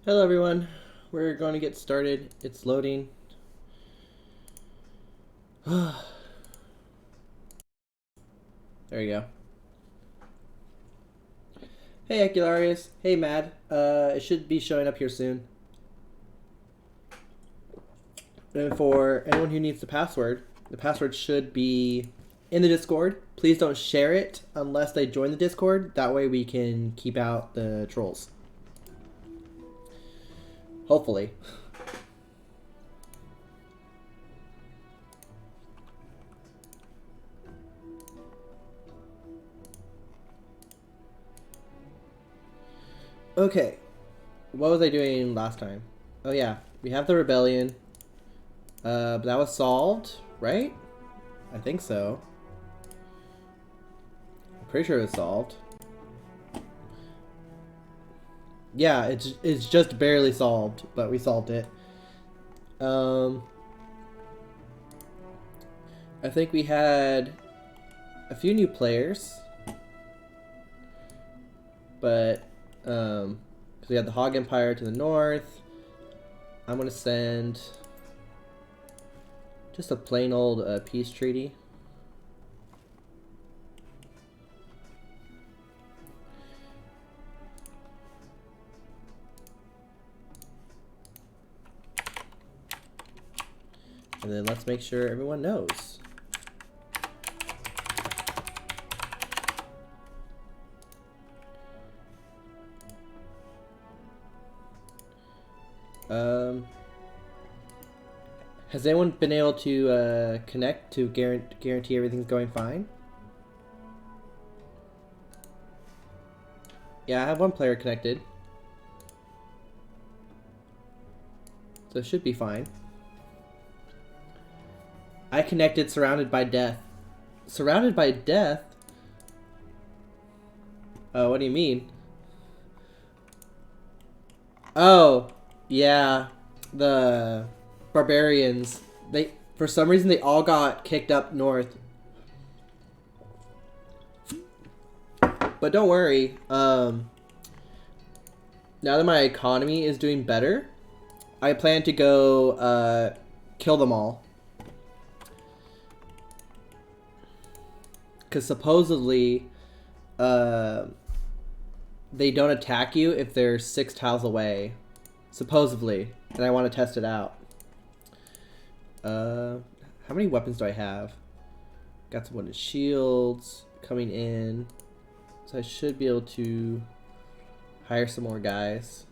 Hello everyone, we're going to get started. It's loading. There you go. Hey Acularius, hey Mad. It should be showing up here soon. And for anyone who needs the password should be in the Discord. Please don't share it unless they join the Discord. That way we can keep out the trolls. Hopefully. Okay. What was I doing last time? Oh yeah, we have the rebellion. But that was solved, right? I think so. I'm pretty sure it was solved. Yeah, it's just barely solved, but we solved it. I think we had a few new players, but because we had the Hog Empire to the north, I'm gonna send just a plain old peace treaty. And then let's make sure everyone knows. Has anyone been able to connect to guarantee everything's going fine? Yeah, I have one player connected. So it should be fine. I connected surrounded by death. Surrounded by death? Oh, what do you mean? Oh, yeah. The barbarians. For some reason, they all got kicked up north. But don't worry. Now that my economy is doing better, I plan to go kill them all. Because supposedly, they don't attack you if they're 6 tiles away. Supposedly. And I want to test it out. How many weapons do I have? Got some wooden shields coming in. So I should be able to hire some more guys.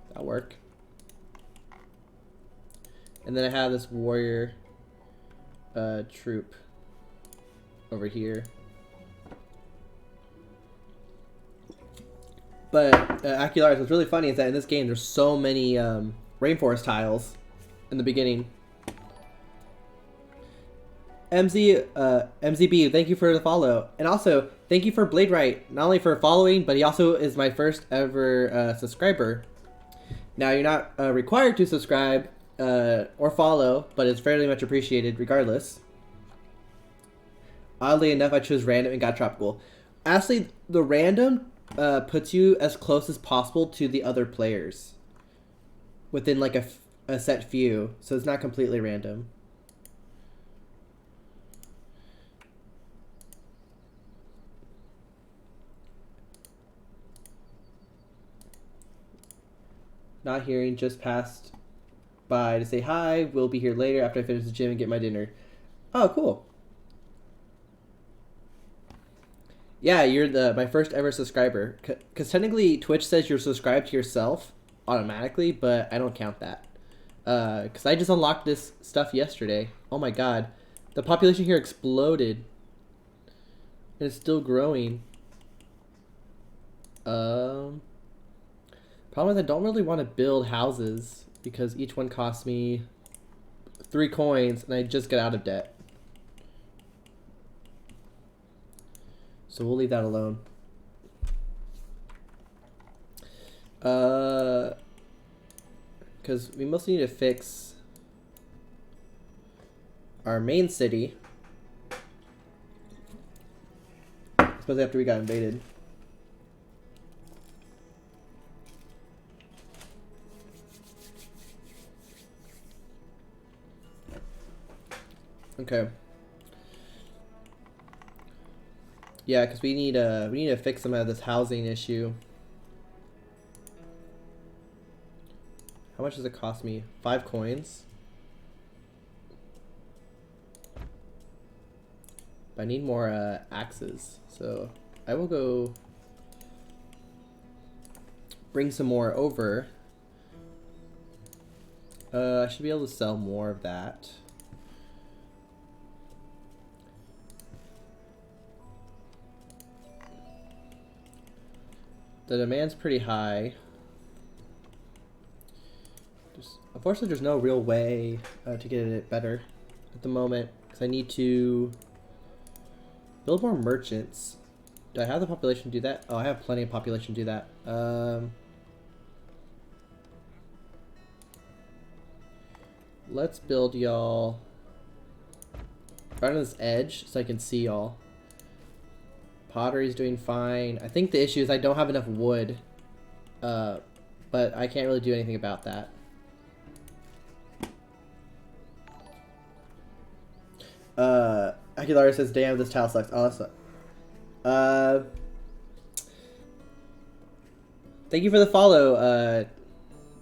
That'll work. And then I have this warrior troop over here. But Acularius, what's really funny is that in this game there's so many rainforest tiles in the beginning. MZB, thank you for the follow. And also, thank you for Blade Right, not only for following, but he also is my first ever subscriber. Now, you're not required to subscribe or follow, but it's fairly much appreciated regardless. Oddly enough, I chose random and got tropical. Actually, the random puts you as close as possible to the other players within like a set few, so it's not completely random. Not hearing, just passed by to say hi. We'll be here later after I finish the gym and get my dinner. Oh, cool. Yeah, you're my first ever subscriber. Because technically Twitch says you're subscribed to yourself automatically, but I don't count that. Because I just unlocked this stuff yesterday. Oh my god. The population here exploded. And it's still growing. Problem is I don't really want to build houses because each one costs me 3 coins and I just get out of debt. So we'll leave that alone. Because we mostly need to fix our main city. Especially after we got invaded. Okay. Yeah, because we need to fix some of this housing issue. How much does it cost me? 5 coins. But I need more axes, so I will go bring some more over. I should be able to sell more of that. The demand's pretty high. Unfortunately, there's no real way to get it better at the moment, because I need to build more merchants. Do I have the population to do that? Oh, I have plenty of population to do that. Let's build y'all right on this edge so I can see y'all. Pottery's doing fine. I think the issue is I don't have enough wood, but I can't really do anything about that. Aguilar says, damn, this tile sucks. Oh, that sucks. Thank you for the follow.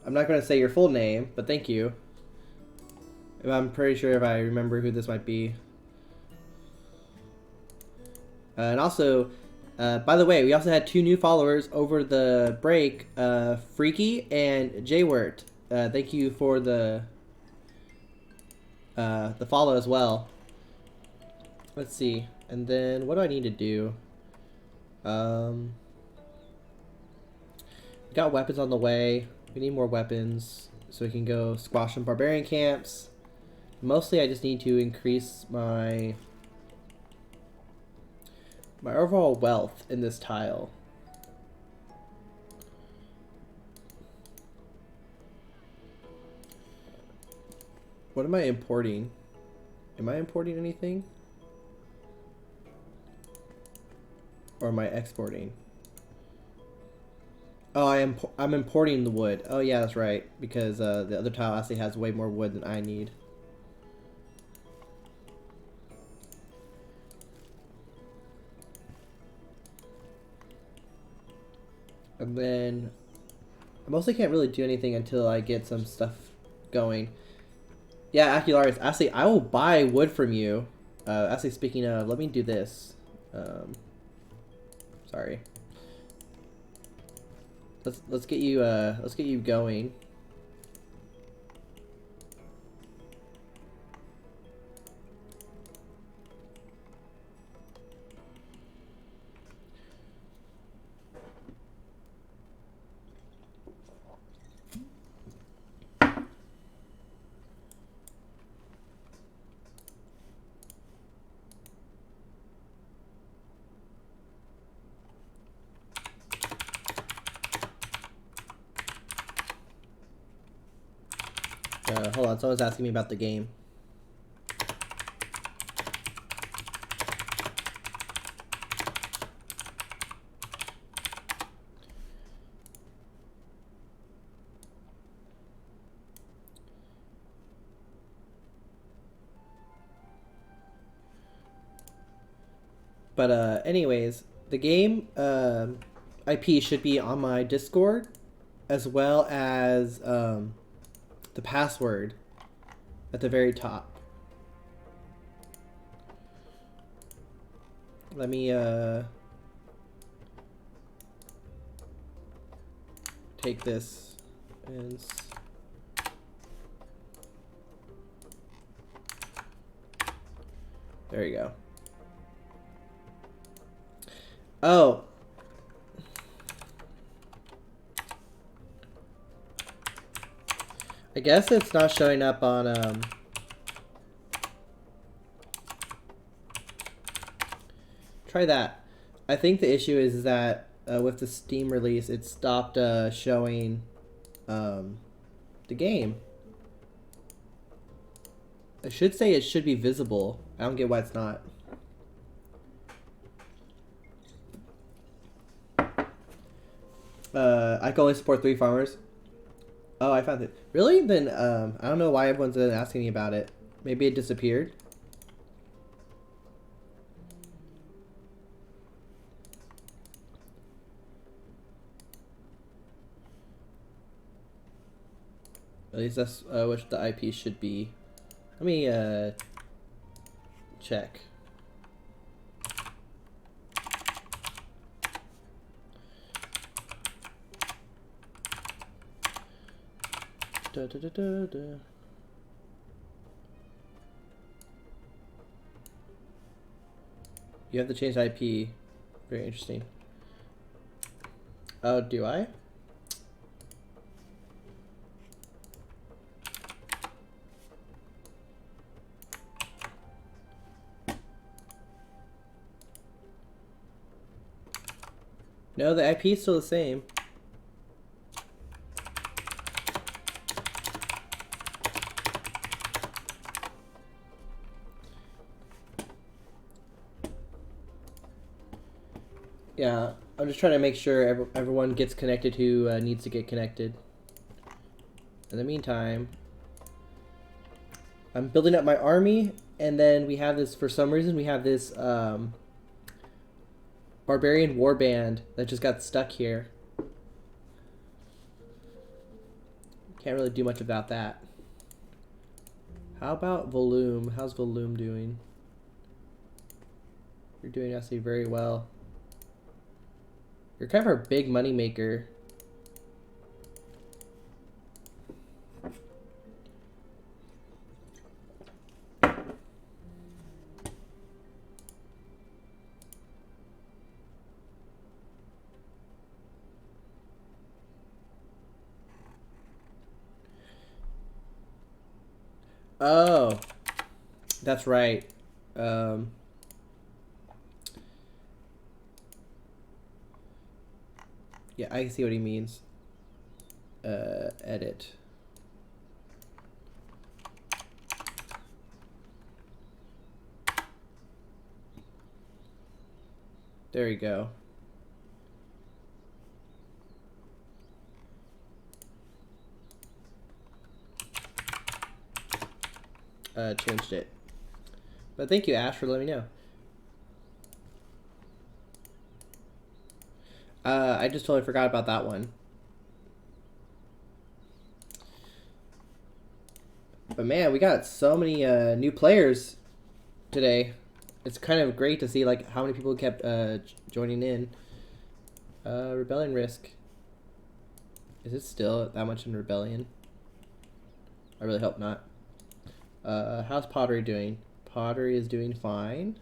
I'm not going to say your full name, but thank you. I'm pretty sure if I remember who this might be. And also, by the way, we also had 2 new followers over the break, Freaky and Jwert. Thank you for the follow as well. Let's see. And then what do I need to do? We got weapons on the way. We need more weapons so we can go squash some barbarian camps. Mostly I just need to increase my overall wealth in this tile. What am I importing? Am I importing anything? Or am I exporting? Oh, I'm importing the wood. Oh yeah, that's right. Because the other tile actually has way more wood than I need. And then I mostly can't really do anything until I get some stuff going. Yeah, Acularis, actually, I will buy wood from you. Actually, speaking of, let me do this. Sorry. Let's get you going. Hold on, someone's asking me about the game. But anyways, the game IP should be on my Discord, as well as the password at the very top. Let me take this and there you go. Oh. I guess it's not showing up on try that. I think the issue is that with the Steam release, it stopped showing the game. I should say it should be visible. I don't get why it's not. I can only support 3 farmers. Oh, I found it. Really? Then I don't know why everyone's asking me about it. Maybe it disappeared. least that's what the IP should be. Let me check. Da, da, da, da, da. You have to change IP. Very interesting. Oh, do I? No, the IP is still the same. Yeah, I'm just trying to make sure everyone gets connected who needs to get connected. In the meantime, I'm building up my army, and then we have this, for some reason, we have this barbarian warband that just got stuck here. Can't really do much about that. How about Volume? How's Volume doing? You're doing actually very well. You're kind of our big money maker. Oh, that's right. Yeah, I see what he means. Edit. There you go. Changed it. But thank you, Ash, for letting me know. I just totally forgot about that one. But man, we got so many new players today. It's kind of great to see like how many people kept joining in. Rebellion risk. Is it still that much in rebellion? I really hope not. How's Pottery doing? Pottery is doing fine.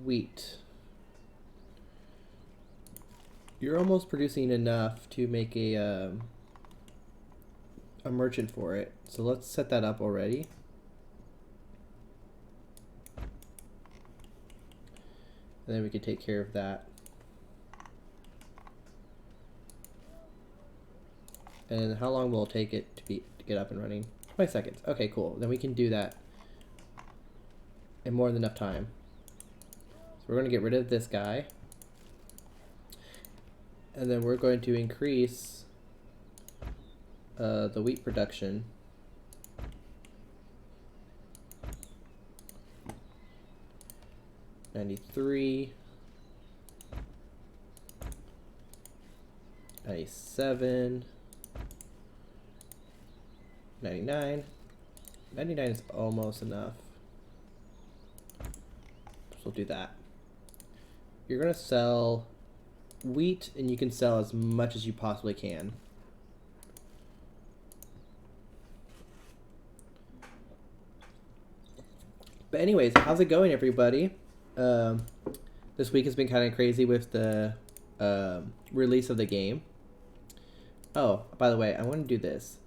Wheat. You're almost producing enough to make a merchant for it. So let's set that up already. And then we can take care of that. And how long will it take it to get up and running? 20 seconds. Okay, cool. Then we can do that in more than enough time. So we're going to get rid of this guy. And then we're going to increase the wheat production. $93, $97, $99. $99 is almost enough. So we'll do that. You're gonna sell wheat, and you can sell as much as you possibly can. But anyways, how's it going, everybody? This week has been kind of crazy with the release of the game. Oh, by the way, I want to do this.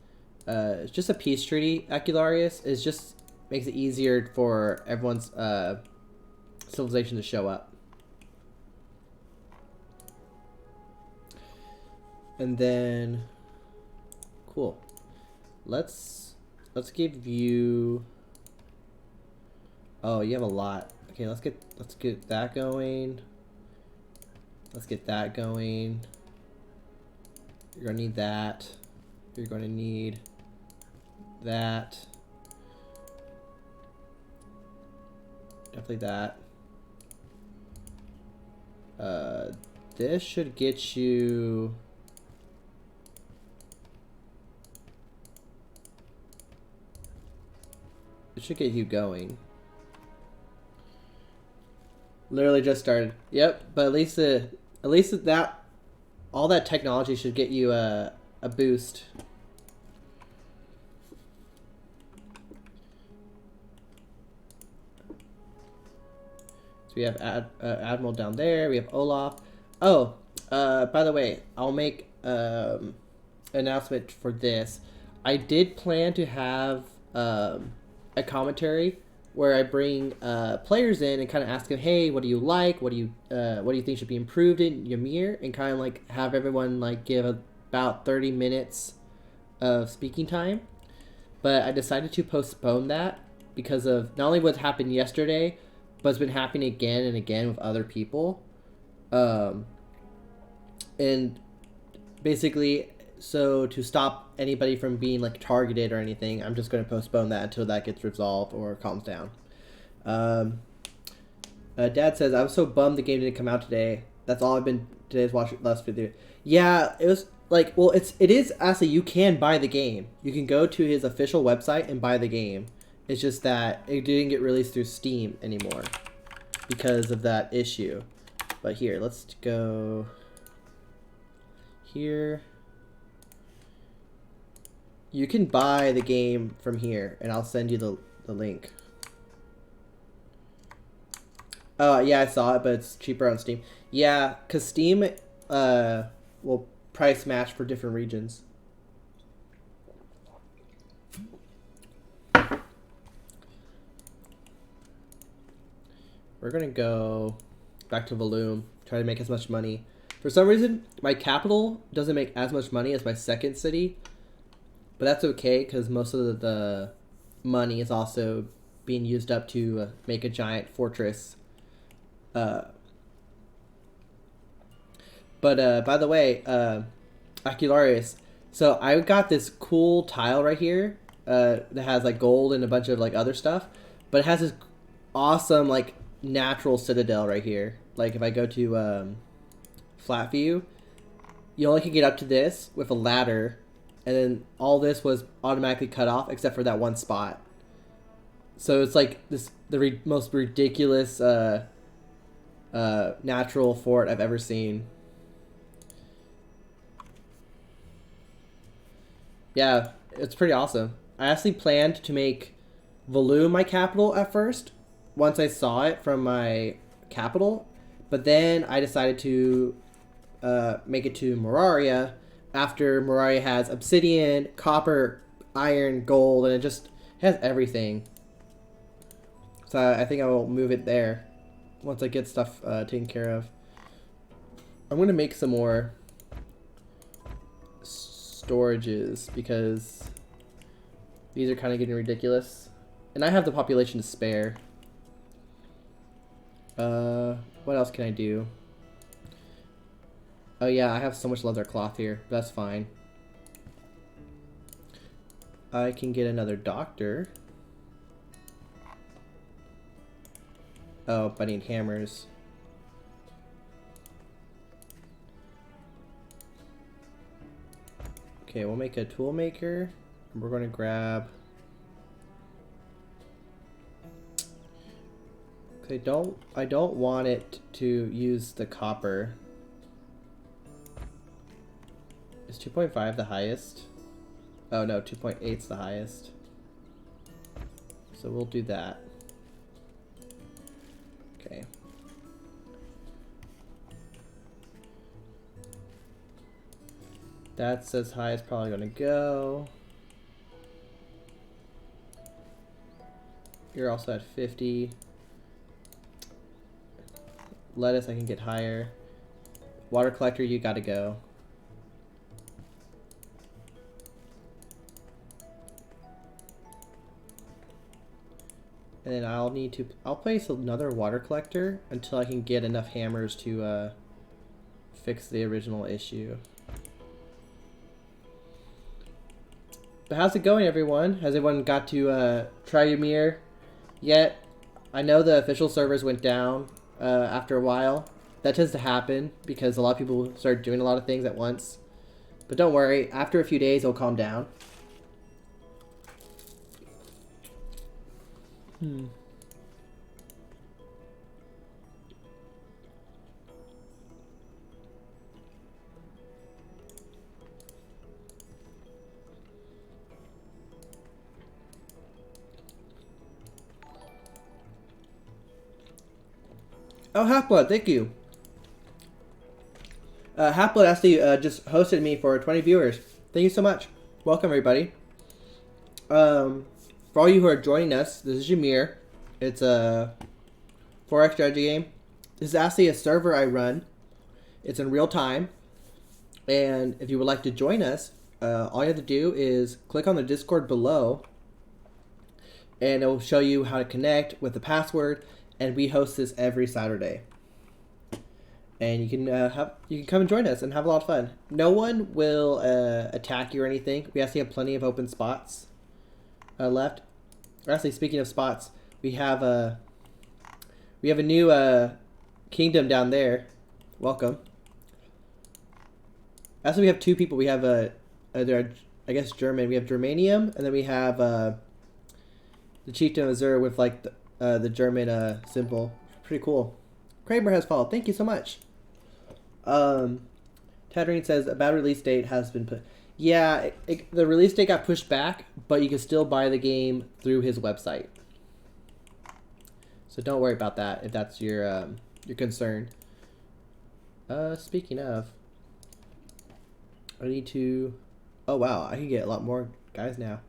It's just a peace treaty, Acularius. It just makes it easier for everyone's civilization to show up. And then, cool. Let's give you. Oh, you have a lot. Okay, let's get that going. Let's get that going. You're gonna need that. You're gonna need that. Definitely that. This should get you It should get you going. Literally just started. Yep, but at least that all that technology should get you a boost. So we have Admiral down there. We have Olaf. Oh, by the way, I'll make announcement for this. I did plan to have a commentary where I bring players in and kind of ask them, hey, what do you like? What do you think should be improved in YMIR? And kind of like have everyone like give about 30 minutes of speaking time. But I decided to postpone that because of not only what happened yesterday, but it's been happening again and again with other people. And basically, so to stop anybody from being like targeted or anything, I'm just going to postpone that until that gets resolved or calms down. Dad says, I was so bummed the game didn't come out today. That's all I've been today's watching last video. Yeah, it was like, well, it is actually, you can buy the game. You can go to his official website and buy the game. It's just that it didn't get released through Steam anymore because of that issue. But here, let's go here. You can buy the game from here, and I'll send you the link. Oh, yeah, I saw it, but it's cheaper on Steam. Yeah, because Steam will price match for different regions. We're going to go back to Volume, try to make as much money. For some reason, my capital doesn't make as much money as my second city. But that's okay, because most of the money is also being used up to make a giant fortress. But by the way, Acularius, so I got this cool tile right here that has like gold and a bunch of like other stuff. But it has this awesome like natural citadel right here. Like if I go to flat view, you only can get up to this with a ladder. And then all this was automatically cut off except for that one spot. So it's like the most ridiculous natural fort I've ever seen. Yeah, it's pretty awesome. I actually planned to make Volume my capital at first, once I saw it from my capital. But then I decided to make it to Moraria, after Moraria has obsidian, copper, iron, gold, and it just has everything. So I think I will move it there once I get stuff taken care of. I'm going to make some more storages because these are kind of getting ridiculous. And I have the population to spare. What else can I do? Oh yeah, I have so much leather cloth here. That's fine. I can get another doctor. Oh, but I need hammers. Okay, we'll make a tool maker. We're going to grab... I don't want it to use the copper. Is 2.5 the highest? Oh no, 2.8 is the highest. So we'll do that. Okay. That's as high as probably gonna go. You're also at 50. Lettuce I can get higher. Water collector, you gotta go. And then I'll place another water collector until I can get enough hammers to fix the original issue. But how's it going, everyone? Has everyone got to try YMIR yet? I know the official servers went down after a while. That tends to happen because a lot of people start doing a lot of things at once. But don't worry, after a few days it'll calm down. Hmm. Oh, Half-Blood, thank you. Half-Blood actually just hosted me for 20 viewers. Thank you so much. Welcome, everybody. For all you who are joining us, this is YMIR. It's a Forex strategy game. This is actually a server I run. It's in real time. And if you would like to join us, all you have to do is click on the Discord below. And it will show you how to connect with the password. And we host this every Saturday. And you can come and join us and have a lot of fun. No one will attack you or anything. We actually have plenty of open spots left. Actually, speaking of spots, we have a new kingdom down there. Welcome. Actually, we have two people. We have they're, I guess, German. We have Germanium, and then we have the chieftain of Azure with like the German symbol. Pretty cool. Kramer has followed. Thank you so much. Tattering says a bad release date has been put. Yeah, the release date got pushed back, but you can still buy the game through his website. So don't worry about that if that's your concern. Speaking of, I need to. Oh wow, I can get a lot more guys now.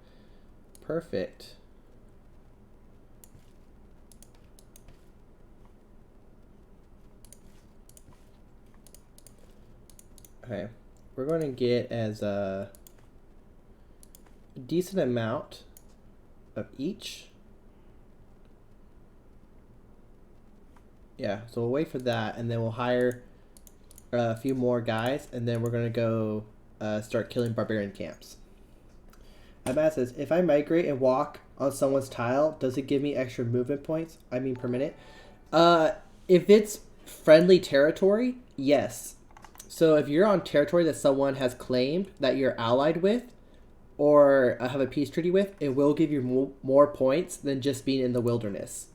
Perfect. Okay, we're going to get as a decent amount of each. Yeah, so we'll wait for that, and then we'll hire a few more guys, and then we're going to go start killing barbarian camps. Matt says, if I migrate and walk on someone's tile, does it give me extra movement points? I mean per minute? If it's friendly territory, yes. So if you're on territory that someone has claimed that you're allied with or have a peace treaty with, it will give you more points than just being in the wilderness.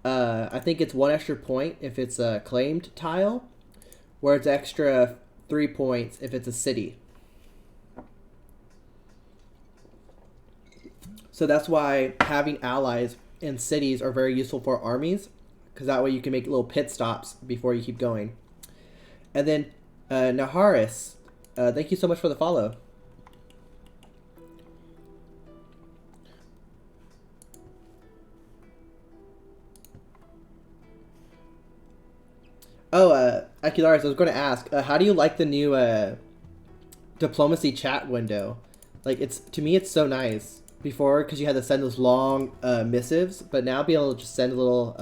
I think it's 1 extra point if it's a claimed tile, where it's extra 3 points if it's a city. So that's why having allies in cities are very useful for armies, because that way you can make little pit stops before you keep going. And then Naharis, thank you so much for the follow. Oh, Akilaris, I was going to ask, how do you like the new diplomacy chat window? Like, to me, it's so nice. Before, because you had to send those long missives, but now being able to just send a little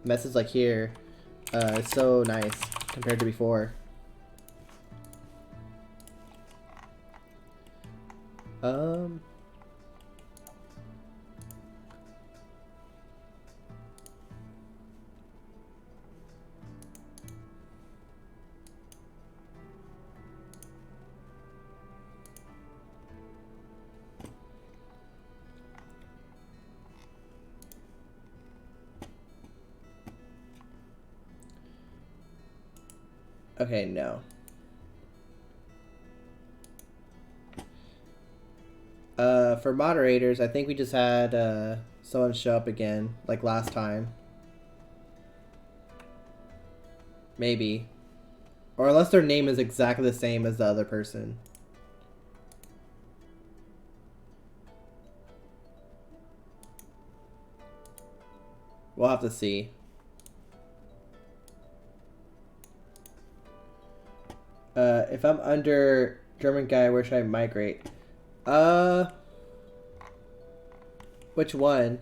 message like here is so nice compared to before. Okay, no. For moderators, I think we just had someone show up again, like last time. Maybe. Or unless their name is exactly the same as the other person. We'll have to see. If I'm under German guy, where should I migrate? Which one?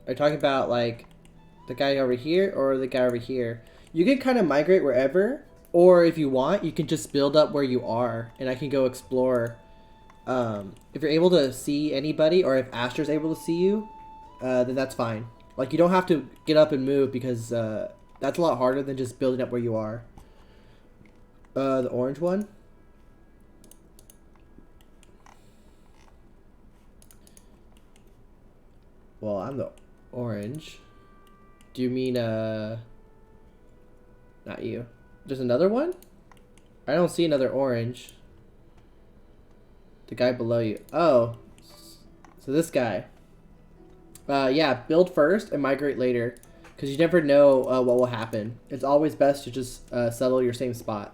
Are you talking about, like, the guy over here or the guy over here? You can kind of migrate wherever, or if you want, you can just build up where you are, and I can go explore. If you're able to see anybody, or if Astra's able to see you, then that's fine. Like, you don't have to get up and move, because that's a lot harder than just building up where you are. The orange one? Well, Orange. Do you mean, not you. There's another one? I don't see another orange. The guy below you. Oh. So this guy. Yeah, build first and migrate later. Because you never know what will happen. It's always best to just settle your same spot.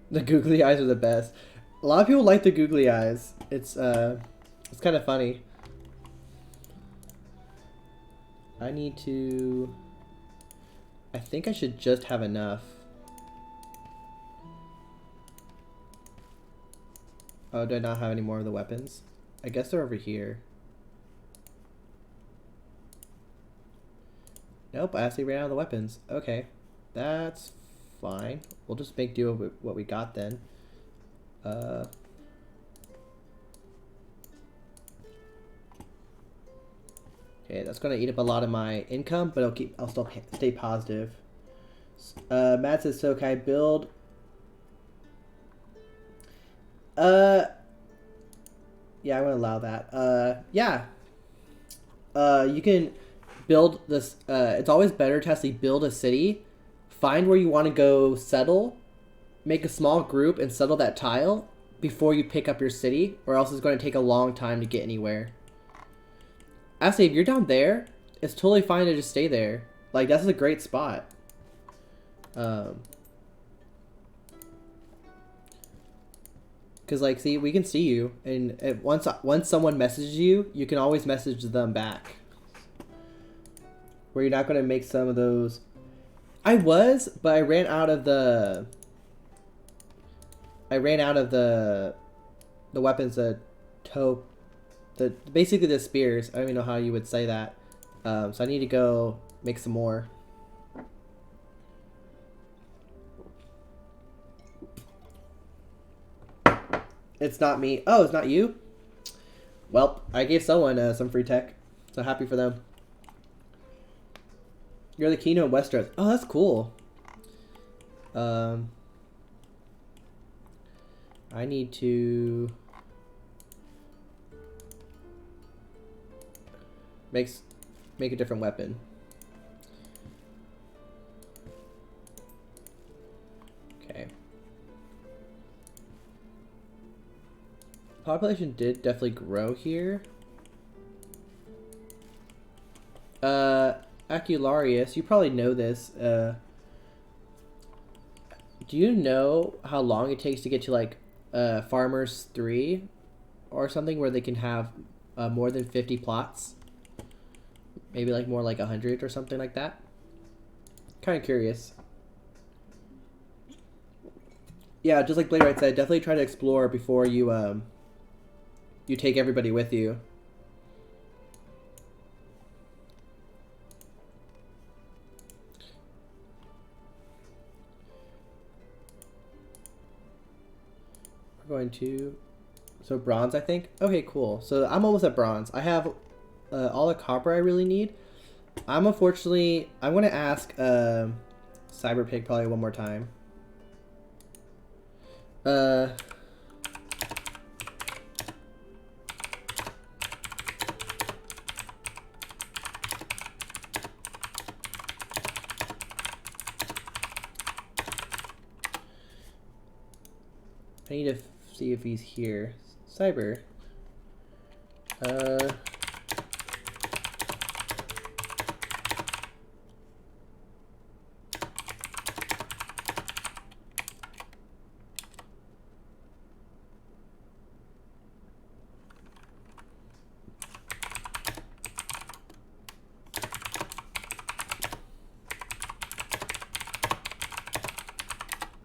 The googly eyes are the best. A lot of people like the googly eyes. It's kind of funny. I need to... I think I should just have enough. Oh, do I not have any more of the weapons? I guess they're over here. Nope, I actually ran out of the weapons. Okay, that's fine. We'll just make do with what we got then. Okay, that's gonna eat up a lot of my income, but I'll still stay positive. Matt says, so can I build? Yeah, I'm gonna allow that. Yeah. You can build this. It's always better to actually build a city, find where you want to go settle, make a small group and settle that tile before you pick up your city, or else it's going to take a long time to get anywhere. Actually, if you're down there, it's totally fine to just stay there. Like, that's a great spot. Cause like, see, we can see you, and once someone messages you, you can always message them back. Where you're not gonna make some of those. I was, but I ran out of the. The weapons that basically the spears. I don't even know how you would say that. So I need to go make some more. It's not me. Oh, it's not you? Well, I gave someone some free tech. So happy for them. You're the keynote Westeros. Oh, that's cool. I need to make a different weapon. Okay. Population did definitely grow here. Acularius, you probably know this. Do you know how long it takes to get to like Farmers 3 or something where they can have more than 50 plots? Maybe like more like 100 or something like that. Kind of curious. Yeah, just like Blade Right said, definitely try to explore before you you take everybody with you. We're going to... So bronze, I think? Okay, cool. So I'm almost at bronze. I have all the copper I really need. I'm going to ask Cyberpig probably one more time. I need to see if he's here. Cyber.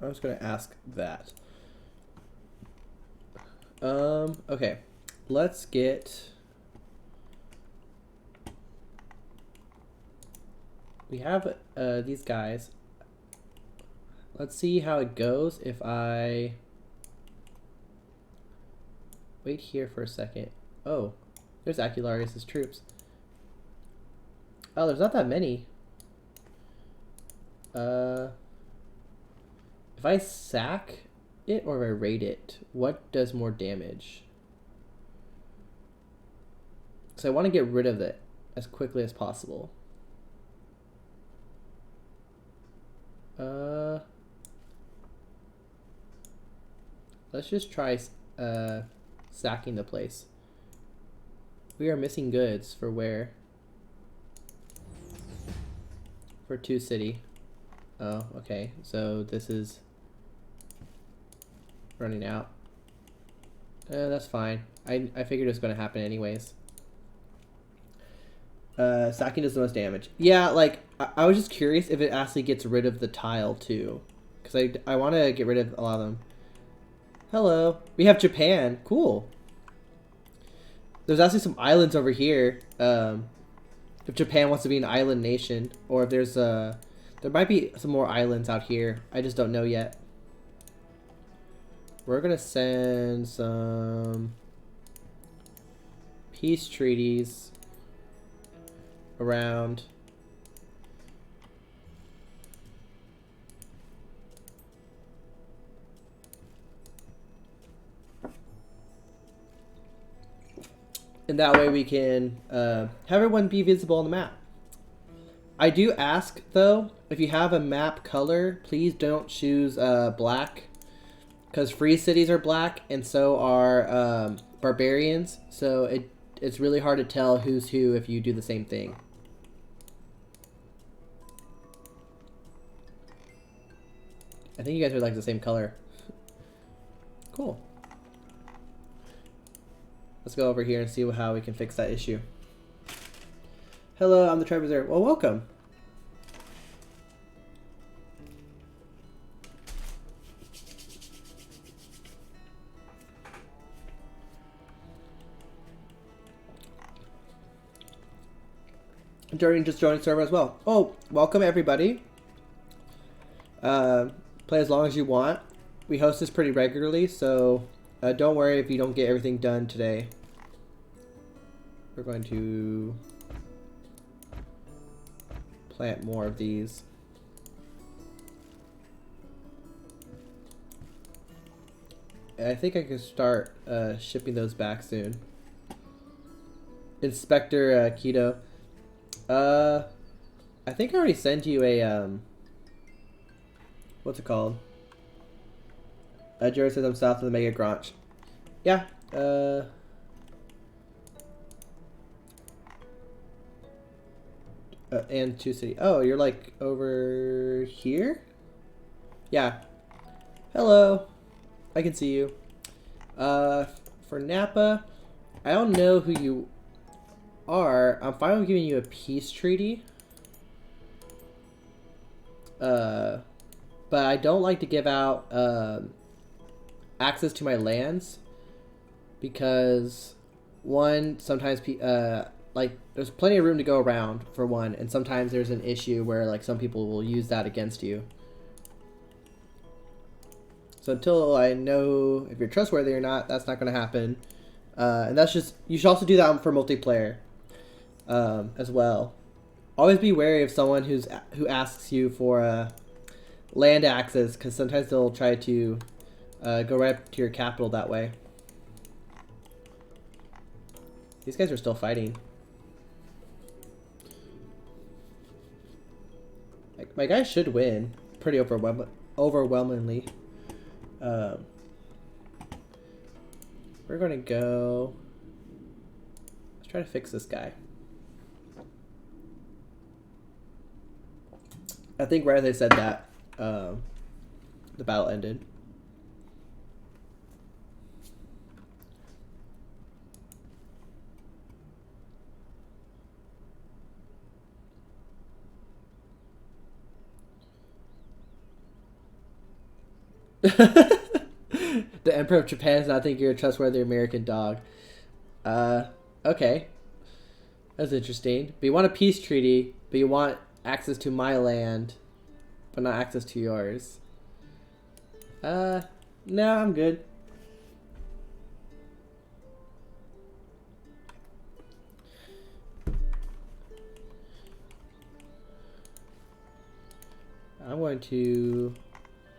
I'm just gonna ask that. Okay. Let's get... We have these guys. Let's see how it goes if I... Wait here for a second. Oh, there's Acularius' troops. Oh, there's not that many. If I sack it or if I raid it, what does more damage? So I want to get rid of it as quickly as possible. Let's just try sacking the place. We are missing goods for where? For 2 city. Oh, okay. So this is running out. That's fine. I figured it was going to happen anyways. Sacking does the most damage. Yeah, like, I was just curious if it actually gets rid of the tile, too. Because I want to get rid of a lot of them. Hello. We have Japan. Cool. There's actually some islands over here. If Japan wants to be an island nation. Or if there's there might be some more islands out here. I just don't know yet. We're going to send some peace treaties around. And that way we can have everyone be visible on the map. I do ask, though, if you have a map color, please don't choose black. Because free cities are black, and so are barbarians. So it's really hard to tell who's who if you do the same thing. I think you guys are like the same color. Cool. Let's go over here and see how we can fix that issue. Hello, I'm the tribe reserve. Well, welcome. During just joining the server as well. Oh, welcome everybody. Play as long as you want. We host this pretty regularly, so don't worry if you don't get everything done today. We're going to plant more of these. I think I can start shipping those back soon. Inspector Keto. I think I already sent you a what's it called? Jared says I'm south of the Mega Granch. Yeah. And 2 city. Oh, you're like over here? Yeah. Hello. I can see you. For Napa, I don't know who you are. I'm fine with giving you a peace treaty. But I don't like to give out access to my lands because one, sometimes like there's plenty of room to go around for one, and sometimes there's an issue where like some people will use that against you. So until I know if you're trustworthy or not, that's not going to happen. And that's just, you should also do that for multiplayer as well. Always be wary of someone who asks you for land access, because sometimes they'll try to go right to your capital that way. These guys are still fighting. My guy should win pretty overwhelmingly. We're gonna go. Let's try to fix this guy. I think right as I said that, the battle ended. The Emperor of Japan does not think you're a trustworthy American dog. Okay. That's interesting. But you want a peace treaty, but you want access to my land, but not access to yours. No, I'm good. going to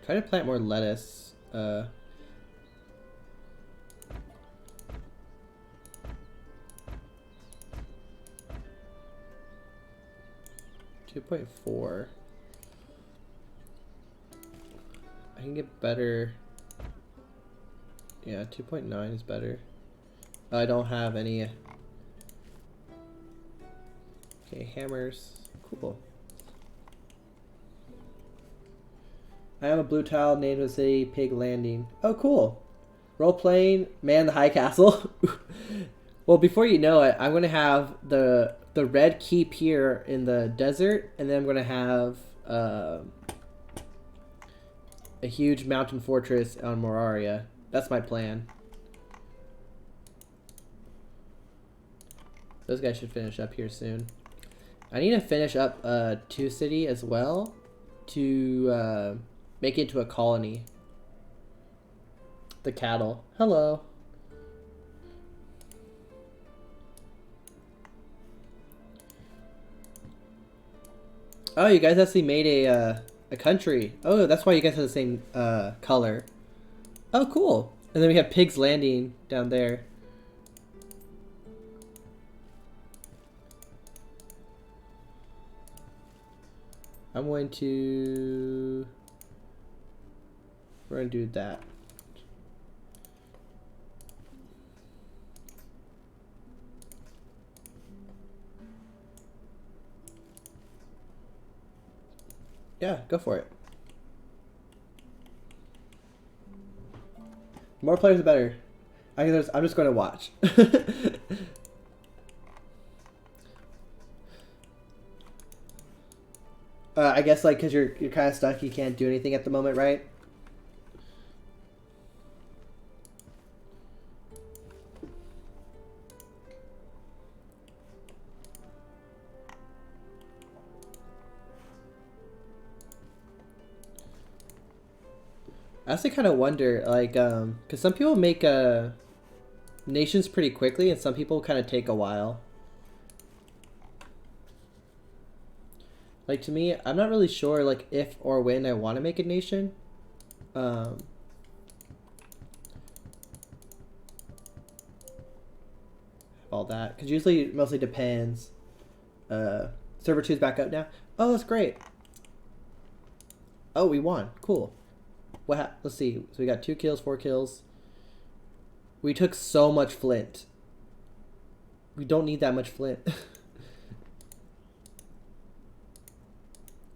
try to plant more lettuce. 2.4. I can get better. Yeah, 2.9 is better. I don't have any. Okay, hammers. Cool. I have a blue tile named the city Pig Landing. Oh, cool. Role playing Man the High Castle. Well, before you know it, I'm gonna have the red keep here in the desert, and then I'm gonna have a huge mountain fortress on Moraria. That's my plan. Those guys should finish up here soon. I need to finish up 2 City as well to make it into a colony. The cattle. Hello. Oh, you guys actually made a country. Oh, that's why you guys have the same color. Oh, cool. And then we have Pig's Landing down there. I'm going to... We're going to do that. Yeah, go for it. More players the better. I'm just going to watch. I guess like because you're kind of stuck, you can't do anything at the moment, right? I also kind of wonder, like, because some people make nations pretty quickly, and some people kind of take a while. Like, to me, I'm not really sure, like, if or when I want to make a nation. All that, because usually it mostly depends. Server 2's back up now. Oh, that's great. Oh, we won. Cool. Let's see. So we got 2 kills, 4 kills. We took so much flint. We don't need that much flint.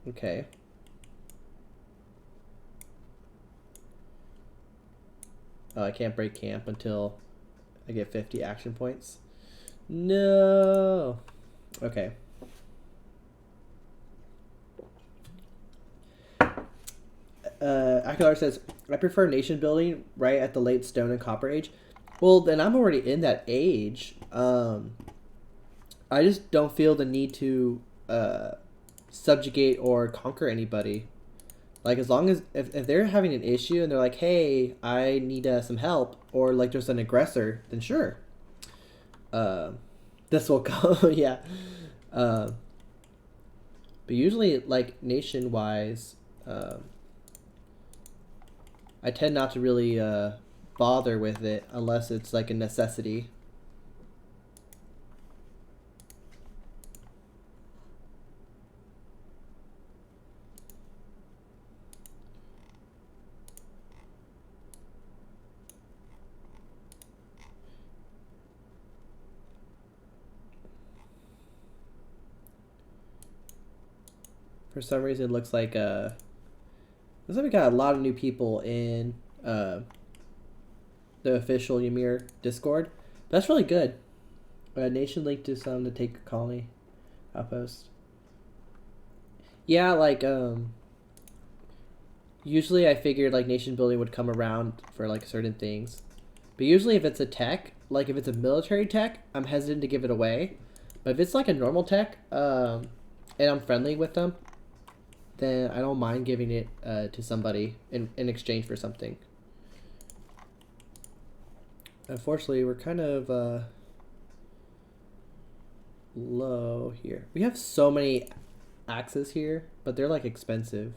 Okay. Oh, I can't break camp until I get 50 action points. No. Okay. Akilar says, I prefer nation building right at the late Stone and Copper Age. Well, then I'm already in that age. I just don't feel the need to subjugate or conquer anybody. Like, as long as if they're having an issue and they're like, hey, I need some help, or like there's an aggressor, then sure. This will go. Yeah. But usually, like, nation-wise, I tend not to really bother with it unless it's like a necessity. For some reason, it looks like we got a lot of new people in the official YMIR Discord. That's really good. Nation linked to some to take a colony outpost. Yeah, like usually I figured like nation building would come around for like certain things, but usually if it's a tech, like if it's a military tech, I'm hesitant to give it away. But if it's like a normal tech, and I'm friendly with them, then I don't mind giving it to somebody in exchange for something. Unfortunately, we're kind of low here. We have so many axes here, but they're like expensive.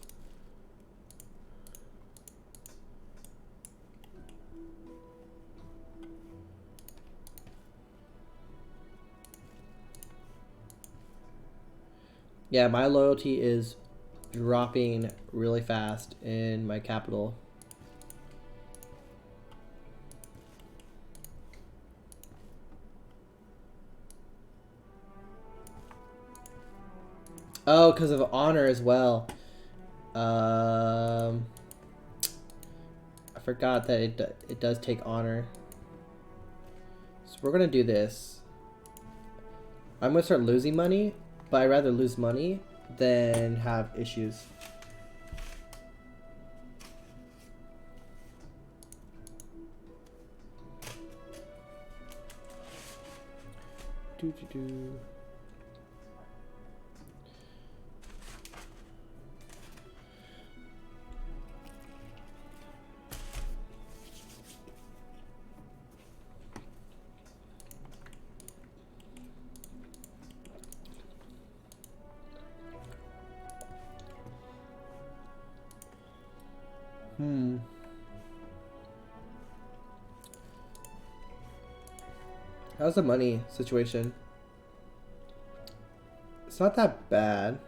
Yeah, my loyalty is dropping really fast in my capital. Oh, because of honor as well. I forgot that it does take honor. So we're gonna do this. I'm gonna start losing money, but I'd rather lose money than have issues. Do do do. How's the money situation? It's not that bad.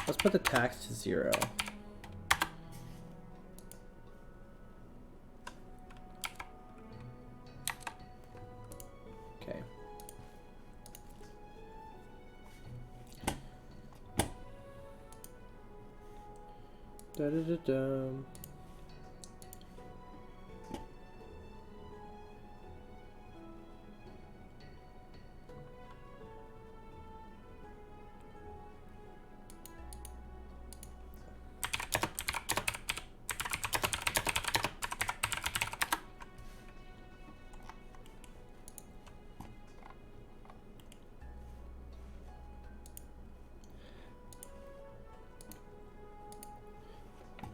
Let's put the tax to 0. Okay. Da da da da.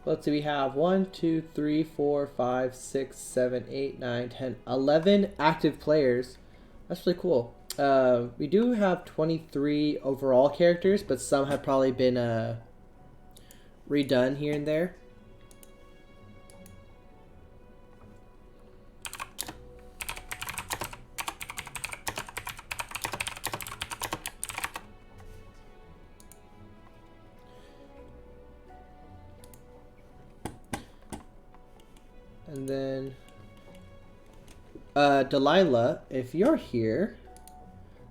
Let's see, we have 1, 2, 3, 4, 5, 6, 7, 8, 9, 10, 11 active players. That's really cool. We do have 23 overall characters, but some have probably been redone here and there. And then Delilah, if you're here,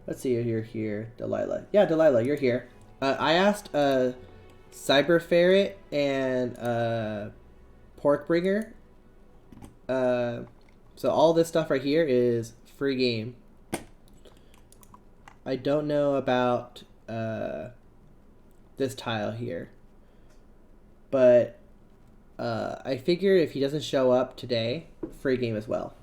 let's see if you're here, Delilah. Yeah, Delilah, you're here. I asked Cyber Ferret and Porkbringer. So all this stuff right here is free game. I don't know about this tile here, but I figure if he doesn't show up today, free game as well.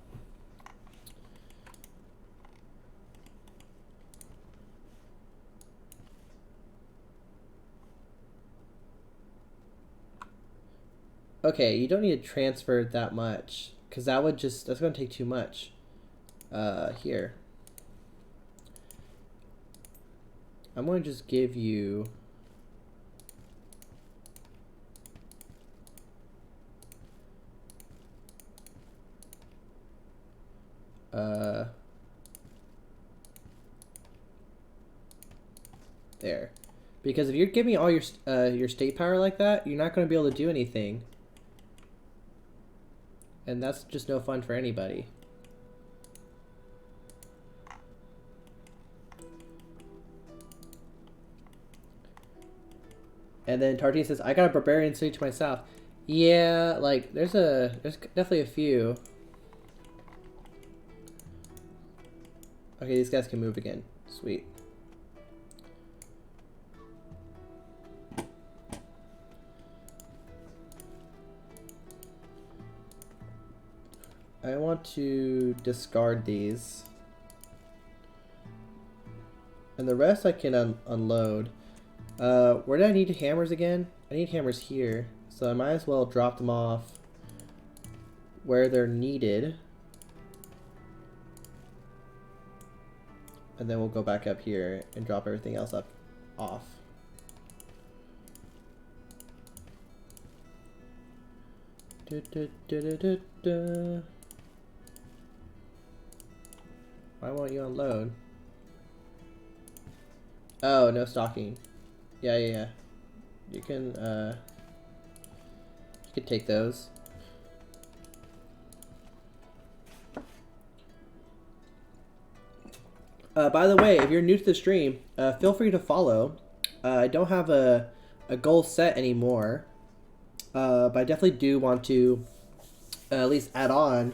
Okay, you don't need to transfer that much, because that's going to take too much. Here. I'm going to just give you... there. Because if you're giving all your state power like that, you're not going to be able to do anything. And that's just no fun for anybody. And then Tartine says, I got a barbarian city to my south. Yeah, like, there's definitely a few. Okay, these guys can move again. Sweet. I want to discard these. And the rest I can unload. Where do I need hammers again? I need hammers here. So I might as well drop them off where they're needed. And then we'll go back up here and drop everything else up off. Why won't you unload? Oh, no stocking. Yeah. You can take those. By the way, if you're new to the stream, feel free to follow. I don't have a goal set anymore, but I definitely do want to at least add on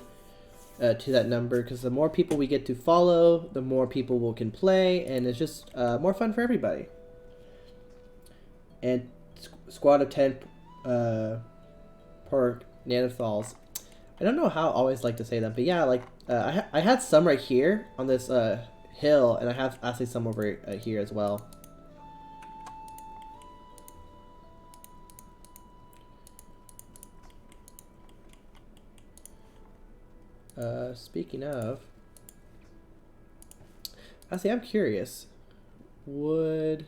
to that number, because the more people we get to follow, the more people can play, and it's just more fun for everybody. And squad of 10 per Neanderthals. I don't know how I always like to say that, but yeah, like I had some right here on this hill, and I have actually some over here as well. Speaking of, actually, I'm curious. Would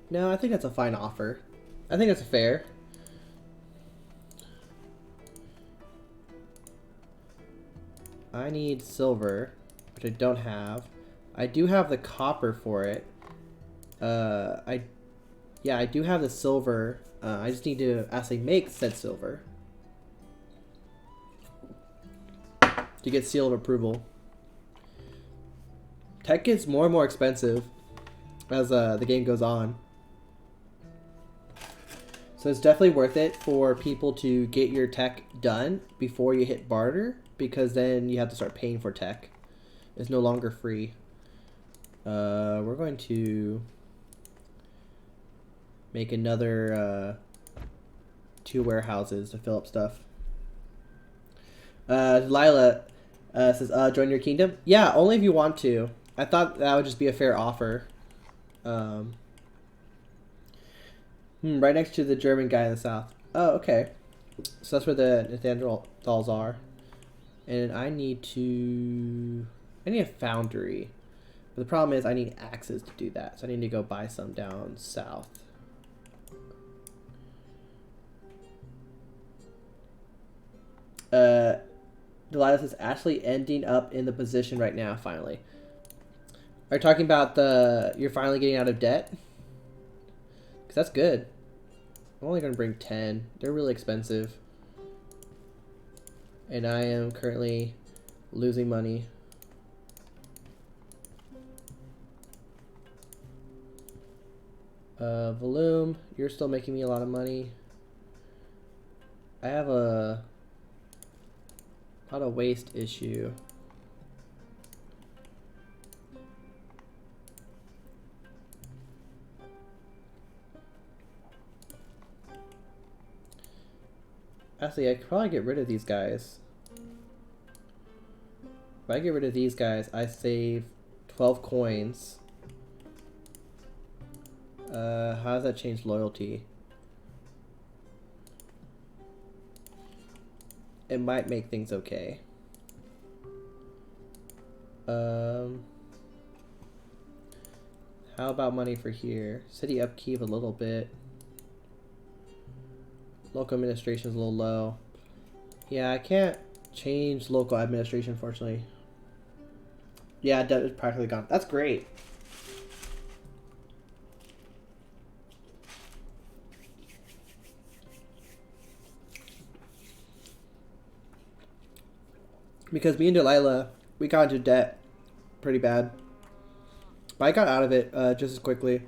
no, I think that's a fine offer. I think that's fair. I need silver, which I don't have. I do have the copper for it. I do have the silver. I just need to actually make said silver to get seal of approval. Tech gets more and more expensive as the game goes on. So it's definitely worth it for people to get your tech done before you hit barter, because then you have to start paying for tech. It's no longer free. We're going to make another 2 warehouses to fill up stuff. Delilah says, join your kingdom? Yeah, only if you want to. I thought that would just be a fair offer. Right next to the German guy in the south. Oh, okay. So that's where the Neanderthals are. And I need a foundry. But the problem is I need axes to do that. So I need to go buy some down south. Delilah is actually ending up in the position right now, finally. Are you talking about you're finally getting out of debt? Because that's good. I'm only going to bring 10. They're really expensive. And I am currently losing money. Volume, you're still making me a lot of money. I have a lot of waste issue. Actually, I could probably get rid of these guys. If I get rid of these guys, I save 12 coins. How does that change loyalty? It might make things okay. How about money for here? City upkeep a little bit. Local administration is a little low. Yeah, I can't change local administration, unfortunately. Yeah, debt is practically gone. That's great. Because me and Delilah, we got into debt pretty bad. But I got out of it just as quickly.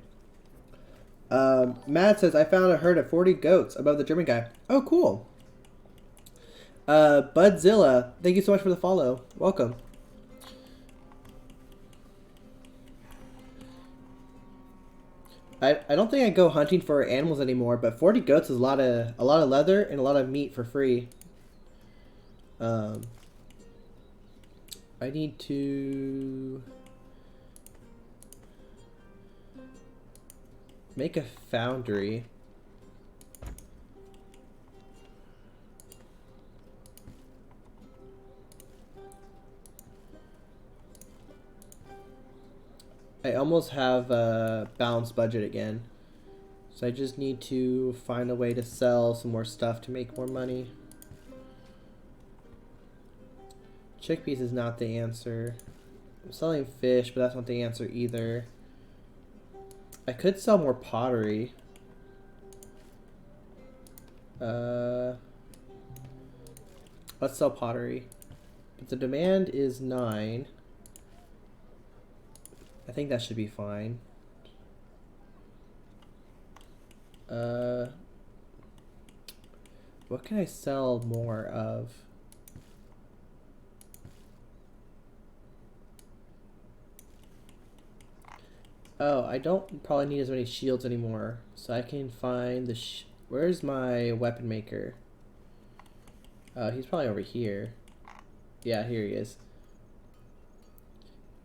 Matt says, I found a herd of 40 goats above the German guy. Oh, cool. Budzilla, thank you so much for the follow. Welcome. I don't think I go hunting for animals anymore, but 40 goats is a lot of leather and a lot of meat for free. I need to make a foundry. I almost have a balanced budget again. So I just need to find a way to sell some more stuff to make more money. Chickpeas is not the answer. I'm selling fish, but that's not the answer either. I could sell more pottery. Let's sell pottery. But the demand is 9. I think that should be fine. What can I sell more of? Oh, I don't probably need as many shields anymore. So I can find the where's my weapon maker? He's probably over here. Yeah, here he is.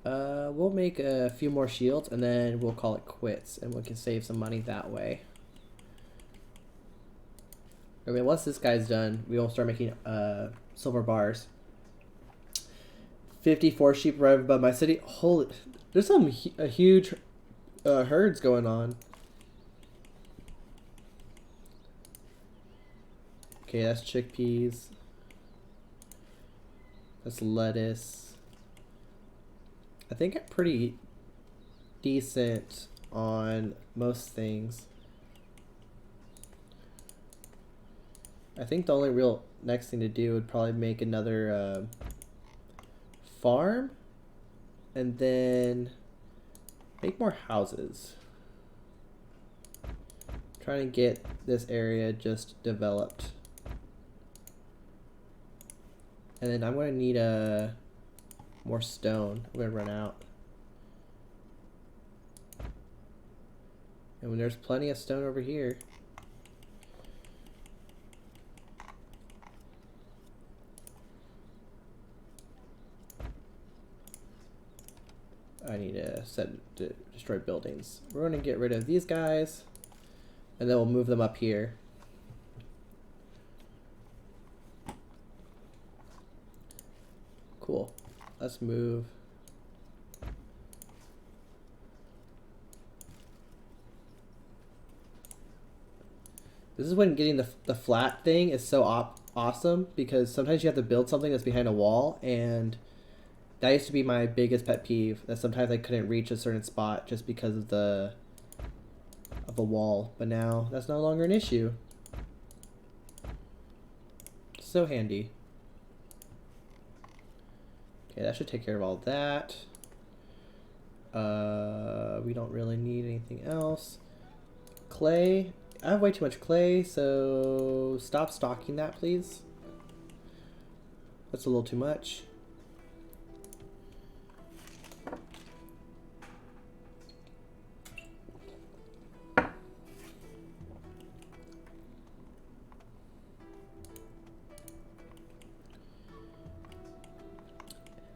We'll make a few more shields and then we'll call it quits and we can save some money that way. I mean, once this guy's done, we will start making silver bars. 54 sheep right above my city. Holy, there's some huge herds going on. Okay, that's chickpeas. That's lettuce. I think I'm pretty decent on most things. I think the only real next thing to do would probably make another farm and then make more houses. Trying to get this area just developed. And then I'm going to need more stone. I'm going to run out. And when there's plenty of stone over here. I need to destroy buildings. We're going to get rid of these guys. And then we'll move them up here. Cool. Let's move. This is when getting the flat thing is so awesome because sometimes you have to build something that's behind a wall, and that used to be my biggest pet peeve, that sometimes I couldn't reach a certain spot just because of the wall, but now that's no longer an issue. So handy. Okay, that should take care of all that. We don't really need anything else. Clay. I have way too much clay, so stop stocking that, please. That's a little too much.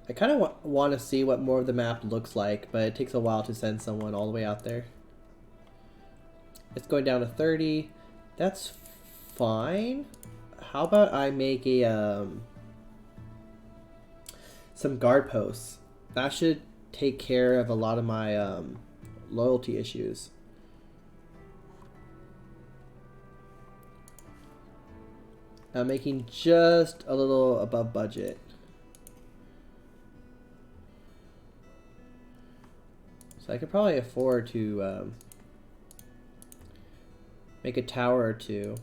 I kind of want to see what more of the map looks like, but it takes a while to send someone all the way out there. It's going down to 30. That's fine. How about I make a some guard posts? That should take care of a lot of my loyalty issues. I'm making just a little above budget. So I could probably afford to make a tower or two.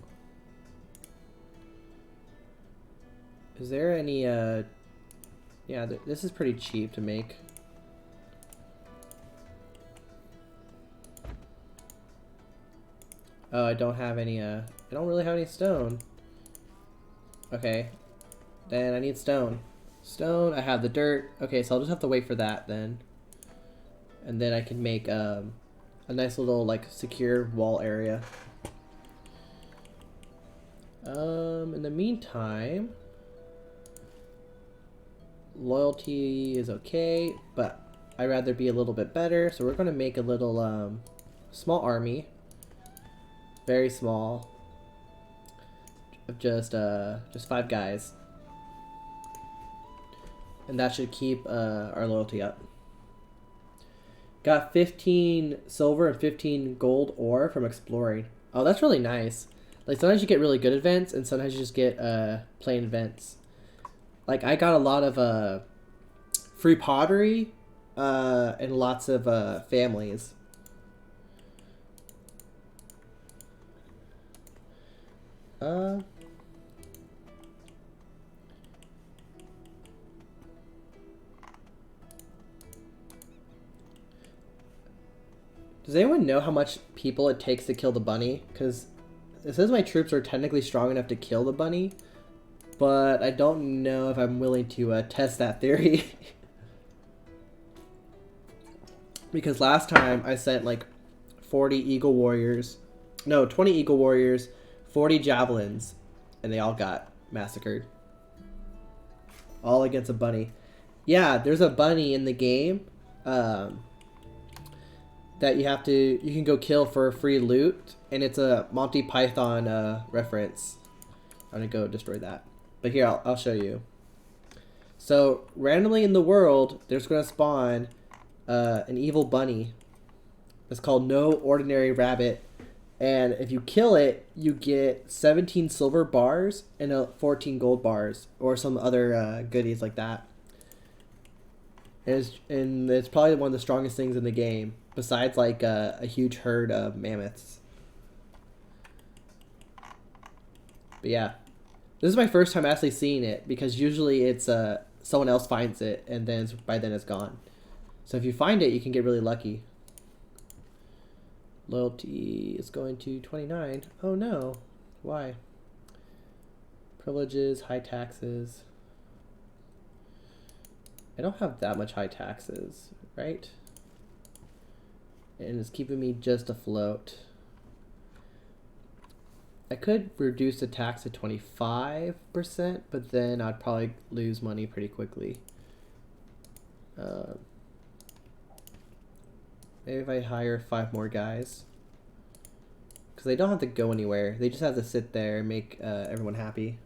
Is there any, yeah, this is pretty cheap to make. Oh, I don't have any, I don't really have any stone. Okay, then I need stone. Stone, I have the dirt. Okay, so I'll just have to wait for that then. And then I can make a nice little like secure wall area. In the meantime, Loyalty is okay, but I'd rather be a little bit better. So we're going to make a little small army. Very small. Of just 5 guys. And that should keep our loyalty up. Got 15 silver and 15 gold ore from exploring. Oh, that's really nice. Like, sometimes you get really good events, and sometimes you just get plain events. Like, I got a lot of free pottery and lots of families. Does anyone know how much people it takes to kill the bunny? Because it says my troops are technically strong enough to kill the bunny, but I don't know if I'm willing to test that theory. Because last time I sent like 40 eagle warriors, no, 20 eagle warriors, 40 javelins, and they all got massacred. All against a bunny. Yeah, there's a bunny in the game that you can go kill for free loot, and it's a Monty Python reference. I'm gonna go destroy that. But here, I'll show you. So, randomly in the world, there's gonna spawn an evil bunny. It's called No Ordinary Rabbit. And if you kill it, you get 17 silver bars and 14 gold bars, or some other goodies like that. And it's probably one of the strongest things in the game, besides like a huge herd of mammoths. But yeah, this is my first time actually seeing it, because usually it's someone else finds it, and then by then it's gone. So if you find it, you can get really lucky. Loyalty is going to 29. Oh no. Why? Privileges, high taxes. I don't have that much high taxes, right? And it's keeping me just afloat. I could reduce the tax to 25%, but then I'd probably lose money pretty quickly. Maybe if I hire 5 more guys. Because they don't have to go anywhere. They just have to sit there and make everyone happy.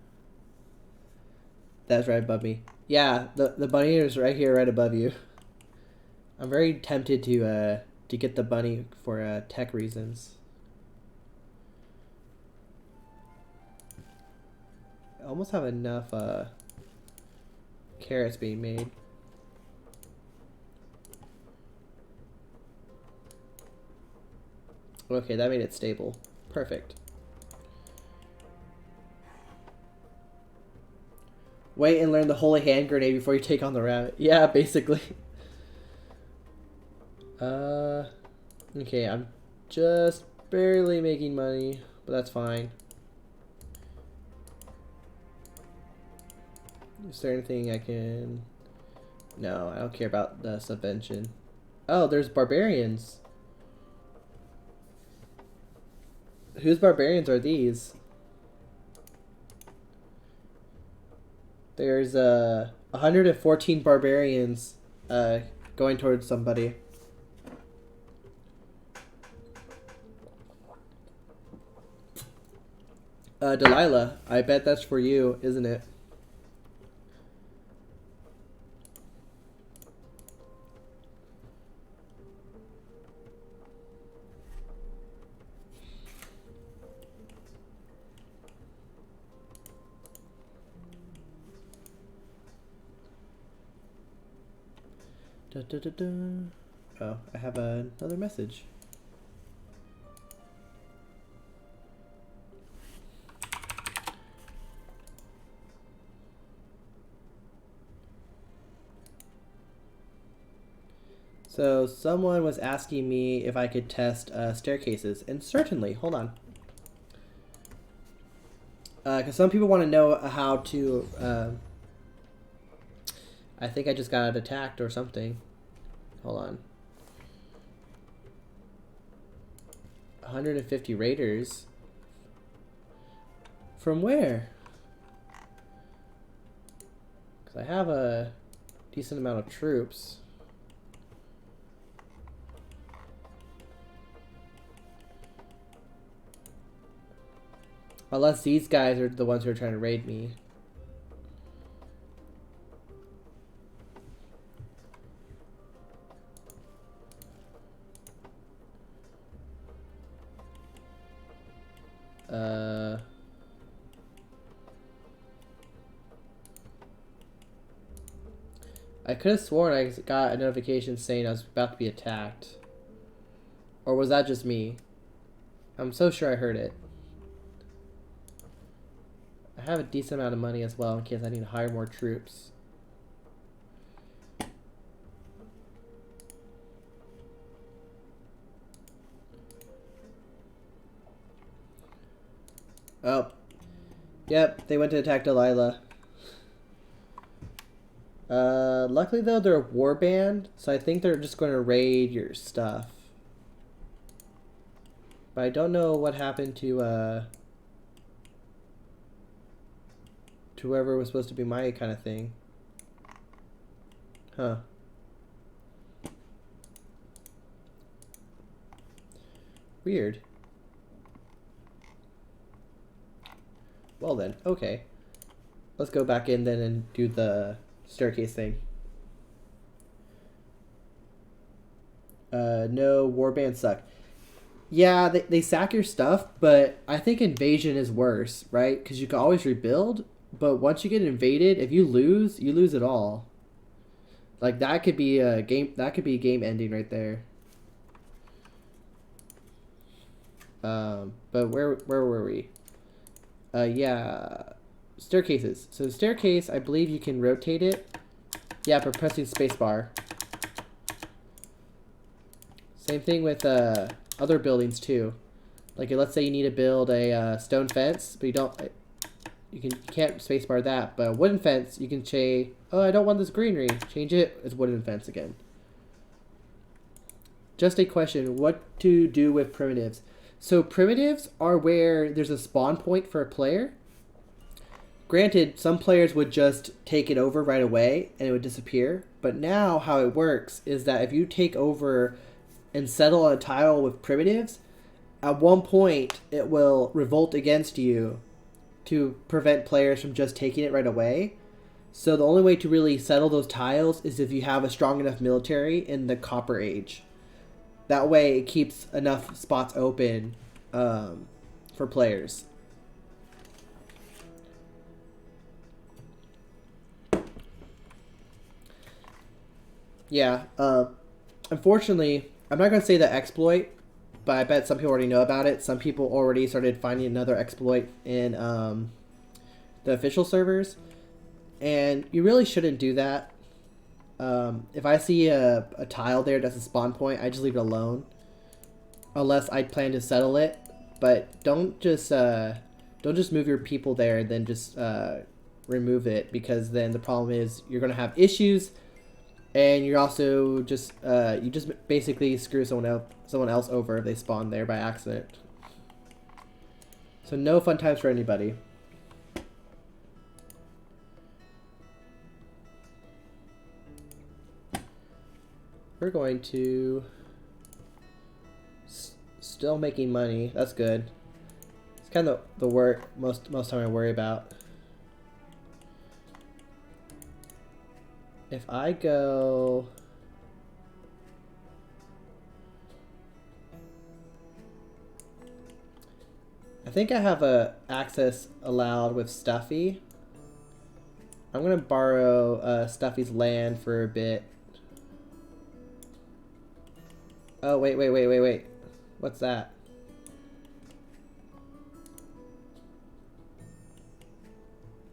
That's right above me. Yeah, the bunny is right here, right above you. I'm very tempted to get the bunny for tech reasons. I almost have enough carrots being made. Okay, that made it stable. Perfect. Wait and learn the holy hand grenade before you take on the rabbit. Yeah, basically. Okay, I'm just barely making money, but that's fine. Is there anything I can... No, I don't care about the subvention. Oh, there's barbarians. Whose barbarians are these? There's 114 barbarians going towards somebody. Delilah, I bet that's for you, isn't it? Da, da, da, da. Oh, I have another message. So someone was asking me if I could test staircases, and certainly, hold on. Because some people want to know how to... I think I just got attacked or something. Hold on. 150 raiders. From where? Because I have a decent amount of troops. Unless these guys are the ones who are trying to raid me. I could have sworn I got a notification saying I was about to be attacked. Or was that just me? I'm so sure I heard it. I have a decent amount of money as well in case I need to hire more troops. Oh. Yep, they went to attack Delilah. Luckily though, they're warband, so I think they're just going to raid your stuff. But I don't know what happened to whoever was supposed to be my kind of thing. Huh. Weird. Well then, okay. Let's go back in then and do the staircase thing. No, warbands suck. Yeah, they sack your stuff, but I think invasion is worse, right? Because you can always rebuild, but once you get invaded, if you lose it all. Like that could be a game ending right there. But where were we? Yeah, staircases. So the staircase, I believe you can rotate it. Yeah, by pressing spacebar. Same thing with other buildings too. Like let's say you need to build a stone fence, but you can't spacebar that. But a wooden fence, you can say, oh, I don't want this greenery. Change it as wooden fence again. Just a question: what to do with primitives? So primitives are where there's a spawn point for a player. Granted, some players would just take it over right away and it would disappear. But now how it works is that if you take over and settle on a tile with primitives, at one point it will revolt against you to prevent players from just taking it right away. So the only way to really settle those tiles is if you have a strong enough military in the Copper Age. That way it keeps enough spots open for players. Yeah, unfortunately, I'm not going to say the exploit, but I bet some people already know about it. Some people already started finding another exploit in the official servers, and you really shouldn't do that. If I see a tile there that's a spawn point, I just leave it alone, unless I plan to settle it. But don't just move your people there and then just remove it, because then the problem is you're gonna have issues, and you're also just you just basically screw someone else over if they spawn there by accident. So no fun times for anybody. We're going to still making money. That's good. It's kind of the work most time I worry about. If I go, I think I have a access allowed with Stuffy. I'm gonna borrow Stuffy's land for a bit. Oh, wait. What's that?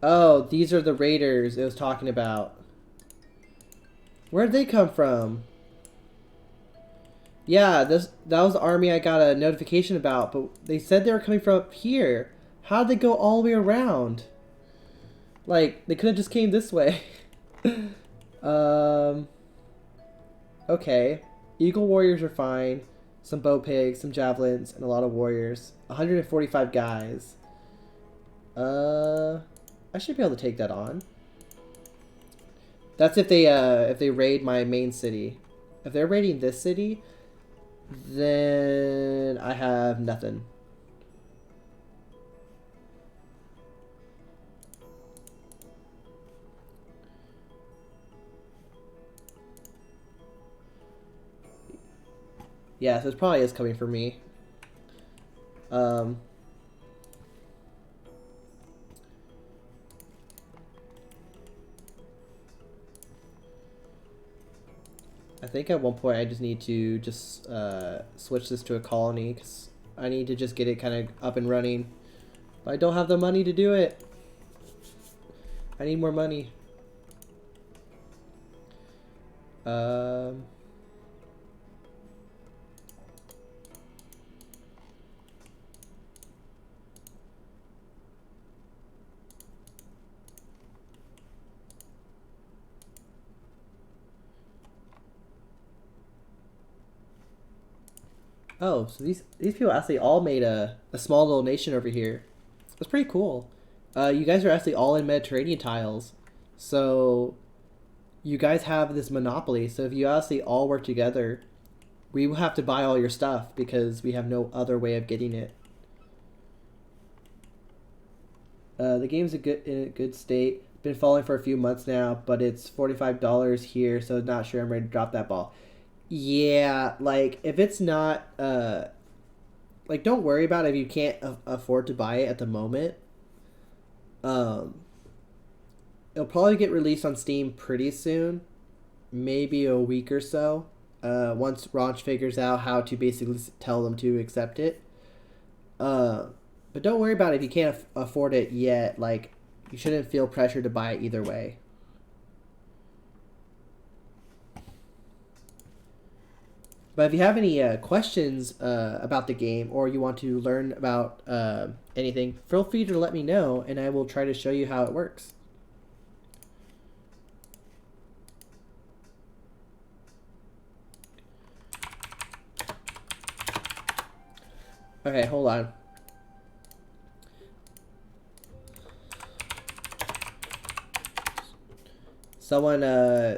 Oh, these are the raiders it was talking about. Where'd they come from? Yeah, that was the army I got a notification about, but they said they were coming from up here. How'd they go all the way around? Like, they could have just came this way. Okay. Eagle warriors are fine. Some bow pigs, some javelins, and a lot of warriors. 145 guys. I should be able to take that on. That's if they raid my main city. If they're raiding this city, then I have nothing. Yeah, so it probably is coming for me. I think at one point I just need to just switch this to a colony because I need to just get it kind of up and running. But I don't have the money to do it. I need more money. Oh, so these people actually all made a small little nation over here. That's pretty cool. You guys are actually all in Mediterranean tiles. So you guys have this monopoly. So if you actually all work together, we will have to buy all your stuff because we have no other way of getting it. The game's in a good state. Been falling for a few months now, but it's $45 here, so not sure I'm ready to drop that ball. Yeah, like if it's not like don't worry about it if you can't afford to buy it at the moment. It'll probably get released on Steam pretty soon, maybe a week or so. Once Ronch figures out how to basically tell them to accept it. But don't worry about it if you can't afford it yet. Like, you shouldn't feel pressure to buy it either way. But if you have any questions about the game or you want to learn about anything, feel free to let me know and I will try to show you how it works. Okay, hold on. Someone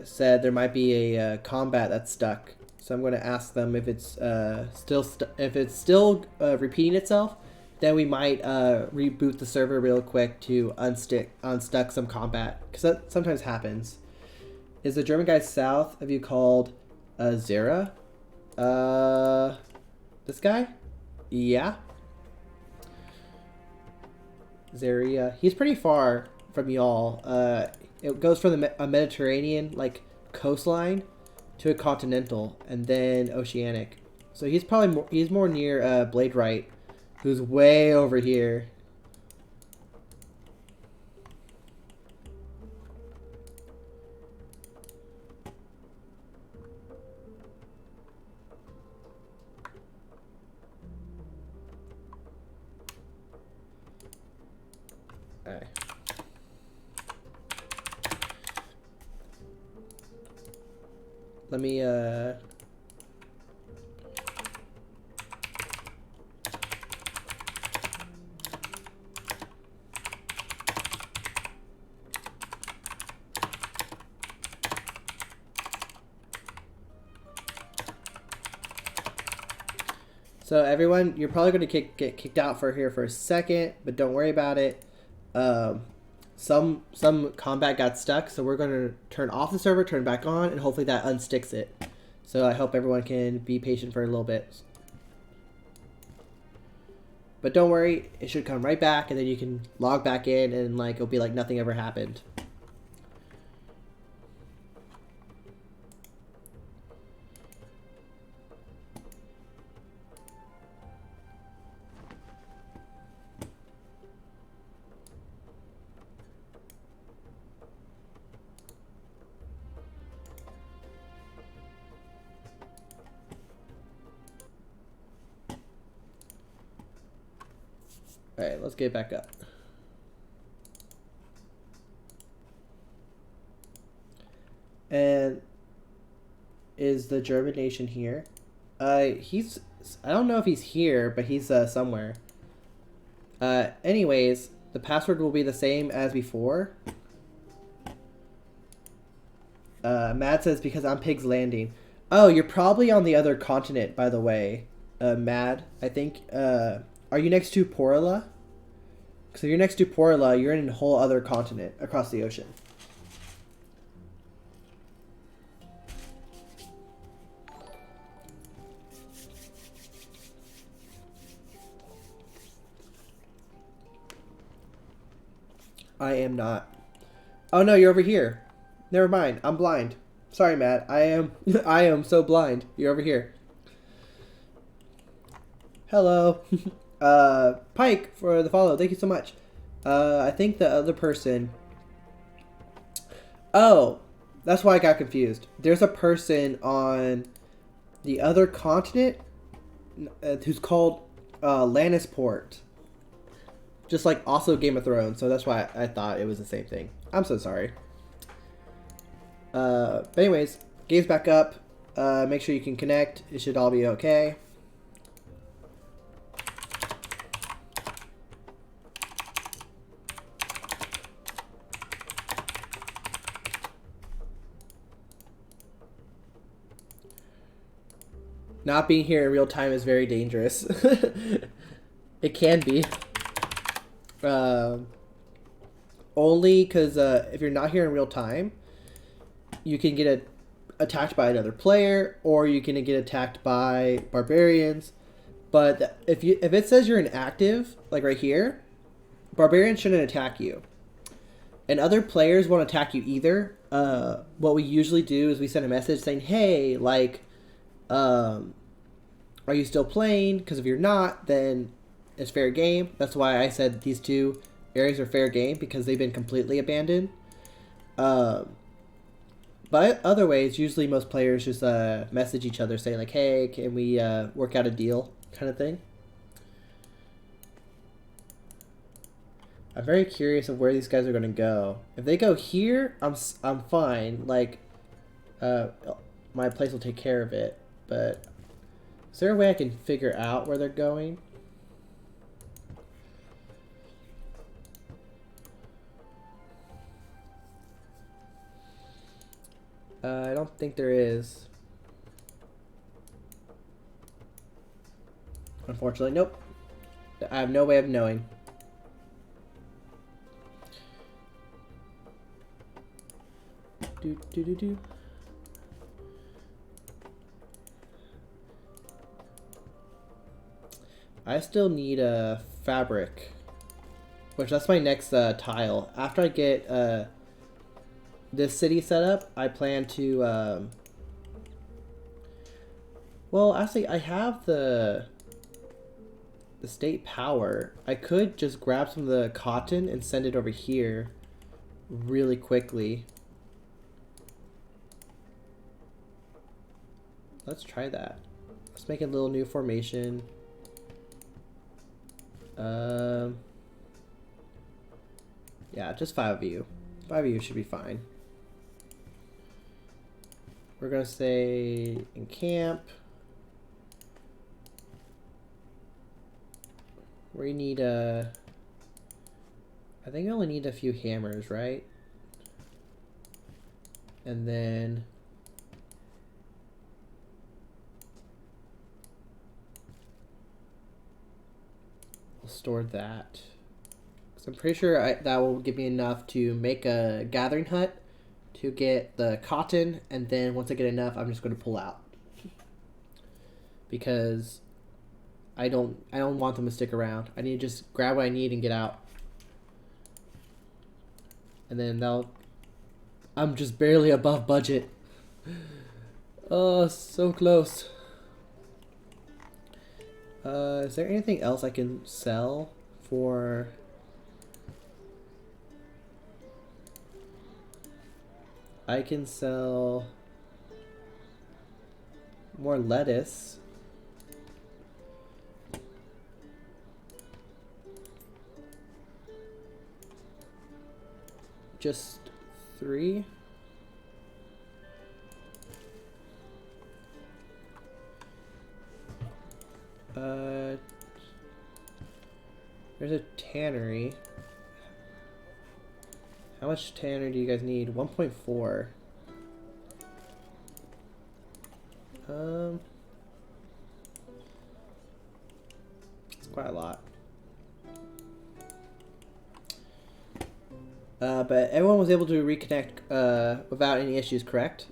said there might be a combat that's stuck. So I'm going to ask them if it's still repeating itself. Then we might reboot the server real quick to unstuck some combat because that sometimes happens. Is the German guy south of you called Zera? This guy? Yeah. Zeria. He's pretty far from y'all. It goes from a Mediterranean like coastline to a continental and then oceanic. So he's probably he's more near Blade Right, who's way over here. All right. Let me So everyone, you're probably going to get kicked out for here for a second, but don't worry about it. Some combat got stuck, so we're going to turn off the server, turn back on, and hopefully that unsticks it. So I hope everyone can be patient for a little bit. But don't worry, it should come right back, and then you can log back in, and like it'll be like nothing ever happened. All right, let's get back up. And is the German nation here? I don't know if he's here, but he's somewhere. Anyways, the password will be the same as before. Matt says because I'm Pig's Landing. Oh, you're probably on the other continent, by the way. Mad, I think. Are you next to Porla? Because if you're next to Porla, you're in a whole other continent across the ocean. I am not. Oh no, you're over here. Never mind. I'm blind. Sorry, Matt. I am I am so blind. You're over here. Hello. Pike for the follow. Thank you so much. I think the other person. Oh, that's why I got confused. There's a person on the other continent who's called Lannisport. Just like also Game of Thrones, so that's why I thought it was the same thing. I'm so sorry. But anyways, game's back up. Make sure you can connect. It should all be okay. Not being here in real time is very dangerous. It can be. Only because if you're not here in real time, you can get attacked by another player, or you can get attacked by barbarians. But if it says you're inactive, like right here, barbarians shouldn't attack you. And other players won't attack you either. What we usually do is we send a message saying, hey, like, are you still playing? Because if you're not, then it's fair game. That's why I said these two areas are fair game, because they've been completely abandoned. But other ways, usually most players just message each other, say like, hey, can we work out a deal, kind of thing. I'm very curious of where these guys are going to go. If they go here, I'm fine. Like, my place will take care of it. But is there a way I can figure out where they're going? I don't think there is. Unfortunately, nope. I have no way of knowing. Do. I still need a fabric, which that's my next tile. After I get this city set up, I plan to well, actually I have the state power. I could just grab some of the cotton and send it over here really quickly. Let's try that. Let's make a little new formation. Yeah, just 5 of you. 5 of you should be fine. We're gonna say in camp. We need I think we only need a few hammers, right? And then we'll store that. So I'm pretty sure that will give me enough to make a gathering hut to get the cotton, and then once I get enough, I'm just going to pull out. Because I don't want them to stick around. I need to just grab what I need and get out. And then I'm just barely above budget. Oh, so close. Is there anything else I can sell for? I can sell more lettuce. Just 3. There's a tannery. How much tanner do you guys need? 1.4. It's quite a lot. But everyone was able to reconnect without any issues, correct?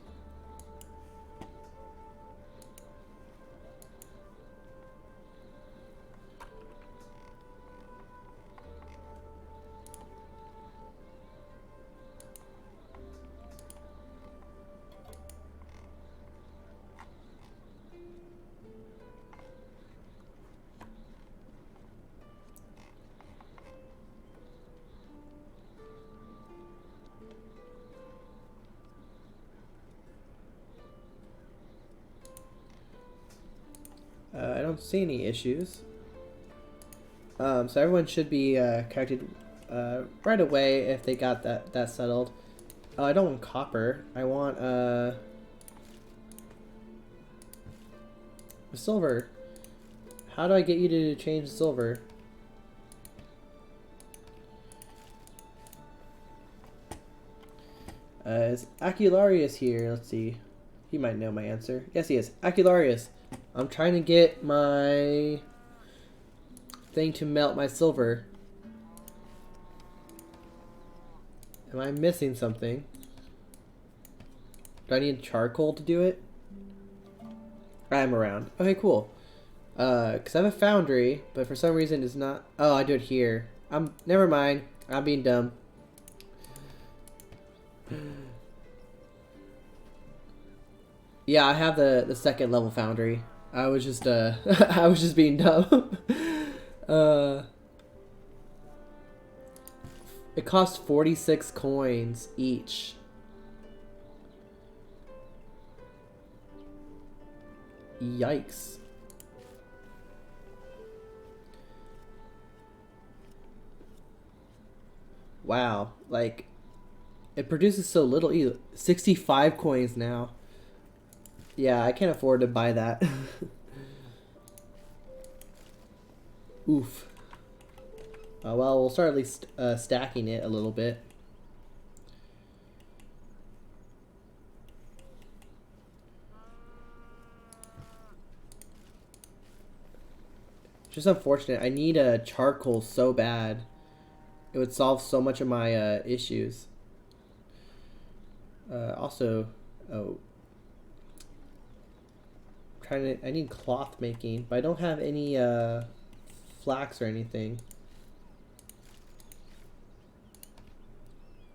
I don't see any issues. So everyone should be connected right away if they got that settled. Oh, I don't want copper. I want silver. How do I get you to change silver? Is Acularius here? Let's see. He might know my answer. Yes, he is. Acularius. I'm trying to get my thing to melt my silver. Am I missing something? Do I need charcoal to do it? I'm around. Okay, cool. Cause I have a foundry, but for some reason it's not. Oh, I do it here. Never mind. I'm being dumb. Yeah, I have the second level foundry. I was just I was just being dumb. It costs 46 coins each. Yikes. Wow, like it produces so little either. 65 coins now. Yeah, I can't afford to buy that. Oof. Well, we'll start at least stacking it a little bit. Just unfortunate. I need a charcoal so bad. It would solve so much of my issues. Also, oh, I need cloth making, but I don't have any flax or anything.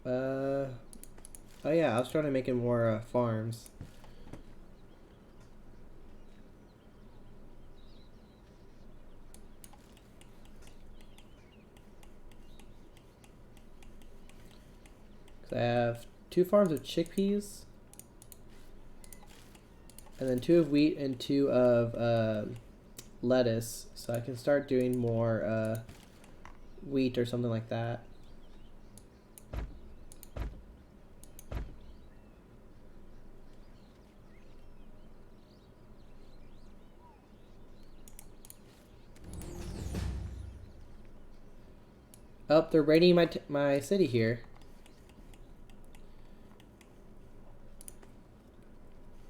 Oh yeah, I was trying to make more farms. I have 2 farms of chickpeas, and then 2 of wheat and 2 of lettuce, so I can start doing more wheat or something like that. Oh, they're raiding my city here.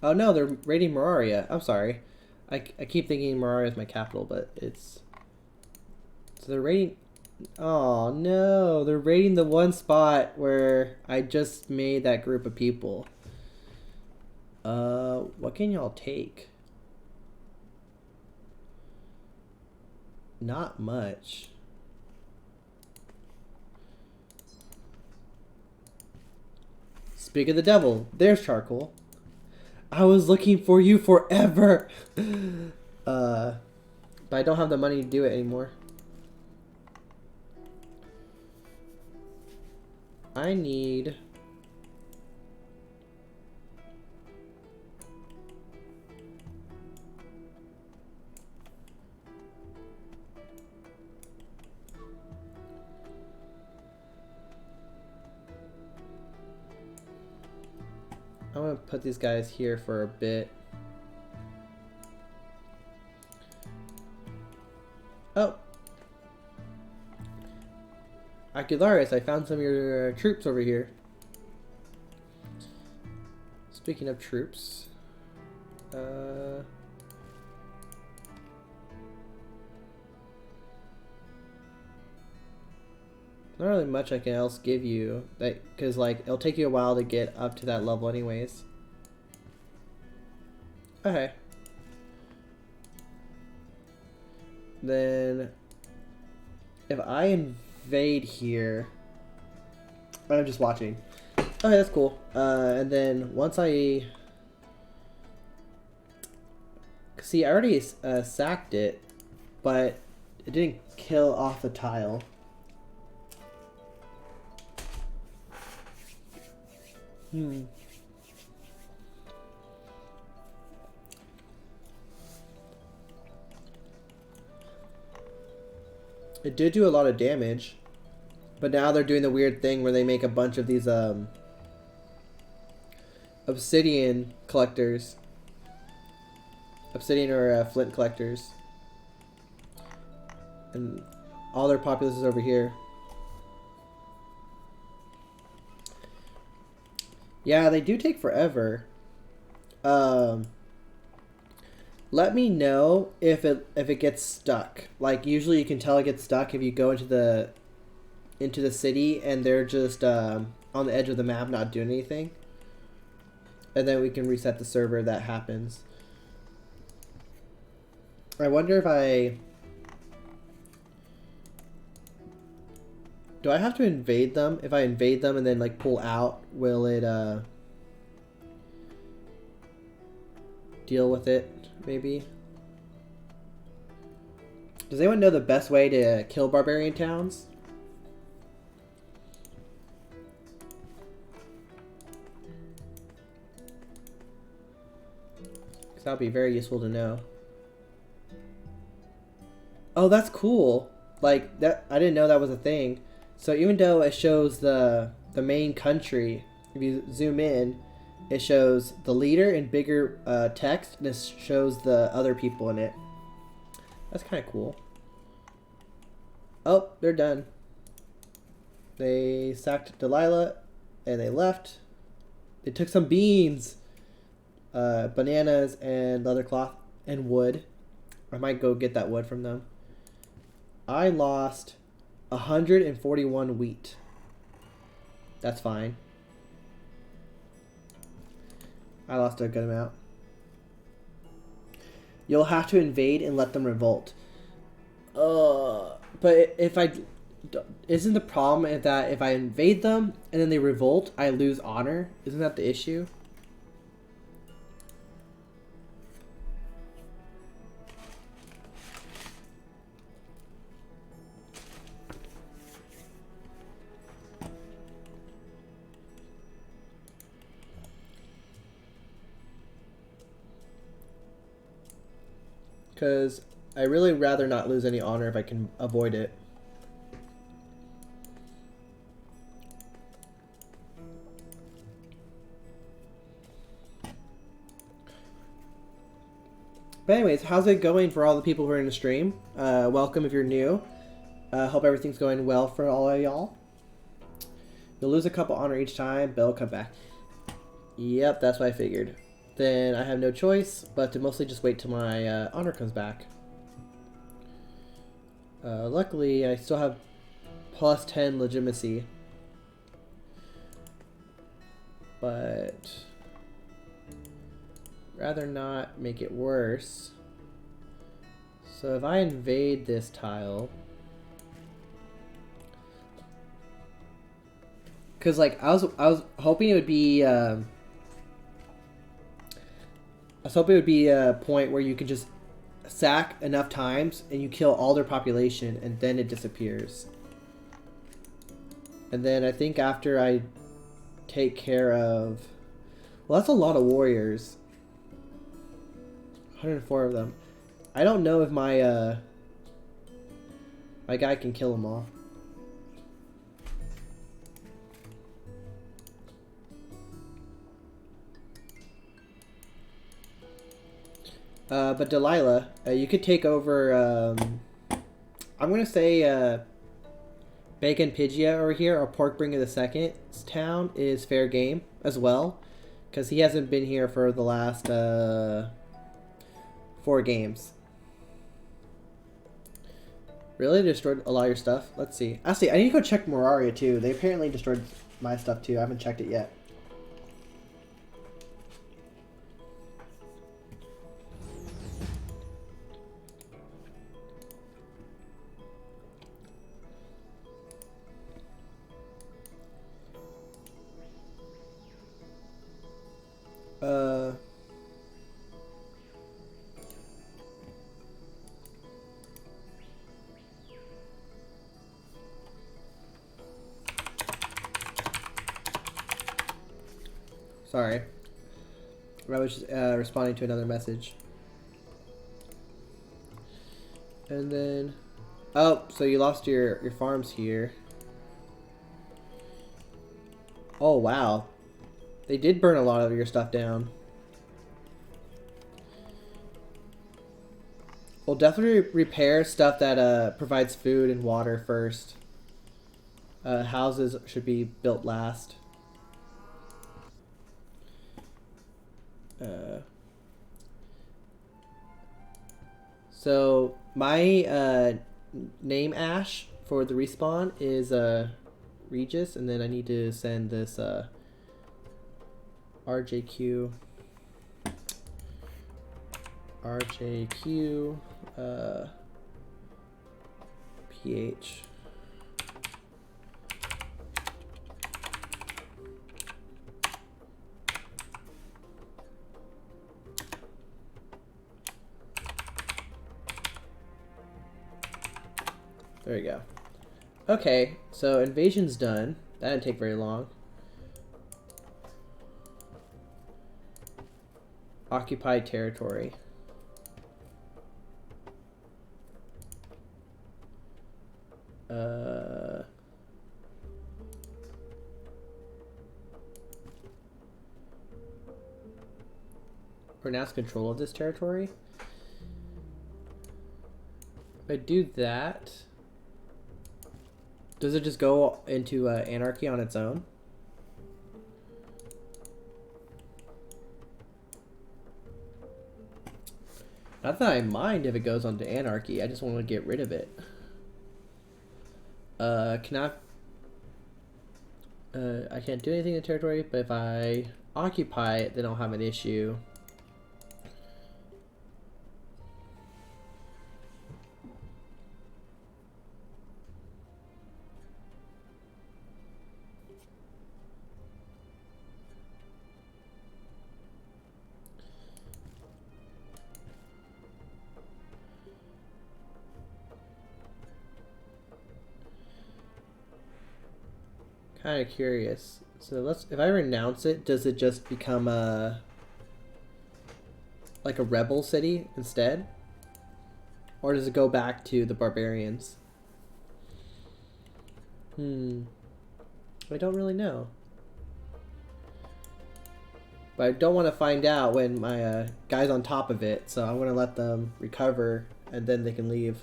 Oh no, they're raiding Moraria. I'm sorry. I keep thinking Moraria is my capital, but it's... So they're raiding... Oh no, they're raiding the one spot where I just made that group of people. What can y'all take? Not much. Speak of the devil, there's charcoal. I was looking for you forever. But I don't have the money to do it anymore. I need... I'm gonna put these guys here for a bit. Oh! Acularius, I found some of your troops over here. Speaking of troops... Uh, not really much I can else give you, that because like it'll take you a while to get up to that level, anyways. Okay. Then, if I invade here, I'm just watching. Okay, that's cool. And then once I see, I already sacked it, but it didn't kill off the tile. It did do a lot of damage, but now they're doing the weird thing where they make a bunch of these obsidian collectors. Obsidian or flint collectors. And all their populace is over here. Yeah, they do take forever. Let me know if it gets stuck. Like usually you can tell it gets stuck if you go into the city and they're just on the edge of the map not doing anything. And then we can reset the server if that happens. I wonder if do I have to invade them? If I invade them and then like pull out, will it deal with it? Maybe. Does anyone know the best way to kill barbarian towns? Because that would be very useful to know. Oh, that's cool. Like that, I didn't know that was a thing. So even though it shows the main country, if you zoom in, it shows the leader in bigger text, and it shows the other people in it. That's kind of cool. Oh, they're done. They sacked Delilah, and they left. They took some beans, bananas, and leather cloth, and wood. I might go get that wood from them. I lost 141 wheat. That's fine. I lost a good amount. You'll have to invade and let them revolt. But if I... Isn't the problem that if I invade them and then they revolt, I lose honor? Isn't that the issue? Because I really rather not lose any honor if I can avoid it. But anyways, how's it going for all the people who are in the stream? Welcome if you're new. Hope everything's going well for all of y'all. You'll lose a couple honor each time, but it'll come back. Yep, that's what I figured. Then I have no choice but to mostly just wait till my honor comes back. Luckily, I still have plus 10 legitimacy. But rather not make it worse. So if I invade this tile, because like I was hoping it would be I was hoping it would be a point where you can just sack enough times and you kill all their population and then it disappears. And then I think after I take care of... Well, that's a lot of warriors. 104 of them. I don't know if my my guy can kill them all. But Delilah, you could take over, I'm going to say, Bacon Pigia over here, or Porkbringer the Second's town is fair game as well. Because he hasn't been here for the last, 4 games. Really? They destroyed a lot of your stuff? Let's see. Actually, I need to go check Moraria too. They apparently destroyed my stuff too. I haven't checked it yet. Sorry. I was just responding to another message. And then... Oh, so you lost your farms here. Oh, wow. They did burn a lot of your stuff down. We'll definitely repair stuff that provides food and water first. Houses should be built last. So my name ash for the respawn is Regis, and then I need to send this RJQ PH. There we go. Okay, so invasion's done. That didn't take very long. Occupied territory. Pronounce control of this territory. If I do that, does it just go into anarchy on its own? Not that I mind if it goes onto anarchy. I just want to get rid of it. I can't do anything in the territory, but if I occupy it, then I'll have an issue. Kind of curious. So if I renounce it, does it just become like a rebel city instead? Or does it go back to the barbarians? I don't really know. But I don't want to find out when my guy's on top of it, so I want to let them recover and then they can leave.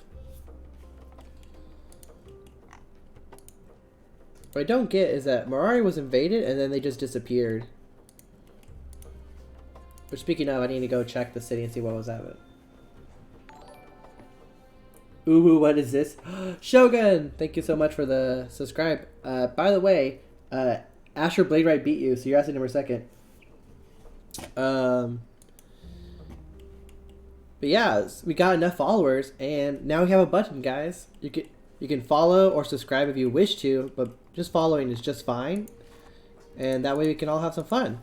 What I don't get is that Mirari was invaded and then they just disappeared. But speaking of, I need to go check the city and see what was happening. Ooh, what is this? Shogun! Thank you so much for the subscribe. By the way, Asher Blade Right beat you, so you're actually number 2nd. But yeah, we got enough followers, and now we have a button, guys. You can follow or subscribe if you wish to, but just following is just fine. And that way we can all have some fun.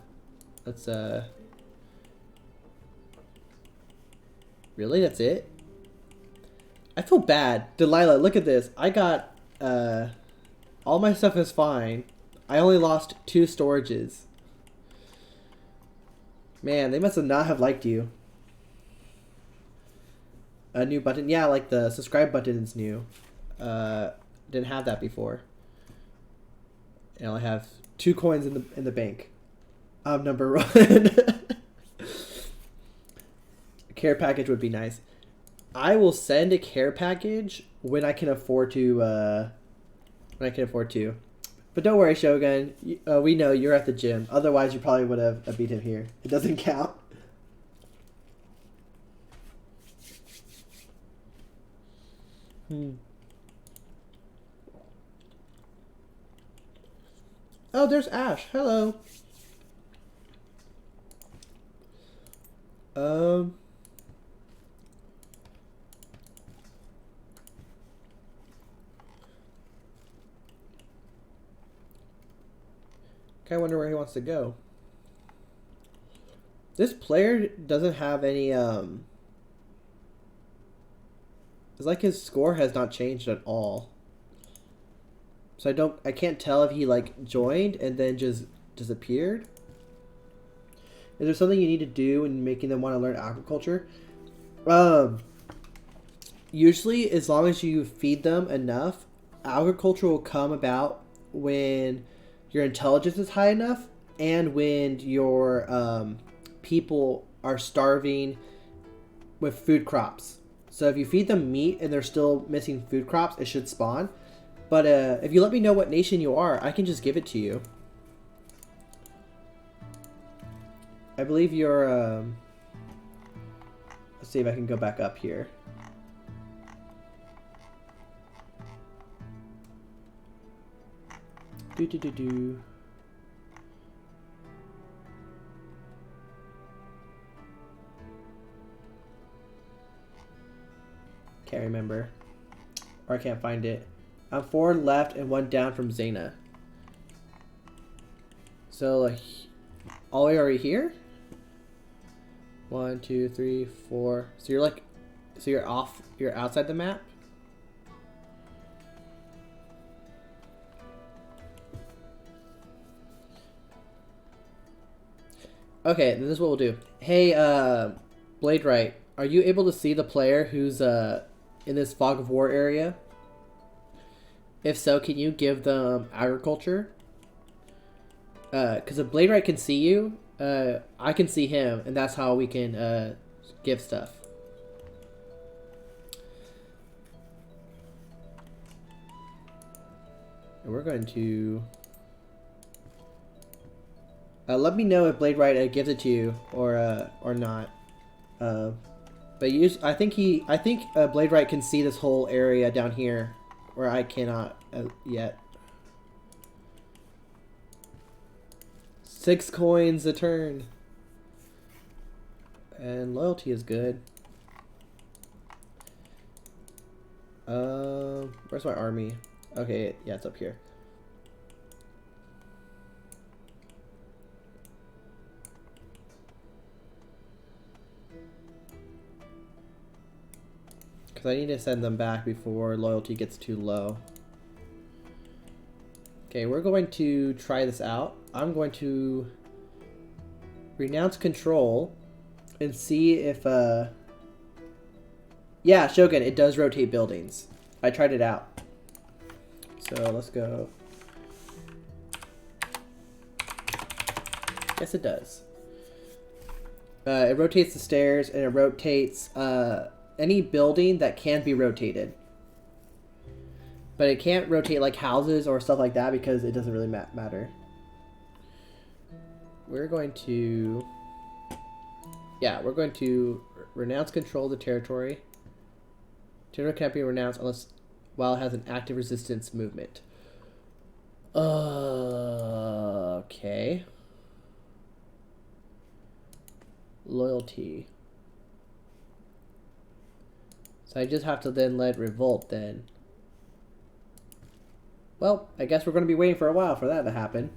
Let's, Really? That's it? I feel bad. Delilah, look at this. I got, all my stuff is fine. I only lost 2 storages. Man, they must not have liked you. A new button? Yeah, like the subscribe button is new. Didn't have that before. And I have 2 coins in the bank. I'm number 1. A care package would be nice. I will send a care package when I can afford to. But don't worry, Shogun. We know you're at the gym. Otherwise, you probably would have beat him here. It doesn't count. Oh, there's Ash. Hello. Um. I wonder where he wants to go. This player doesn't have any. It's like his score has not changed at all. So I can't tell if he like joined and then just disappeared. Is there something you need to do in making them want to learn agriculture? Usually, as long as you feed them enough, agriculture will come about when your intelligence is high enough and when your people are starving with food crops. So if you feed them meat and they're still missing food crops, it should spawn. But if you let me know what nation you are, I can just give it to you. I believe you're... let's see if I can go back up here. Do. Can't remember. Or I can't find it. I'm 4 left and 1 down from Zaina. So, like, all the way over here? 1, 2, 3, 4. So you're like, so you're outside the map? Okay, then this is what we'll do. Hey, Blade are you able to see the player who's in this fog of war area? If so, can you give them agriculture? Because if Blade can see you, I can see him, and that's how we can give stuff. And we're going to... let me know if Blade gives it to you or not. But I think Blade can see this whole area down here, where I cannot yet. 6 coins a turn, and loyalty is good. Where's my army? Okay, yeah, it's up here. Because I need to send them back before loyalty gets too low. Okay, we're going to try this out. I'm going to renounce control and see if... Yeah, Shogun, it does rotate buildings. I tried it out. So let's go. Yes, it does. It rotates the stairs and it rotates... any building that can be rotated. But it can't rotate like houses or stuff like that because it doesn't really matter. We're going to... Yeah, we're going to renounce control of the territory. Territory can't be renounced unless while it has an active resistance movement. Okay. Loyalty. So I just have to then let revolt then. Well, I guess we're going to be waiting for a while for that to happen.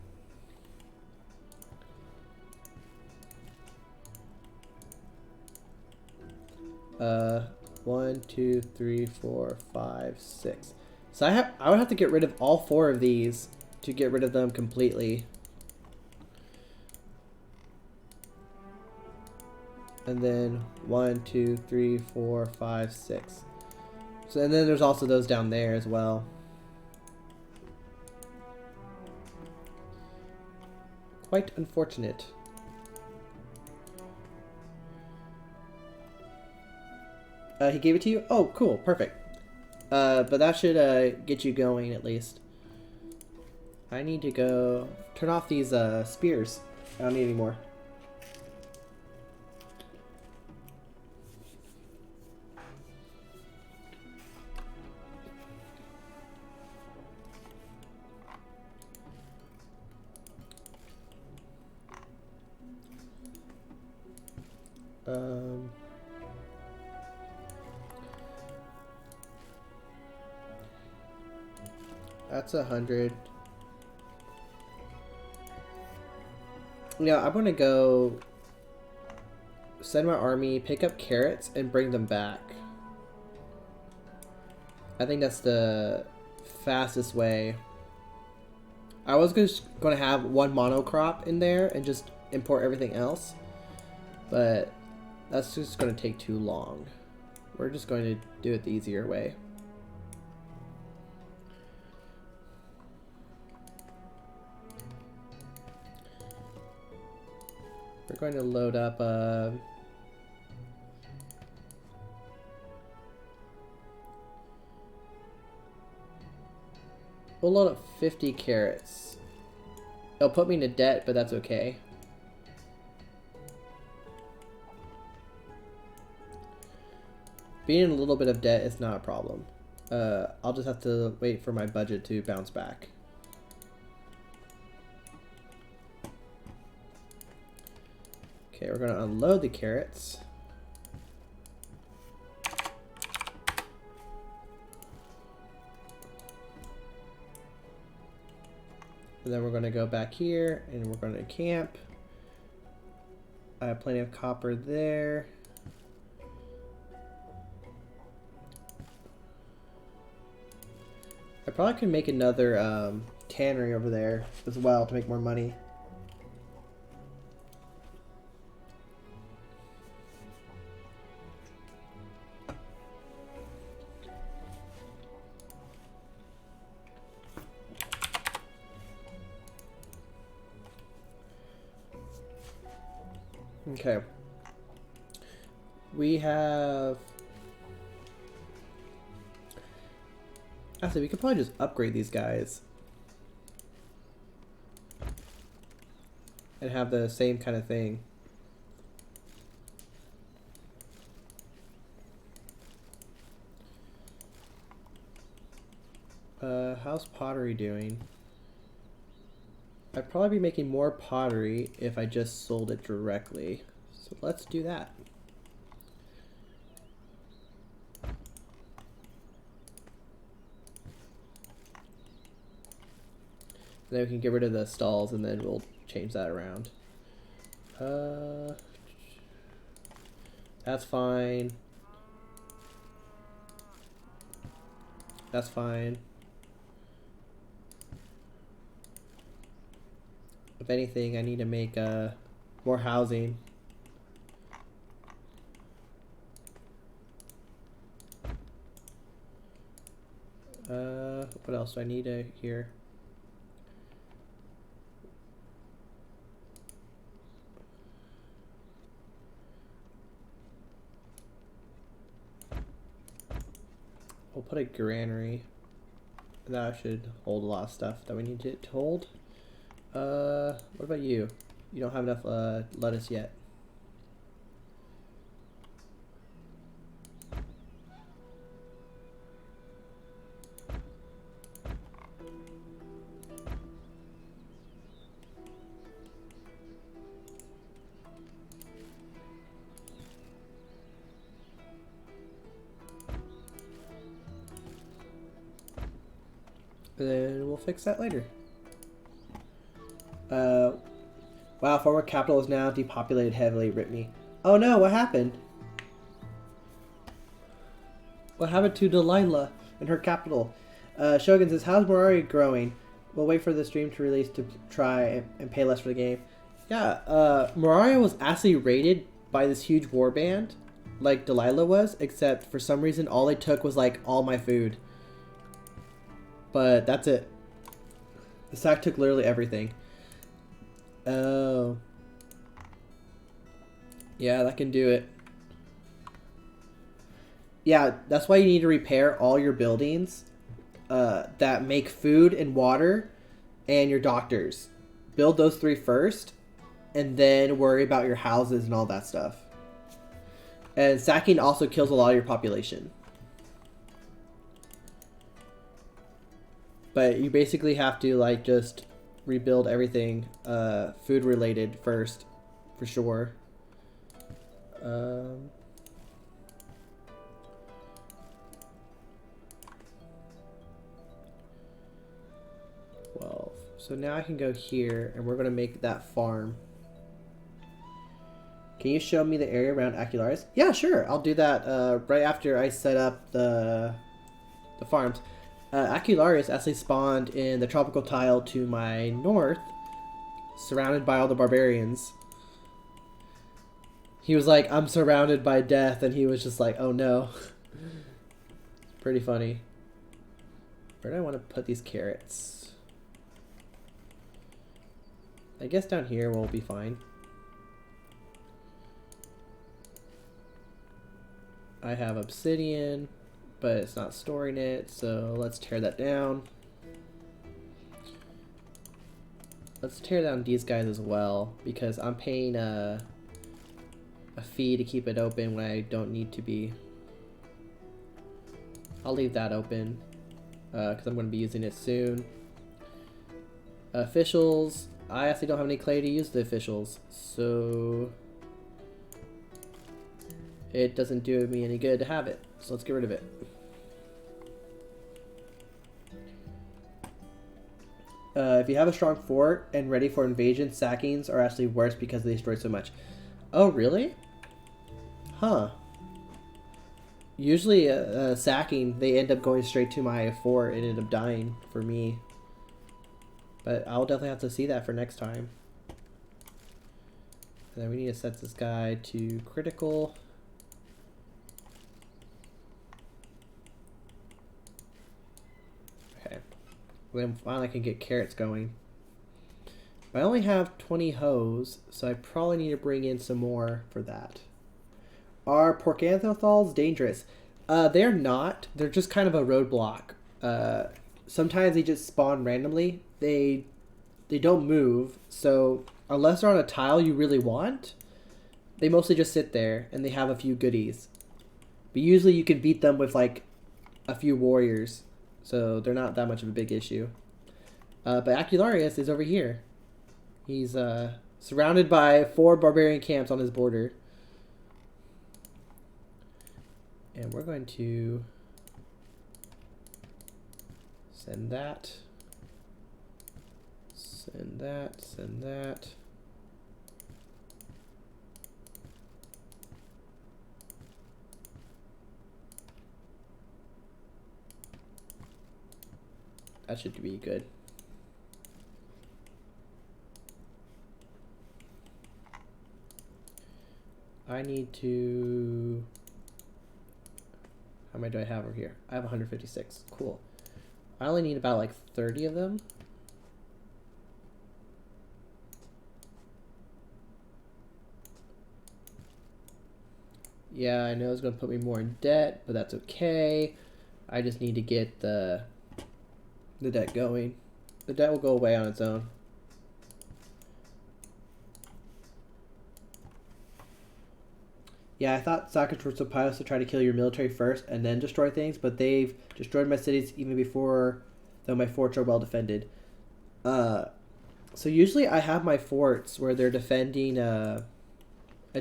One, two, three, 4, 5, 6. So I would have to get rid of all 4 of these to get rid of them completely. And then 1, 2, 3, 4, 5, 6. So and then there's also those down there as well. Quite unfortunate. He gave it to you? Oh, cool. Perfect. But that should get you going at least. I need to go turn off these spears. I don't need any more. Um, that's 100. Yeah, I'm gonna go send my army, pick up carrots, and bring them back. I think that's the fastest way. I was just going to have one monocrop in there and just import everything else, but that's just going to take too long. We're just going to do it the easier way. We're going to load up we'll load up 50 carrots. It'll put me into debt, but that's okay. Being in a little bit of debt is not a problem. I'll just have to wait for my budget to bounce back. Okay, we're going to unload the carrots. And then we're going to go back here and we're going to camp. I have plenty of copper there. I probably could make another tannery over there as well to make more money. Okay. We have... Actually, we could probably just upgrade these guys. And have the same kind of thing. How's pottery doing? I'd probably be making more pottery if I just sold it directly. So let's do that. And then we can get rid of the stalls and then we'll change that around. That's fine. That's fine. If anything, I need to make more housing. What else do I need here? We'll put a granary. That should hold a lot of stuff that we need it to hold. What about you? You don't have enough lettuce yet. Then we'll fix that later. Wow, former capital is now depopulated heavily. Rip me. Oh no, what happened? What happened to Delilah and her capital? Shogun says, how's Morari growing? We'll wait for the stream to release to try and pay less for the game. Yeah, Morari was actually raided by this huge warband, like Delilah was, except for some reason all they took was like all my food. But that's it. The sack took literally everything. Oh. Yeah, that can do it. Yeah, that's why you need to repair all your buildings that make food and water and your doctors. Build those 3 first and then worry about your houses and all that stuff. And sacking also kills a lot of your population. But you basically have to like just rebuild everything food related first, for sure. Um, so now I can go here, and we're gonna make that farm. Can you show me the area around Acularis? Yeah, sure. I'll do that right after I set up the farms. Acularis actually spawned in the tropical tile to my north, surrounded by all the barbarians. He was like, I'm surrounded by death, and he was just like, oh no. Pretty funny. Where do I want to put these carrots? I guess down here will be fine. I have obsidian, but it's not storing it, so let's tear that down. Let's tear down these guys as well, because I'm paying a fee to keep it open when I don't need to be. I'll leave that open, because I'm going to be using it soon. Officials, I actually don't have any clay to use the officials, so it doesn't do me any good to have it, so let's get rid of it. If you have a strong fort and ready for invasion, sackings are actually worse because they destroy so much. Oh, really? Huh. Usually, sacking, they end up going straight to my fort and end up dying for me. But I'll definitely have to see that for next time. And then we need to set this guy to critical. Okay. Then finally I can get carrots going. I only have 20 hoes, so I probably need to bring in some more for that. Are porcanthothals dangerous? They're not. They're just kind of a roadblock. Sometimes they just spawn randomly. They don't move, so unless they're on a tile you really want, they mostly just sit there and they have a few goodies. But usually you can beat them with like a few warriors, so they're not that much of a big issue. But Acularius is over here. He's surrounded by 4 barbarian camps on his border. And we're going to send that, send that, send that. That should be good. I need to... How many do I have over here? I have 156. Cool. I only need about like 30 of them. Yeah, I know it's going to put me more in debt, but that's okay. I just need to get the debt going. The debt will go away on its own. Yeah, I thought Sockets were supposed to try to kill your military first and then destroy things, but they've destroyed my cities even before, though my forts are well defended. So usually I have my forts where they're defending a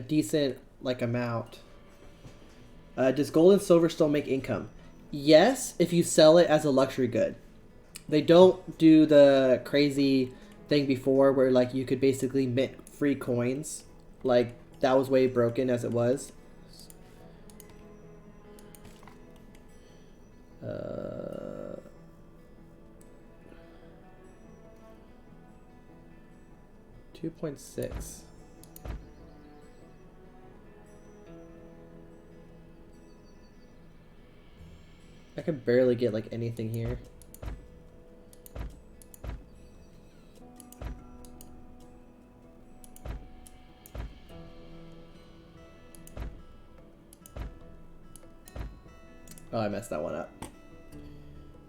decent like amount. Does gold and silver still make income? Yes, if you sell it as a luxury good. They don't do the crazy thing before where like you could basically mint free coins. Like that was way broken as it was. 2.6. I can barely get like anything here. Oh, I messed that one up.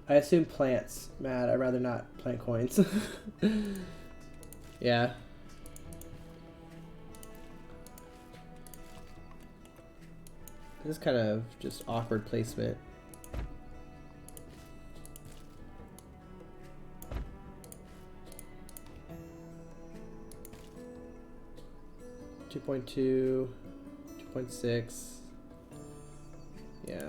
I assume plants. Mad, I'd rather not plant coins. Yeah. This is kind of just awkward placement. $2.2, 0.6. Yeah.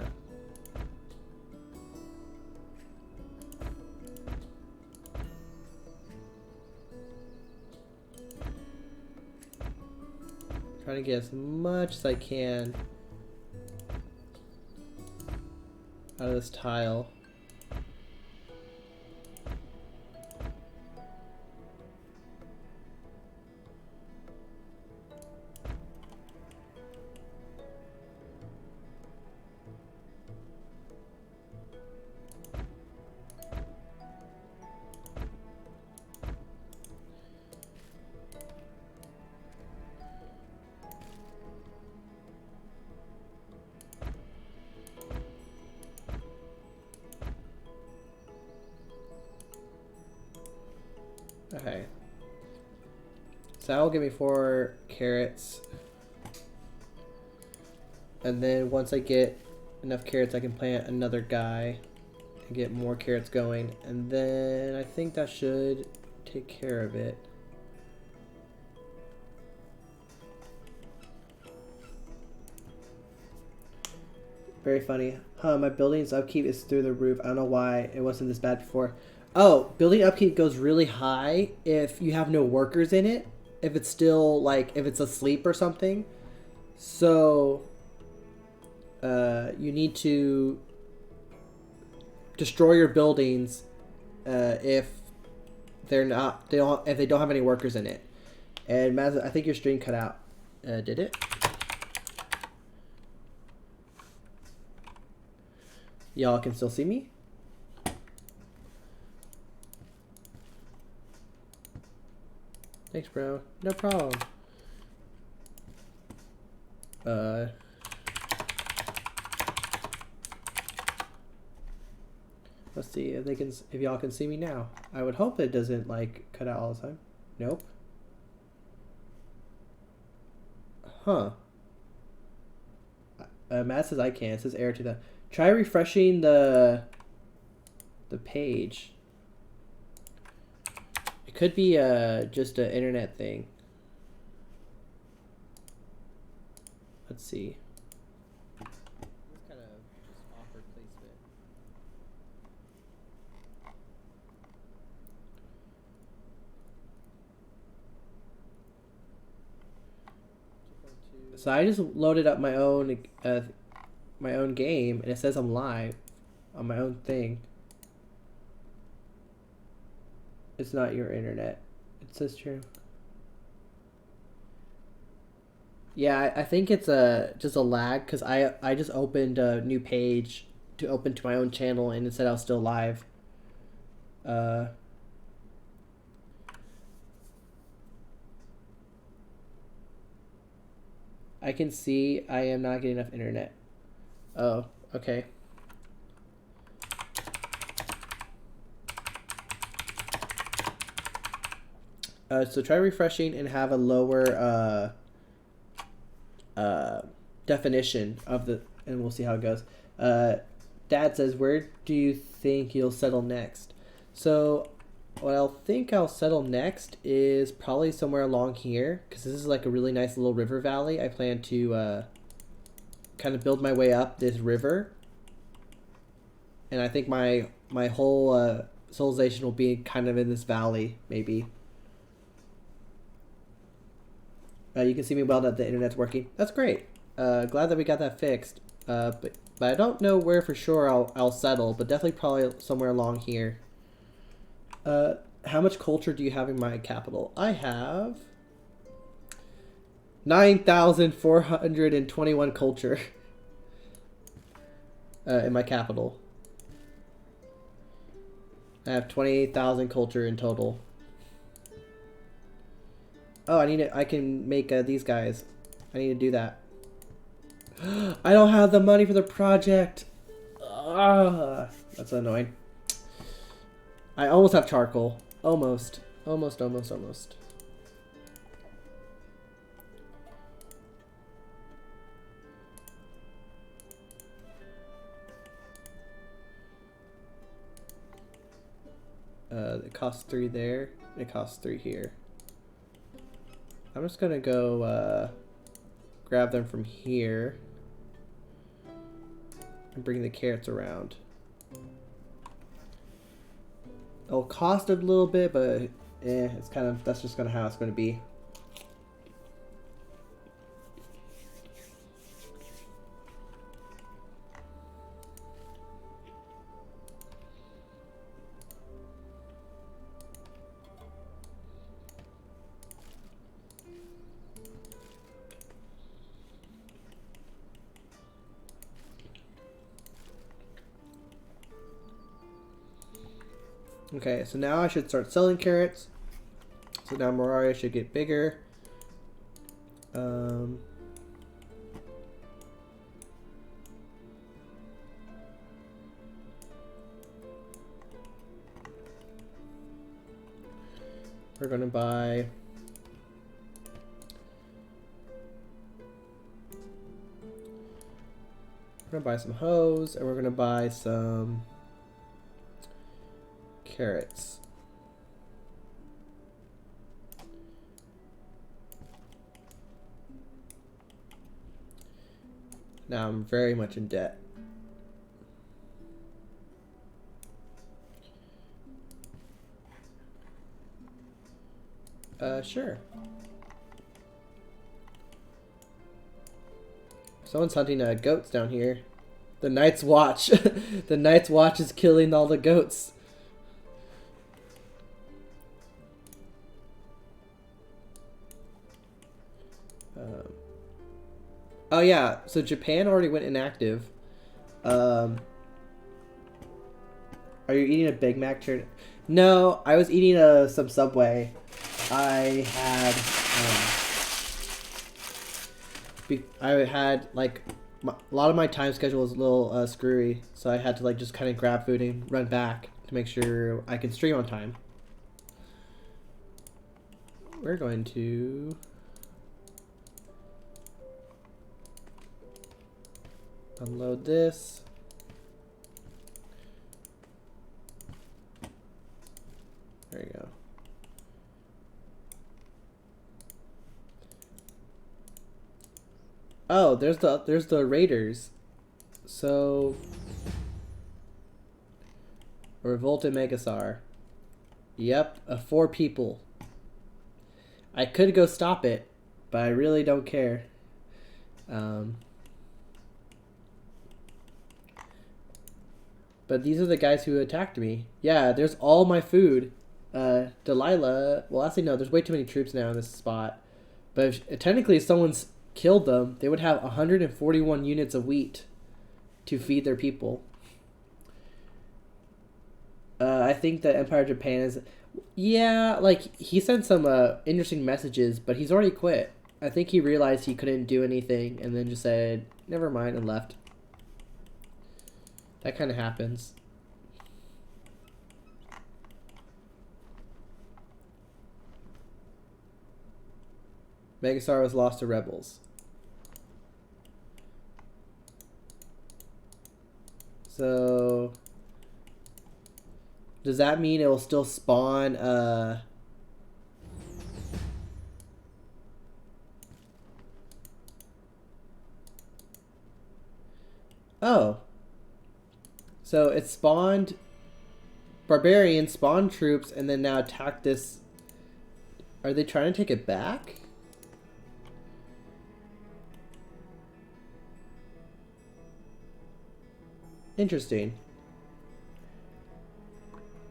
Trying to get as much as I can out of this tile. Okay. So that will give me 4 carrots. And then once I get enough carrots, I can plant another guy and get more carrots going. And then I think that should take care of it. Very funny. Huh, my building's upkeep is through the roof. I don't know why it wasn't this bad before. Oh, building upkeep goes really high if you have no workers in it. If it's still, like, if it's asleep or something. So, you need to destroy your buildings if they're not, if they don't have any workers in it. And Maz, I think your stream cut out. Did it? Y'all can still see me? Thanks, bro. No problem. Let's see if they can, if y'all can see me now. I would hope it doesn't like cut out all the time. Nope. Huh. Matt says I can. It says error to the. Try refreshing the page. It could be just an internet thing. Let's see. It's kind of just awkward placement. So I just loaded up my own game, and it says I'm live on my own thing. It's not your internet. It says true. Yeah, I think it's just a lag because I just opened a new page to open to my own channel, and it said I was still live. I can see I am not getting enough internet. Oh, okay. So try refreshing and have a lower definition of the, and we'll see how it goes. Dad says, where do you think you'll settle next? So what I'll think I'll settle next is probably somewhere along here, because this is like a really nice little river valley. I plan to kind of build my way up this river, and I think my whole civilization will be kind of in this valley, maybe. You can see me well that the internet's working. That's great. Glad that we got that fixed. But I don't know where for sure I'll settle, but definitely probably somewhere along here. How much culture do you have in my capital? I have 9,421 culture in my capital. I have 28,000 culture in total. Oh, I can make these guys. I need to do that. I don't have the money for the project. That's annoying. I almost have charcoal. Almost. Almost. It costs 3 there. It costs 3 here. I'm just gonna go grab them from here and bring the carrots around. It'll cost a little bit, but it's kind of, that's just how it's going to be. Okay, so now I should start selling carrots. So now Moraria should get bigger. We're gonna buy some hoes, and we're gonna buy some carrots. Now I'm very much in debt. Sure. Someone's hunting goats down here. The Night's Watch. The Night's Watch is killing all the goats. Oh yeah, so Japan already went inactive. Are you eating a Big Mac turn? No, I was eating some Subway. I had like a lot of my time schedule was a little screwy, so I had to like just kind of grab food and run back to make sure I can stream on time. We're going to unload this. There you go. Oh, there's the raiders. So Revolted Megasar. Yep, 4 people. I could go stop it, but I really don't care. But these are the guys who attacked me. Yeah, there's all my food. Delilah, well actually no, there's way too many troops now in this spot. But technically if someone's killed them, they would have 141 units of wheat to feed their people. I think the Empire of Japan is... Yeah, like, he sent some interesting messages, but he's already quit. I think he realized he couldn't do anything and then just said, never mind, and left. That kind of happens. Megasar was lost to rebels. So does that mean it will still spawn Oh. So it spawned barbarians, spawned troops, and then now attack this. Are they trying to take it back? Interesting.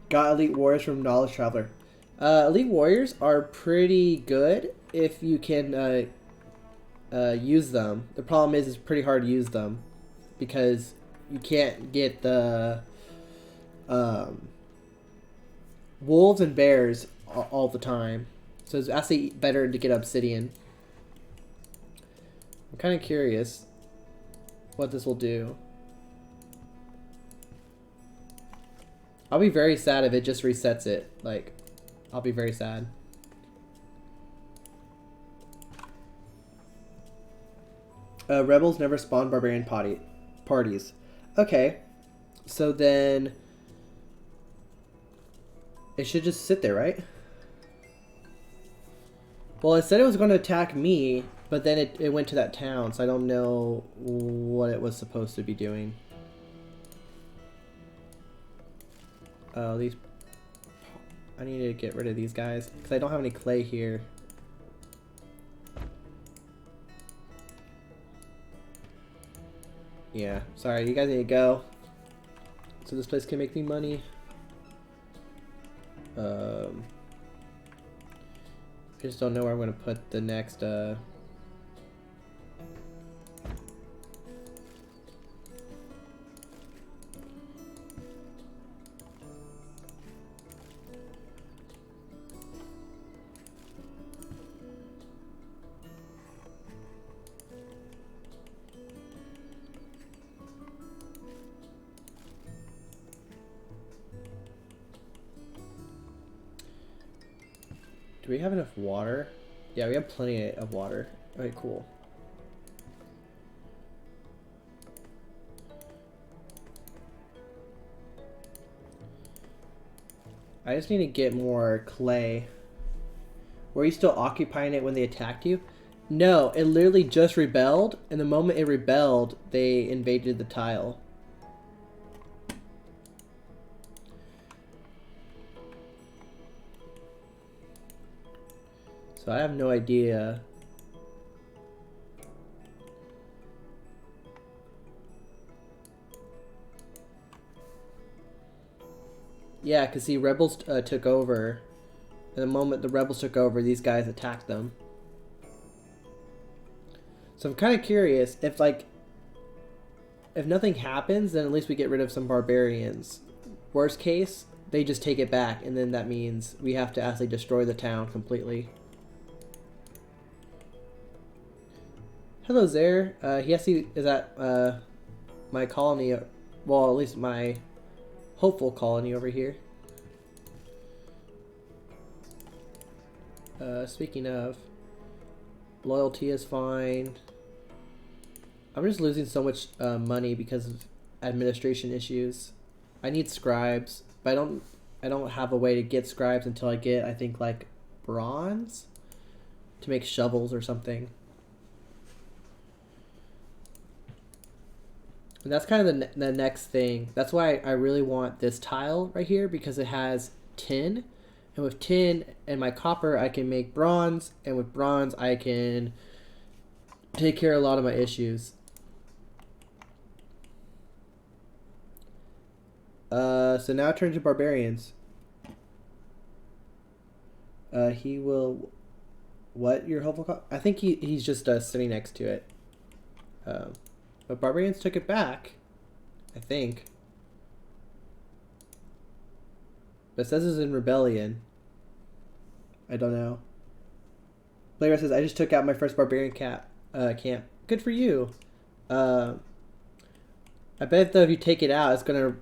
Got Elite Warriors from Knowledge Traveler. Elite Warriors are pretty good if you can use them. The problem is it's pretty hard to use them because you can't get the wolves and bears all the time. So it's actually better to get obsidian. I'm kind of curious what this will do. I'll be very sad if it just resets it. Like, I'll be very sad. Rebels never spawn barbarian parties. Okay. So then it should just sit there, right? Well, it said it was going to attack me But then it went to that town, so I don't know what it was supposed to be doing. Oh, these... I need to get rid of these guys, because I don't have any clay here. Yeah, sorry, you guys need to go. So this place can make me money. I just don't know where I'm going to put the next... Do we have enough water? Yeah, we have plenty of water. Okay, cool. I just need to get more clay. Were you still occupying it when they attacked you? No, it literally just rebelled, and the moment it rebelled, they invaded the tile. So I have no idea. Yeah, because the rebels took over. And the moment the rebels took over, these guys attacked them. So I'm kind of curious if, like, if nothing happens, then at least we get rid of some barbarians. Worst case, they just take it back, and then that means we have to actually destroy the town completely. Hello, Zer. Hiesi is at my colony, well, at least my hopeful colony over here. Speaking of, loyalty is fine. I'm just losing so much money because of administration issues. I need scribes, but I don't have a way to get scribes until I get, I think, like bronze to make shovels or something. And that's kind of the next thing. That's why I really want this tile right here, because it has tin. And with tin and my copper, I can make bronze. And with bronze, I can take care of a lot of my issues. So now turn to barbarians. He will... What? Your hopeful... I think he's just sitting next to it. But barbarians took it back, I think. But it says it's in rebellion. I don't know. Player says, I just took out my first barbarian camp. Good for you. I bet though if you take it out, it's gonna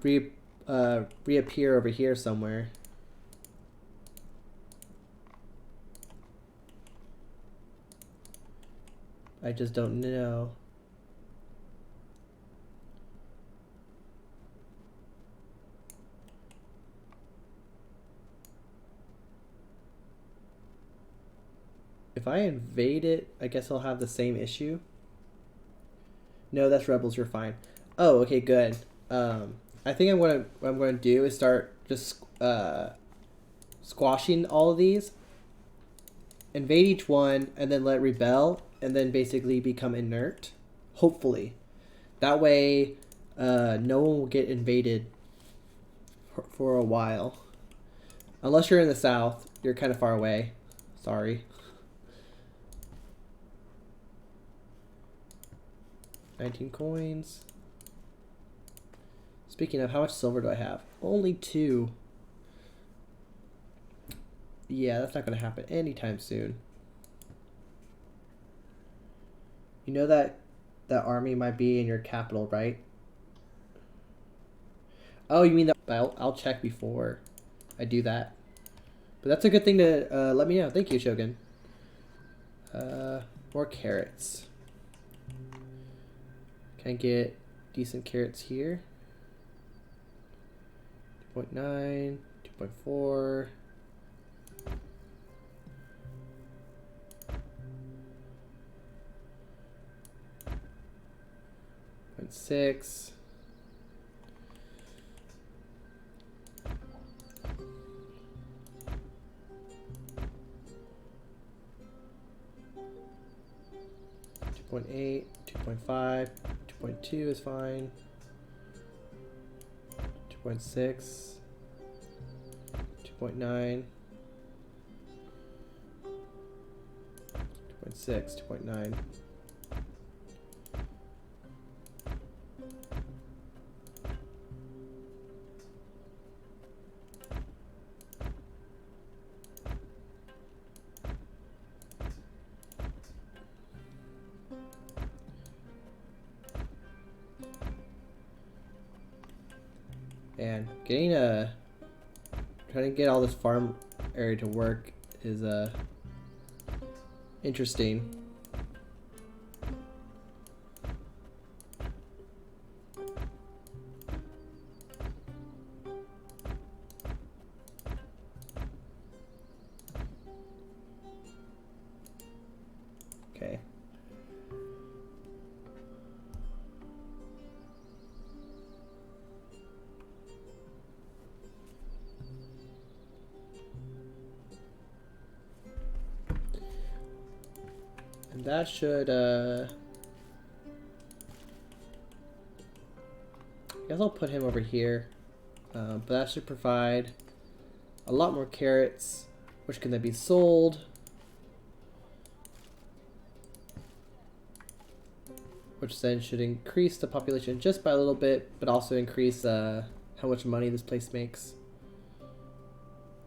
reappear over here somewhere. I just don't know. If I invade it, I guess I'll have the same issue. No, that's rebels. You're fine. Oh, okay, good. I think what I'm going to do is start just squashing all of these, invade each one, and then let it rebel, and then basically become inert. Hopefully, that way, no one will get invaded for a while. Unless you're in the south, you're kind of far away. Sorry. 19 coins. Speaking of, how much silver do I have? Only 2. Yeah, that's not going to happen anytime soon. You know that army might be in your capital, right? Oh, you mean that? I'll check before I do that. But that's a good thing to let me know. Thank you, Shogun. More carrots. Can I get decent carrots here? 2.9, 2.4. 2.6. .8, 2.5, 2.2 is fine. 2.6, 2.9, 2.6, 2.9. And trying to get all this farm area to work is interesting. Okay. And that should, I guess I'll put him over here. But that should provide a lot more carrots, which can then be sold. Which then should increase the population just by a little bit, but also increase how much money this place makes.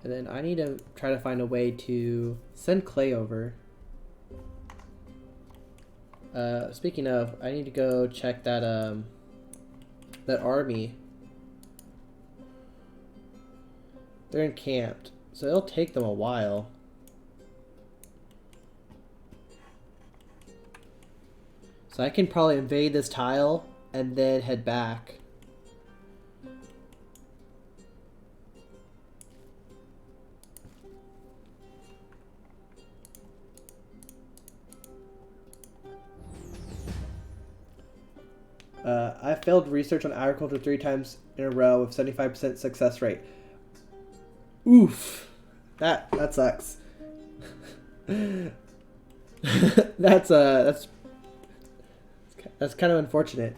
And then I need to try to find a way to send clay over. Speaking of, I need to go check that that army. They're encamped, so it'll take them a while. So I can probably invade this tile and then head back. I failed research on agriculture 3 times in a row with 75% success rate. Oof. That sucks. That's kind of unfortunate.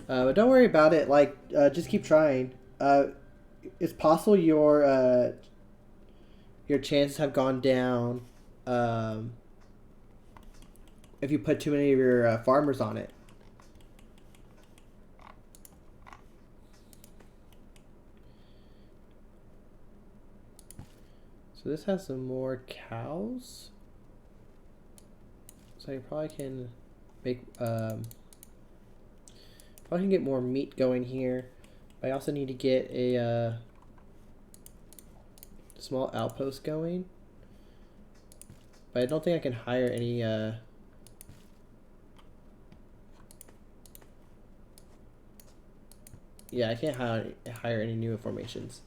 But don't worry about it. Like, just keep trying. It's possible your chances have gone down if you put too many of your farmers on it. So this has some more cows. So I probably can make probably can get more meat going here. I also need to get a small outpost going. But I don't think I can hire any yeah, I can't hire any new formations.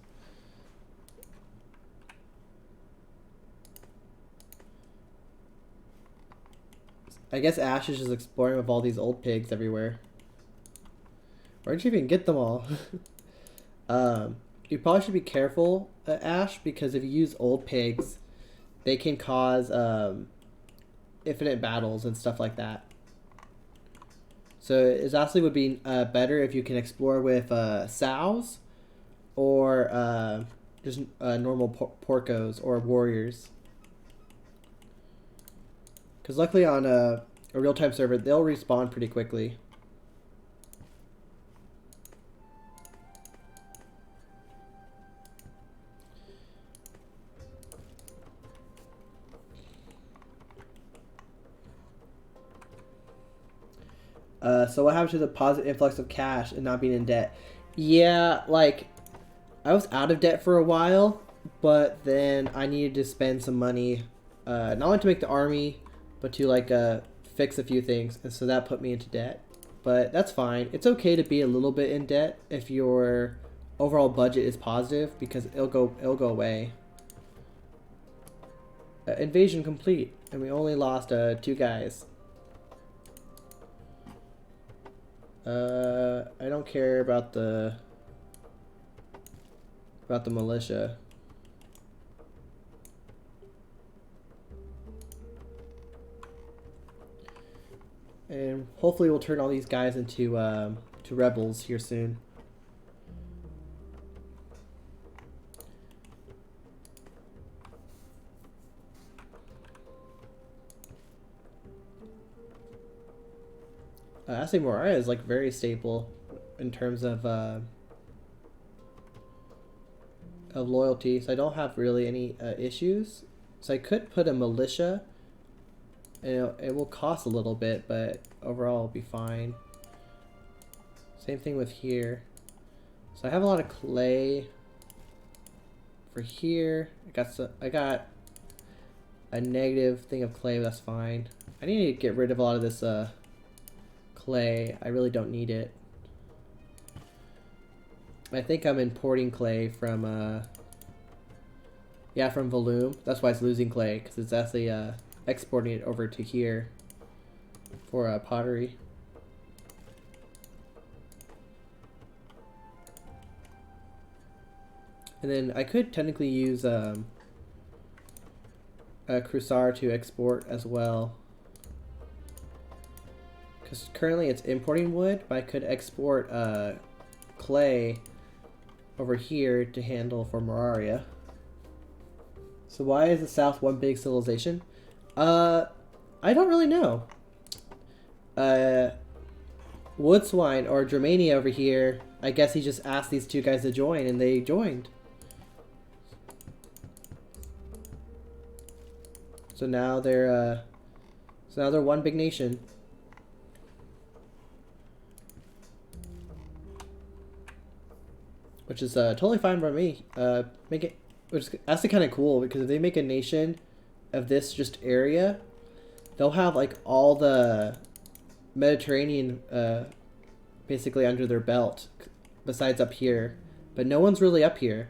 I guess Ash is just exploring with all these old pigs everywhere. Where'd you even get them all? You probably should be careful, Ash, because if you use old pigs, they can cause infinite battles and stuff like that. So it actually would be better if you can explore with sows or just normal porcos or warriors. Because luckily on a real-time server, they'll respawn pretty quickly. So what happened to the positive influx of cash and not being in debt? Yeah, like, I was out of debt for a while, but then I needed to spend some money, not only to make the army, but to like fix a few things, and so that put me into debt. But that's fine. It's okay to be a little bit in debt if your overall budget is positive, because it'll go away. Invasion complete, and we only lost 2 guys. I don't care about the militia. And hopefully we'll turn all these guys into to rebels here soon. YMIR is like very stable in terms of loyalty, so I don't have really any issues. So I could put a militia, and it will cost a little bit, but overall it'll be fine. Same thing with here. So I have a lot of clay for here. I got a negative thing of clay, but that's fine. I need to get rid of a lot of this clay. I really don't need it. I think I'm importing clay from from Volume. That's why it's losing clay, because it's actually exporting it over to here for pottery. And then I could technically use a Crusar to export as well, because currently it's importing wood, but I could export clay over here to handle for Moraria. So why is the South one big civilization? I don't really know. Woodswine or Germania over here, I guess he just asked these 2 guys to join, and they joined. So now they're one big nation. Which is totally fine by me. Make it, which is actually kind of cool, because if they make a nation of this just area, they'll have like all the Mediterranean basically under their belt, besides up here. But no one's really up here,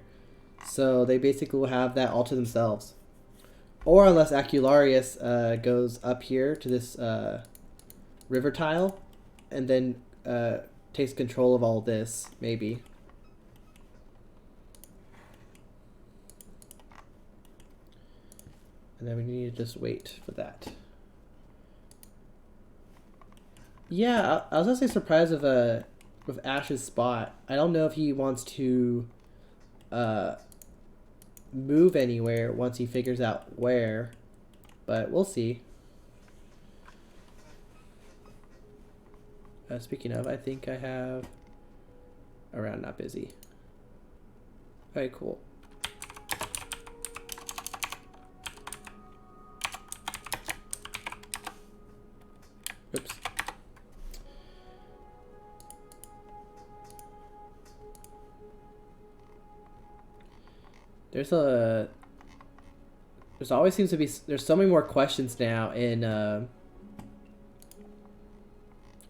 so they basically will have that all to themselves. Or unless Acularius goes up here to this river tile, and then takes control of all this, maybe. And then we need to just wait for that. Yeah, I was actually surprised with Ash's spot. I don't know if he wants to move anywhere once he figures out where, but we'll see. Speaking of, I think I have around not busy. Okay, cool. Oops. There's always seems to be, there's so many more questions now in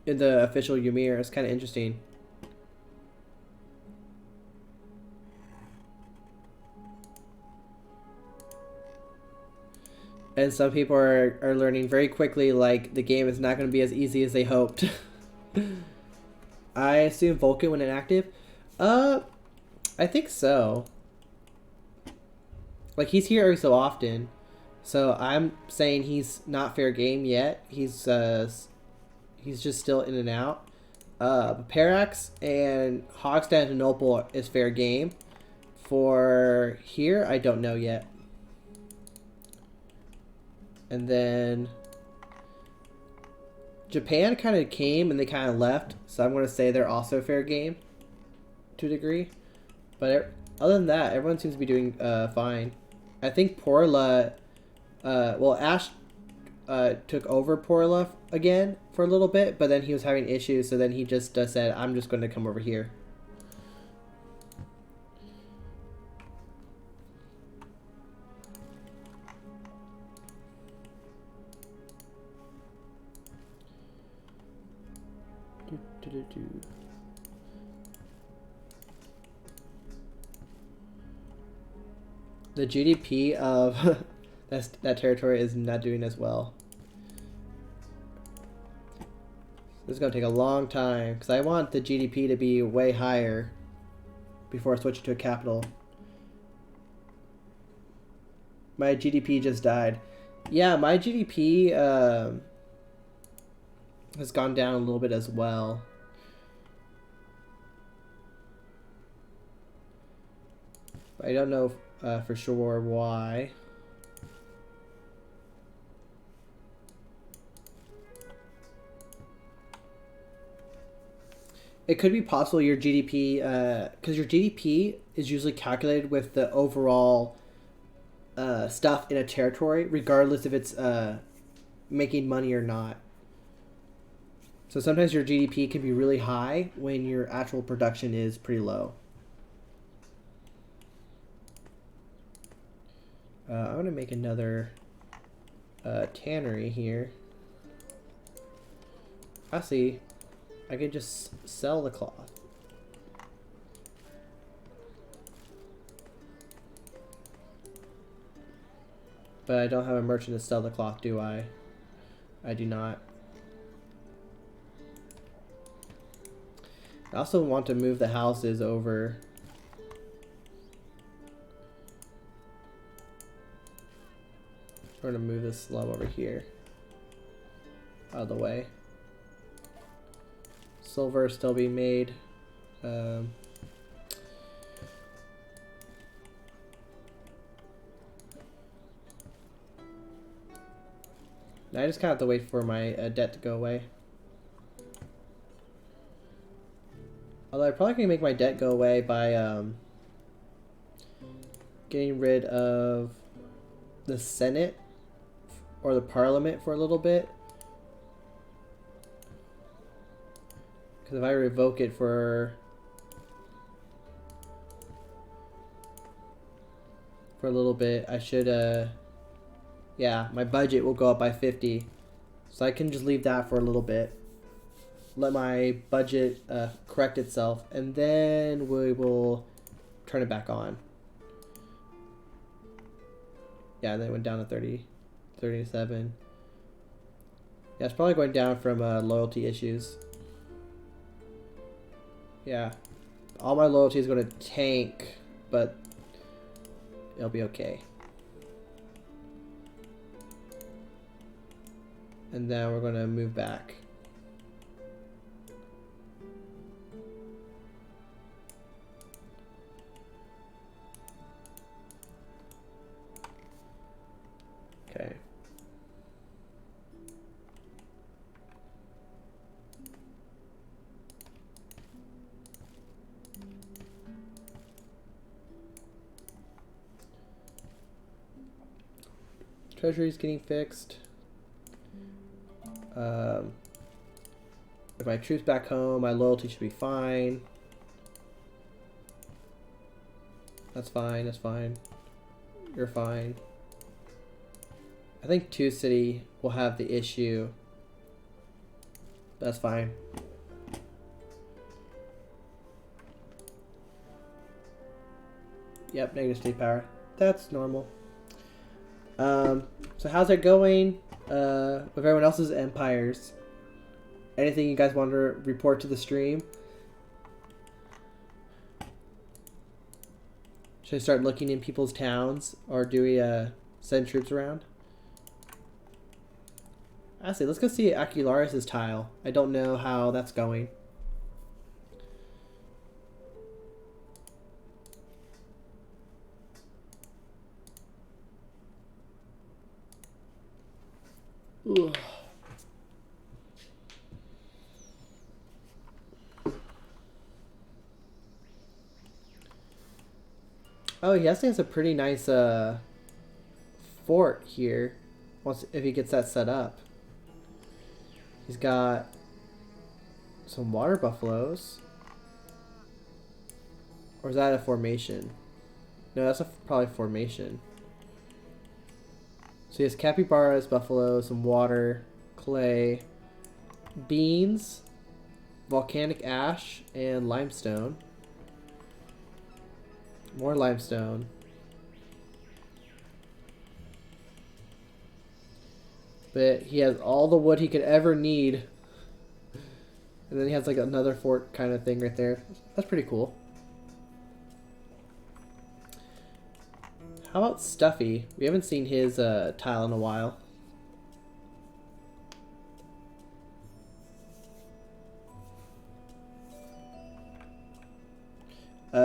the official YMIR. It's kind of interesting. And some people are learning very quickly, like, the game is not going to be as easy as they hoped. I assume Vulcan when inactive? I think so. Like, he's here every so often, so I'm saying he's not fair game yet. He's just still in and out. Parax and Constantinople is fair game. For here, I don't know yet. And then Japan kind of came and they kind of left, so I'm going to say they're also fair game to a degree. But other than that, everyone seems to be doing fine. I think Porla, well, Ash took over Porla again for a little bit, but then he was having issues, so then he just said, I'm just going to come over here. The GDP of that territory is not doing as well. This is gonna take a long time because I want the GDP to be way higher before I switch to a capital. My GDP just died. Yeah, my GDP has gone down a little bit as well. I don't know for sure why. It could be possible your GDP, because your GDP is usually calculated with the overall stuff in a territory, regardless if it's making money or not. So sometimes your GDP can be really high when your actual production is pretty low. I'm going to make another tannery here. I see. I could just sell the cloth. But I don't have a merchant to sell the cloth, do I? I do not. I also want to move the houses over. We're going to move this slum over here. Out of the way. Silver is still being made. Now I just kind of have to wait for my debt to go away. Although I probably can make my debt go away by getting rid of the Senate or the Parliament for a little bit. Because if I revoke it for a little bit, I should, yeah, my budget will go up by 50. So I can just leave that for a little bit. Let my budget correct itself, and then we will turn it back on. Yeah, and then it went down to 30, 37. Yeah, it's probably going down from loyalty issues. Yeah, all my loyalty is going to tank, but it'll be okay. And then we're going to move back. Okay. Treasury's getting fixed. If my troops back home, my loyalty should be fine. That's fine, that's fine. You're fine. I think 2 City will have the issue. That's fine. Yep, negative state power. That's normal. So how's it going with everyone else's empires? Anything you guys want to report to the stream? Should I start looking in people's towns, or do we send troops around? Actually, let's go see Acularis' tile. I don't know how that's going. Ugh. Oh, he actually has a pretty nice fort here. Once if he gets that set up. He's got some water buffaloes. Or is that a formation? No, that's probably formation. So he has capybaras, buffalo, some water, clay, beans, volcanic ash, and limestone. More limestone. But he has all the wood he could ever need. And then he has like another fort kind of thing right there. That's pretty cool. How about Stuffy? We haven't seen his tile in a while.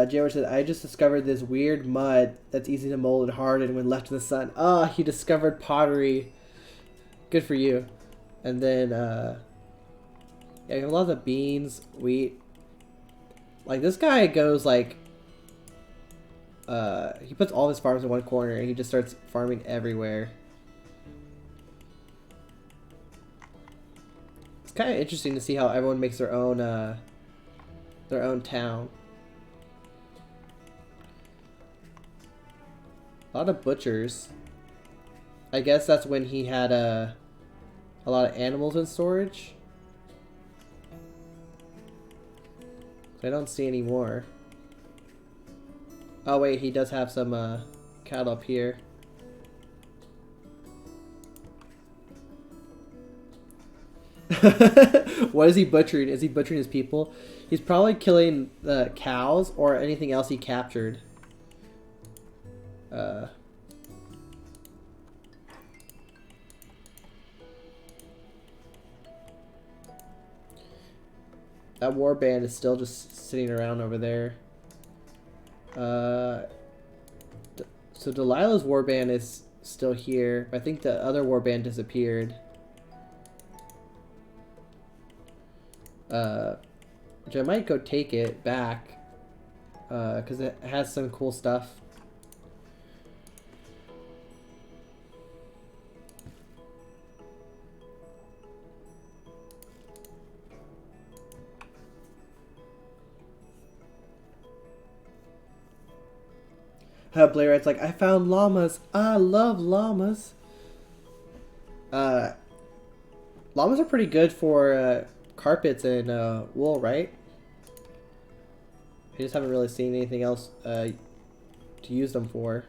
Jared said, I just discovered this weird mud that's easy to mold and harden when left in the sun. Ah, he discovered pottery. Good for you. And then, yeah, you have a lot of beans, wheat. Like, this guy goes, like, he puts all his farms in one corner and he just starts farming everywhere. It's kind of interesting to see how everyone makes their own town. A lot of butchers. I guess that's when he had a lot of animals in storage. I don't see any more. Oh wait, he does have some cattle up here. What is he butchering? Is he butchering his people? He's probably killing the cows or anything else he captured. That warband is still just sitting around over there. So Delilah's warband is still here. I think the other warband disappeared. Which I might go take it back. Because it has some cool stuff. Blair, it's like, I found llamas. I love llamas. Llamas are pretty good for carpets and wool, right? I just haven't really seen anything else to use them for.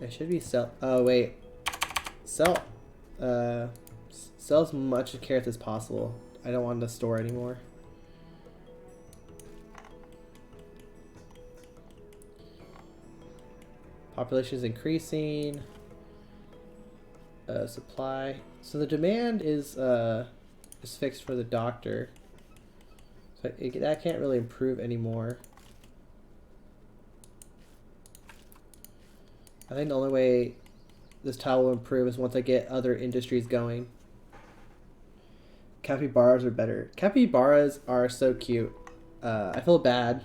I should be sell. Oh wait, sell. Sell as much carrots as possible. I don't want to store anymore. Population is increasing. Supply. So the demand is fixed for the doctor. So that can't really improve anymore. I think the only way this tile will improve is once I get other industries going. Capybaras are better. Capybaras are so cute. I feel bad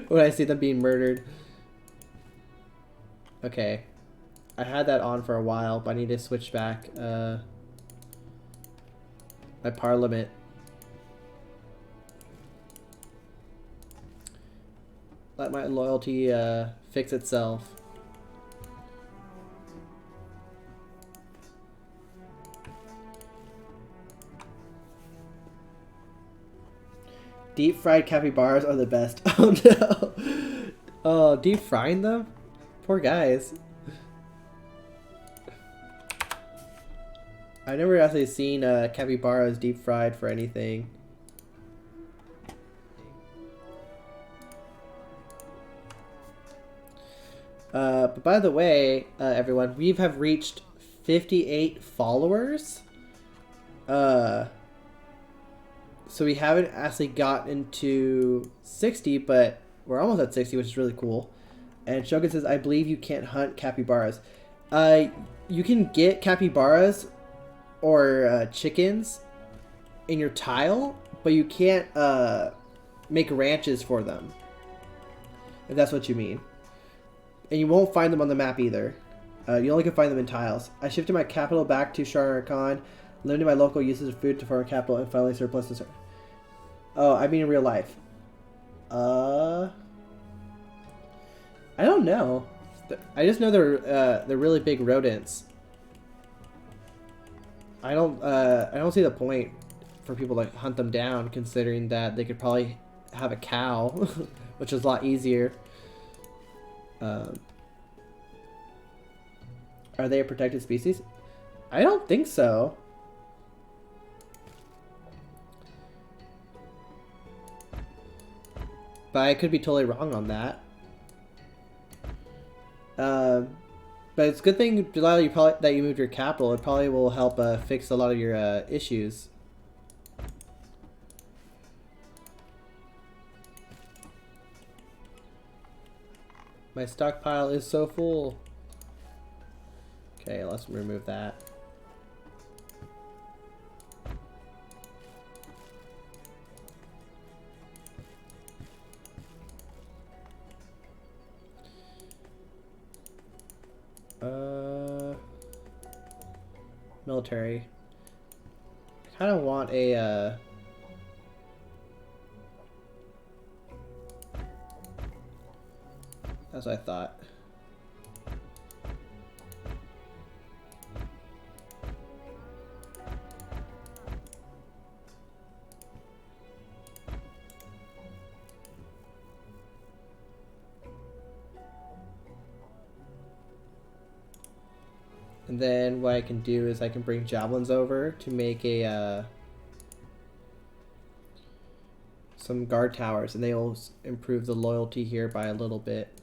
when I see them being murdered. Okay. I had that on for a while, but I need to switch back my parliament. Let my loyalty fix itself. Deep fried capybaras are the best. Oh no. Oh, deep frying them? Poor guys. I've never actually seen capybaras deep fried for anything. But by the way, everyone, we have reached 58 followers. So we haven't actually gotten to 60, but we're almost at 60, which is really cool. And Shogun says, I believe you can't hunt capybaras. You can get capybaras or chickens in your tile, but you can't make ranches for them, if that's what you mean. And you won't find them on the map either. You only can find them in tiles. I shifted my capital back to Shah Khan, limited my local uses of food to farm capital, and finally surplus to... Oh, I mean in real life. I don't know. I just know they're really big rodents. I don't see the point for people to hunt them down, considering that they could probably have a cow, which is a lot easier. Are they a protected species? I don't think so. But I could be totally wrong on that. But it's a good thing, Delilah, that you moved your capital. It probably will help fix a lot of your issues. My stockpile is so full. Okay, let's remove that. Military. I kind of want a that's what I thought. And then what I can do is I can bring javelins over to make a some guard towers, and they will improve the loyalty here by a little bit.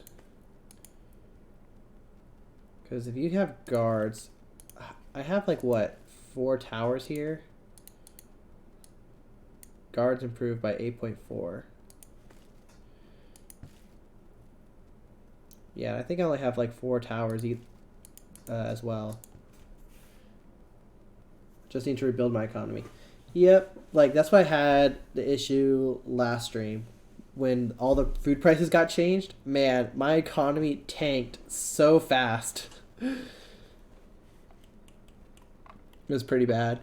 Because if you have guards, I have like what, 4 towers here. Guards improved by 8.4. Yeah, I think I only have like 4 towers as well. Just need to rebuild my economy. Yep, like that's why I had the issue last stream. When all the food prices got changed, man, my economy tanked so fast. It was pretty bad.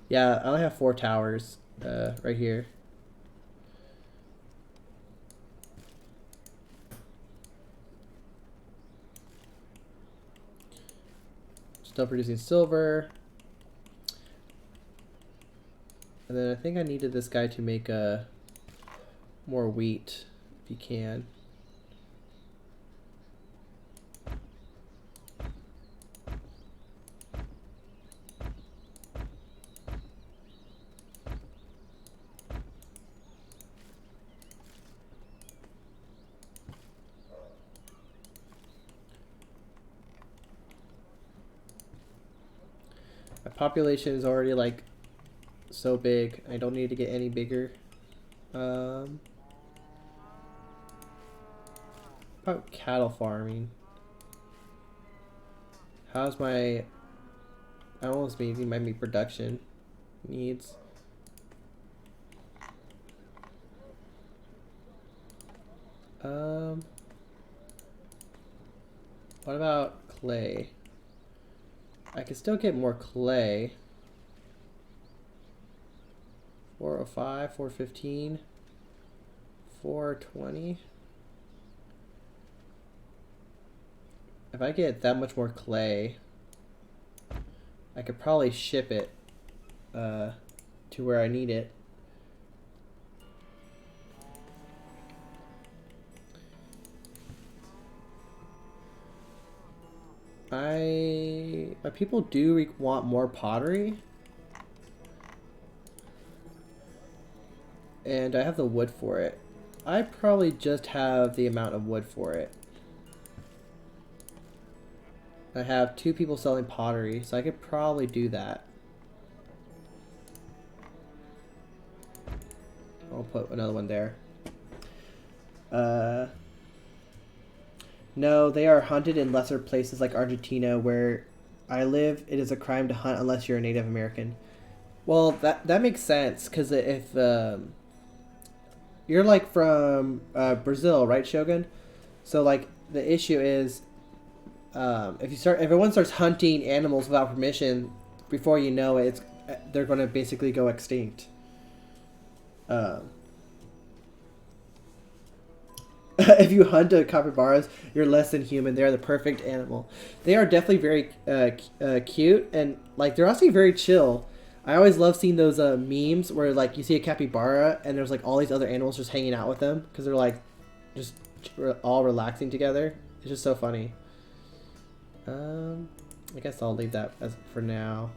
Yeah, I only have 4 towers right here. Still producing silver. And then I think I needed this guy to make more wheat, if he can. My population is already like so big. I don't need to get any bigger. About cattle farming. How's my almost meeting my meat production needs? What about clay? I can still get more clay. 405, 415, 420. If I get that much more clay, I could probably ship it to where I need it. My people do want more pottery. And I have the wood for it. I probably just have the amount of wood for it. I have 2 people selling pottery, so I could probably do that. I'll put another one there. No, they are hunted in lesser places like Argentina, where I live. It is a crime to hunt unless you're a Native American. Well, that makes sense, because if you're like from Brazil, right, Shogun? So like the issue is if everyone starts hunting animals without permission, before you know it, they're going to basically go extinct. If you hunt capybaras, you're less than human. They are the perfect animal. They are definitely very cute, and like they're also very chill. I always love seeing those memes where like you see a capybara and there's like all these other animals just hanging out with them because they're like just all relaxing together. It's just so funny. I guess I'll leave that as for now.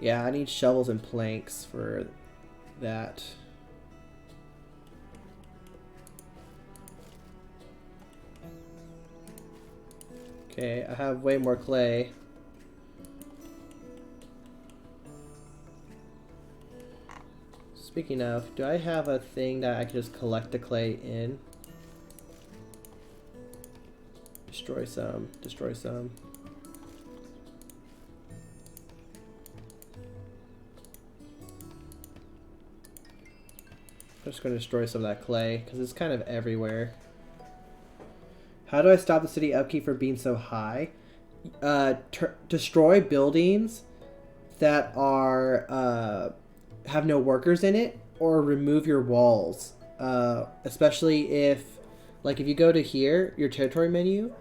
Yeah, I need shovels and planks for that. Okay, I have way more clay. Speaking of, do I have a thing that I can just collect the clay in? Destroy some, destroy some. I'm just going to destroy some of that clay because it's kind of everywhere. How do I stop the city upkeep from being so high? Destroy buildings that are have no workers in it, or remove your walls. Especially if, like, if you go to here, your territory menu,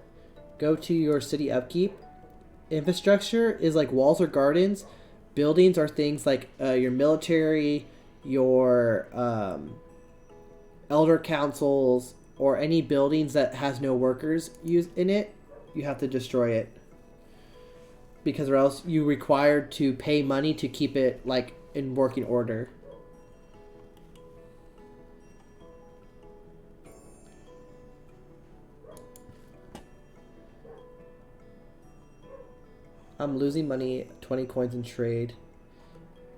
go to your city upkeep. Infrastructure is like walls or gardens. Buildings are things like your military, your elder councils, or any buildings that has no workers used in it. You have to destroy it, because or else you're required to pay money to keep it like in working order. I'm losing money, 20 coins in trade.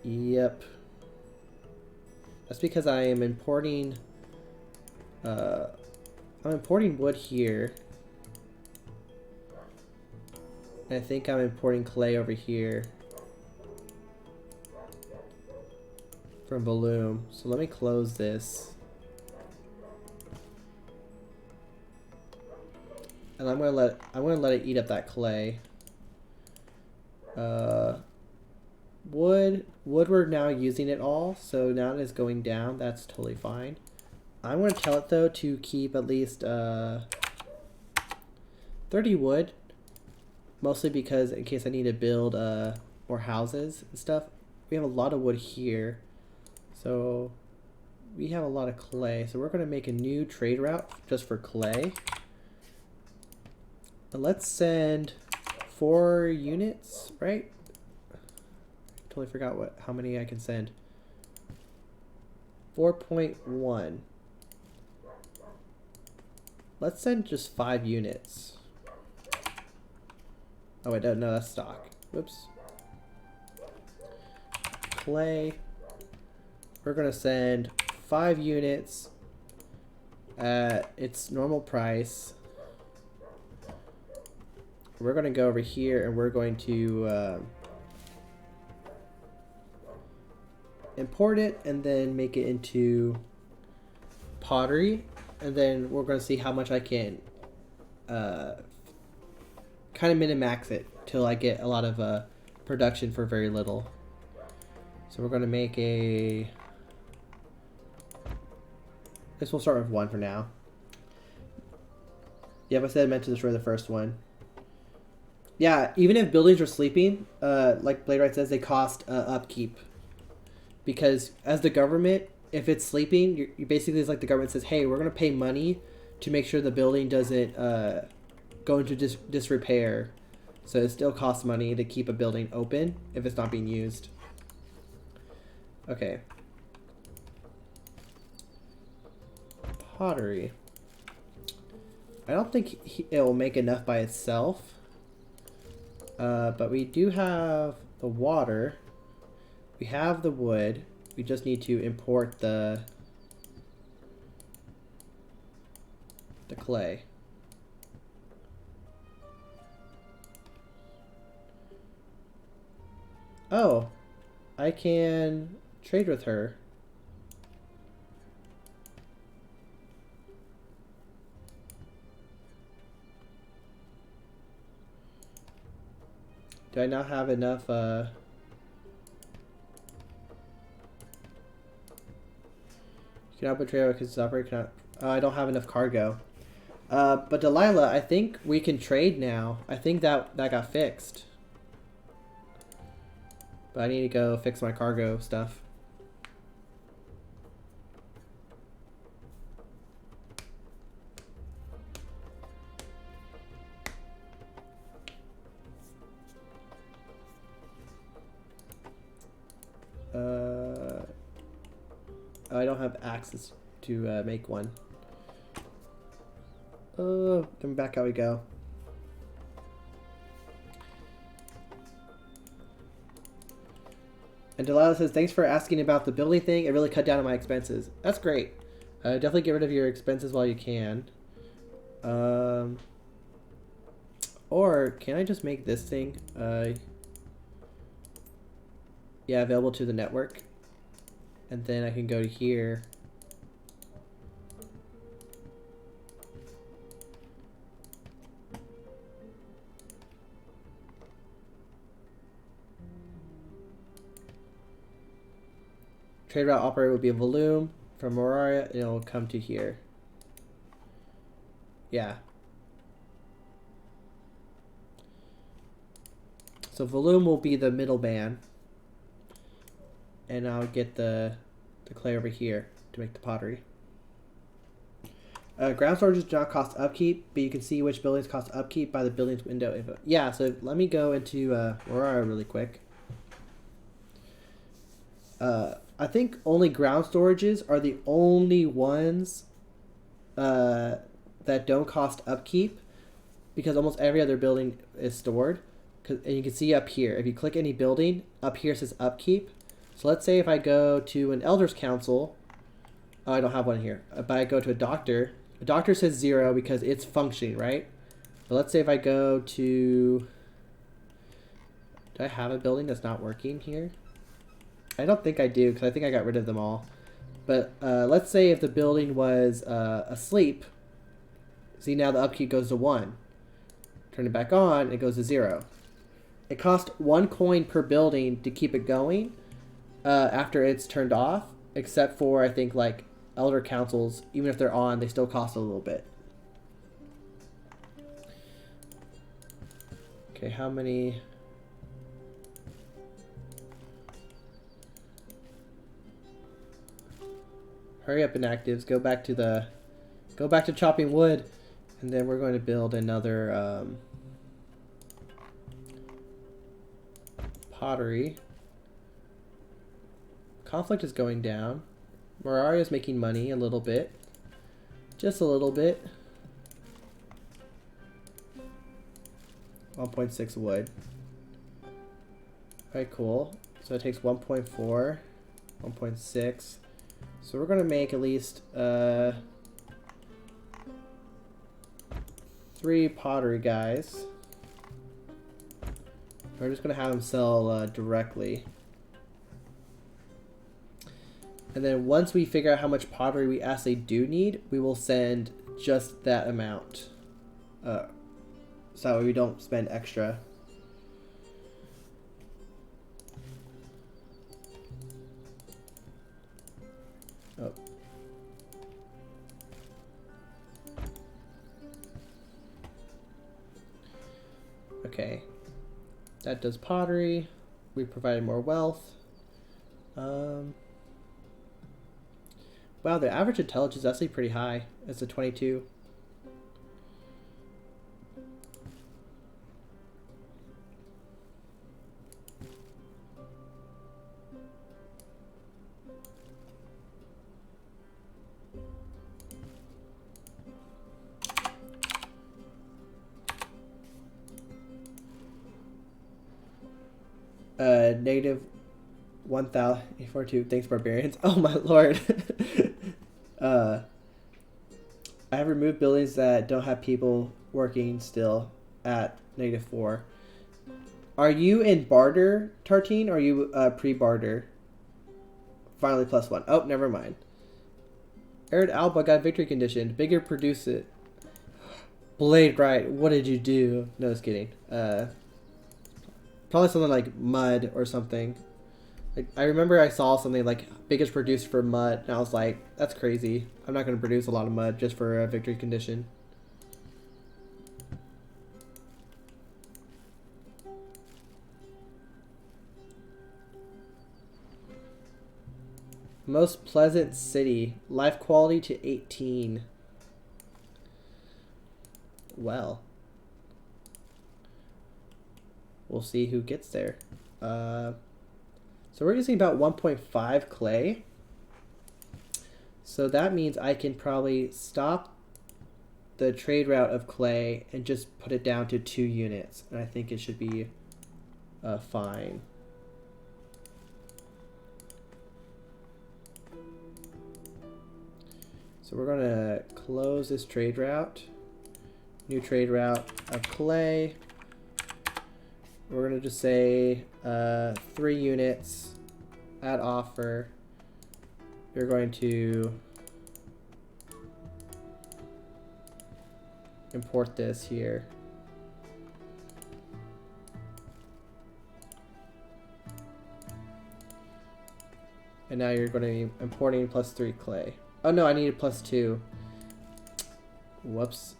Yep. That's because I am importing I'm importing wood here. And I think I'm importing clay over here from Bloom. So let me close this. And I'm gonna let it eat up that clay. Wood we're now using it all, so now it is going down. That's totally fine. I'm gonna tell it though to keep at least 30 wood, mostly because in case I need to build more houses and stuff. We have a lot of wood here, so we have a lot of clay. So we're gonna make a new trade route just for clay. And let's send 4 units, right? Totally forgot how many I can send. 4.1. Let's send just 5 units. Oh wait, no, that's stock. Whoops. Clay. We're gonna send 5 units at its normal price. We're gonna go over here and we're going to import it and then make it into pottery, and then we're going to see how much I can kind of min-max it till I get a lot of production for very little. So we're going to make a, I guess we'll start with 1 for now. Yep, I said I meant to destroy the first one. Yeah, even if buildings are sleeping, like Blade Right says, they cost upkeep. Because as the government, if it's sleeping, you basically, it's like the government says, hey, we're going to pay money to make sure the building doesn't go into disrepair. So it still costs money to keep a building open if it's not being used. Okay. Pottery. I don't think it will make enough by itself. But we do have the water. We have the wood. We just need to import the clay. Oh, I can trade with her. Do I not have enough you cannot betray because operator cannot. I don't have enough cargo. But Delilah, I think we can trade now. I think that got fixed. But I need to go fix my cargo stuff. I don't have access to make one. Oh, and back how we go. And Delilah says, thanks for asking about the building thing. It really cut down on my expenses. That's great. Definitely get rid of your expenses while you can. Or can I just make this thing? Yeah, available to the network. And then I can go to here. Trade route operator would be a volume. From Aurora, it'll come to here. Yeah. So volume will be the middleman. And I'll get the clay over here to make the pottery. Ground storage does not cost upkeep, but you can see which buildings cost upkeep by the buildings window info. Yeah, so let me go into Aurora really quick. I think only ground storages are the only ones that don't cost upkeep, because almost every other building is stored. And you can see up here, if you click any building, up here says upkeep. So let's say if I go to an Elders Council, oh, I don't have one here, but I go to a doctor says 0 because it's functioning, right? But let's say if I go to, do I have a building that's not working here? I don't think I do, because I think I got rid of them all. But let's say if the building was asleep, see now the upkeep goes to 1. Turn it back on, it goes to 0. It costs 1 coin per building to keep it going after it's turned off, except for, I think, like, Elder Councils, even if they're on, they still cost a little bit. Okay, how many... Hurry up, inactives. Go back to chopping wood, and then we're going to build another pottery. Conflict is going down. Mararia is making money a little bit, just a little bit. 1.6 wood. Okay, cool. So it takes 1.4, 1.6. So we're going to make at least 3 pottery guys. We're just going to have them sell directly. And then once we figure out how much pottery we actually do need, we will send just that amount. So that way we don't spend extra. Oh. Okay. That does pottery. We provided more wealth. Wow, the average intelligence is actually pretty high. It's a 22. Negative 1,042. Thanks, barbarians. Oh my lord. I have removed buildings that don't have people working still at -4. Are you in barter, Tartine, or are you pre-barter? Finally +1. Oh, never mind. Arid Alba got victory conditioned. Bigger produce it. Blade right. What did you do? No, just kidding. Probably something like mud or something. Like, I remember I saw something like biggest produced for mud, and I was like, that's crazy. I'm not going to produce a lot of mud just for a victory condition. Most pleasant city. Life quality to 18. Well. We'll see who gets there. So we're using about 1.5 clay. So that means I can probably stop the trade route of clay and just put it down to 2 units. And I think it should be fine. So we're going to close this trade route. New trade route of clay. We're going to just say 3 units at offer. You're going to import this here. And now you're going to be importing +3 clay. Oh no, I needed +2. Whoops.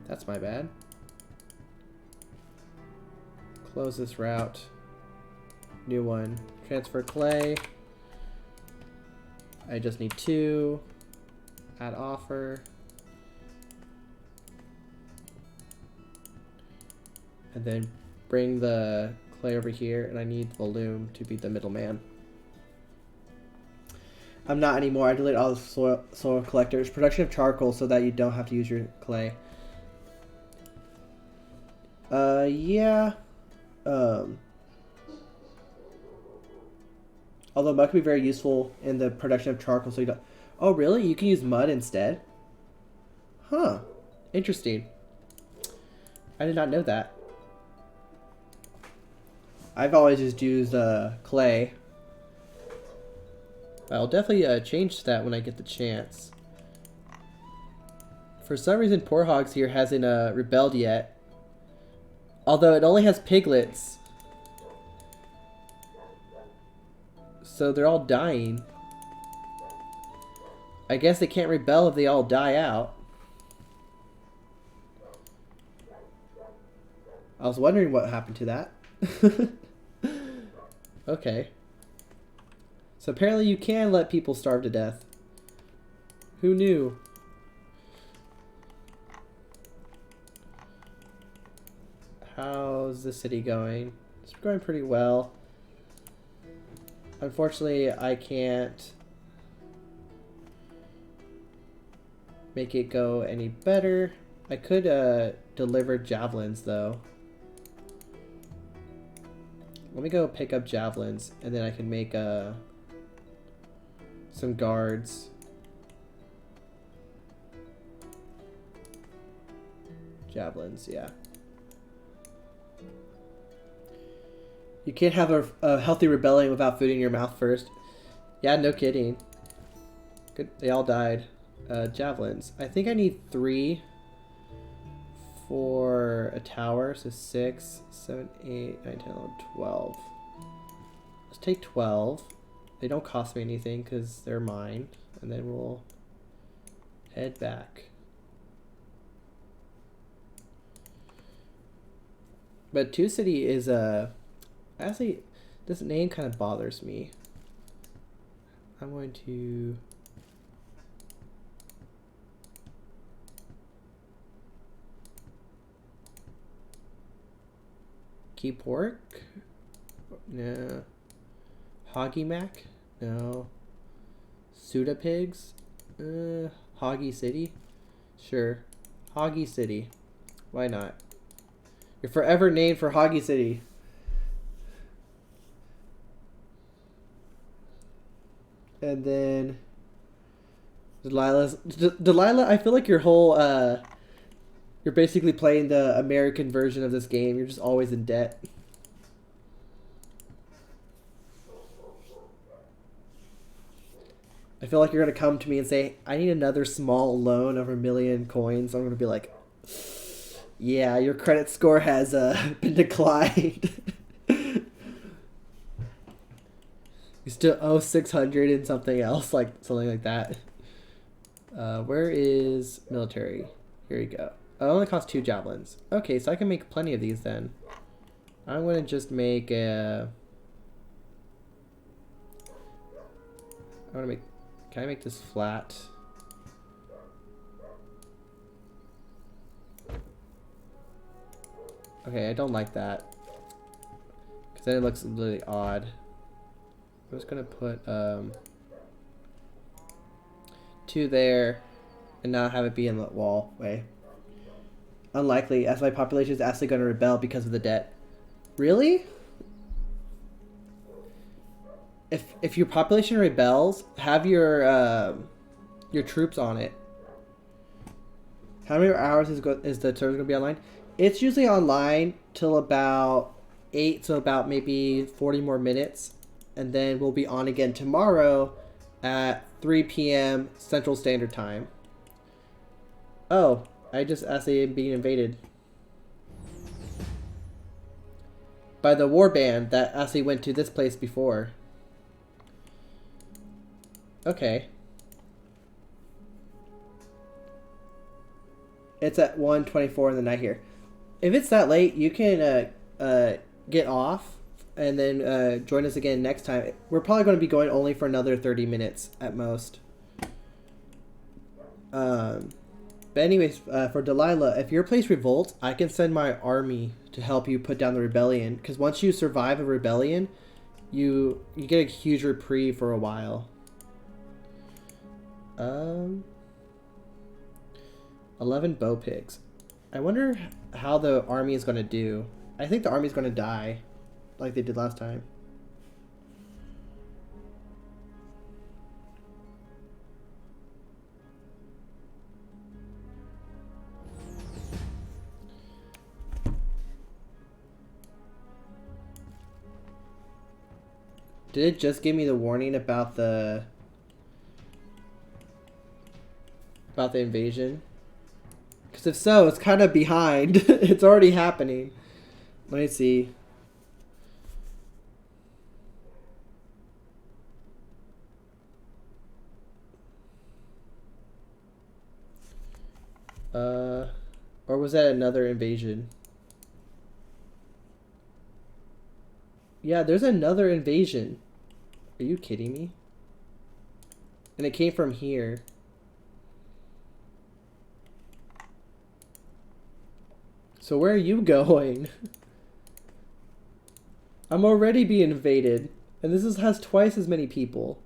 That's my bad. Close this route. New one. Transfer clay. I just need 2. Add offer. And then bring the clay over here, and I need the loom to be the middleman. I'm not anymore. I deleted all the soil collectors. Production of charcoal so that you don't have to use your clay. Yeah. Although mud can be very useful in the production of charcoal, so you don't... Oh, really? You can use mud instead? Huh. Interesting. I did not know that. I've always just used clay. I'll definitely change that when I get the chance. For some reason, Poor Hogs here hasn't rebelled yet. Although it only has piglets. So they're all dying. I guess they can't rebel if they all die out. I was wondering what happened to that. Okay. So apparently you can let people starve to death. Who knew? How's the city going? It's going pretty well. Unfortunately, I can't make it go any better. I could deliver javelins though. Let me go pick up javelins, and then I can make some guards. Javelins, yeah. You can't have a healthy rebellion without food in your mouth first. Yeah, no kidding. Good, they all died. Javelins. I think I need 3 for a tower. So 6, 7, 8, 9, 10, 11, 12. Let's take 12. They don't cost me anything because they're mine. And then we'll head back. But Two City is actually, this name kind of bothers me. I'm going to keep work? No. Hoggy Mac? No. Suda Pigs? Hoggy City? Sure. Hoggy City. Why not? You're forever named for Hoggy City. And then Delilah, I feel like your whole you're basically playing the American version of this game. You're just always in debt. I feel like you're gonna come to me and say, I need another small loan of 1 million coins. I'm gonna be like, yeah, your credit score has been declined. You still owe 600 and something else, like something like that. Where is military? Here you go. Oh, it only costs 2 javelins. Okay, so I can make plenty of these then. I'm gonna just make a. I wanna make. Can I make this flat? Okay, I don't like that. Because then it looks really odd. I was gonna put 2 there and not have it be in the wall way. Unlikely, as my population is actually going to rebel because of the debt. Really? If your population rebels, have your troops on it. How many hours is the server gonna be online? It's usually online till about 8, so about maybe 40 more minutes, and then we'll be on again tomorrow at 3 p.m. Central Standard Time. Oh, I just actually am being invaded by the warband that actually went to this place before. Okay. It's at 1:24 in the night here. If it's that late, you can get off and then join us again next time. We're probably going to be going only for another 30 minutes at most. But anyways, for Delilah, if your place revolts, I can send my army to help you put down the rebellion. Because once you survive a rebellion, you get a huge reprieve for a while. 11 bow pigs. I wonder how the army is going to do. I think the army is going to die like they did last time. Did it just give me the warning about the invasion? Because if so, it's kind of behind. It's already happening. Let me see. Or was that another invasion? Yeah, there's another invasion. Are you kidding me? And it came from here. So where are you going? I'm already being invaded. And this has twice as many people.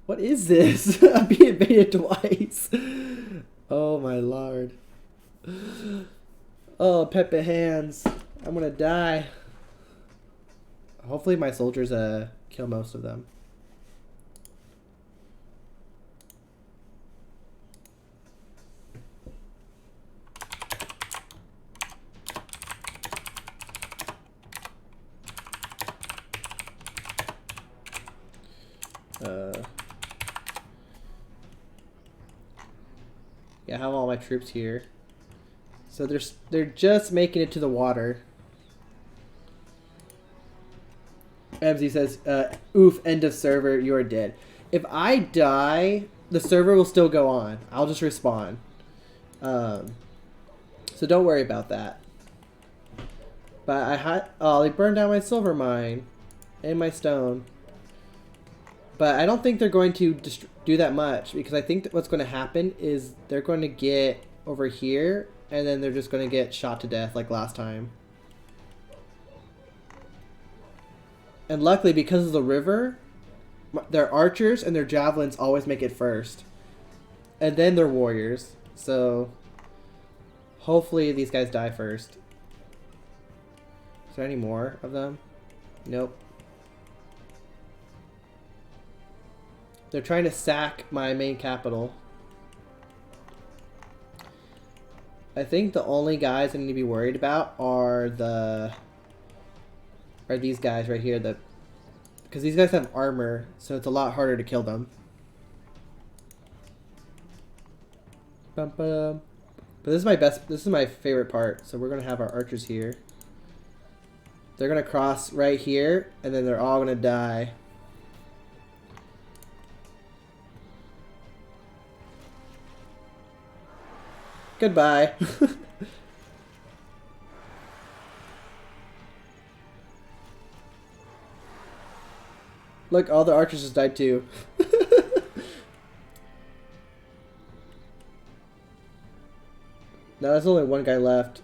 What is this? I'm being invaded twice. Oh my lord. Oh, Pepe hands. I'm gonna die. Hopefully my soldiers kill most of them. Yeah, I have all my troops here. So they're just making it to the water. MZ says, oof, end of server, you are dead. If I die, the server will still go on. I'll just respawn. So don't worry about that. But they burned down my silver mine and my stone. But I don't think they're going to do that much, because I think that what's going to happen is they're going to get over here and then they're just going to get shot to death like last time. And luckily, because of the river, their archers and their javelins always make it first. And then their warriors. So hopefully these guys die first. Is there any more of them? Nope. They're trying to sack my main capital. I think the only guys I need to be worried about are these guys right here, because these guys have armor, so it's a lot harder to kill them. But this is my favorite part. So we're gonna have our archers here. They're gonna cross right here, and then they're all gonna die. Goodbye. Look, all the archers just died too. No, there's only one guy left.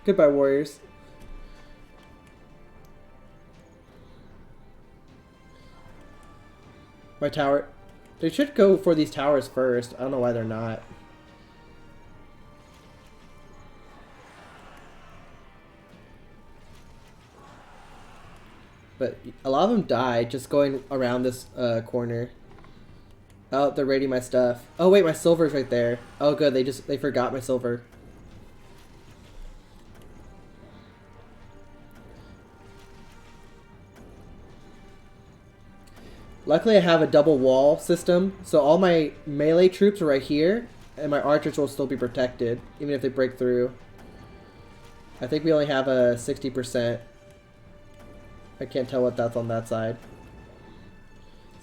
Goodbye, warriors. My tower. They should go for these towers first. I don't know why they're not. But a lot of them died just going around this corner. Oh, they're raiding my stuff. Oh wait, my silver's right there. Oh good, they forgot my silver. Luckily I have a double wall system, so all my melee troops are right here, and my archers will still be protected, even if they break through. I think we only have a 60%. I can't tell what that's on that side.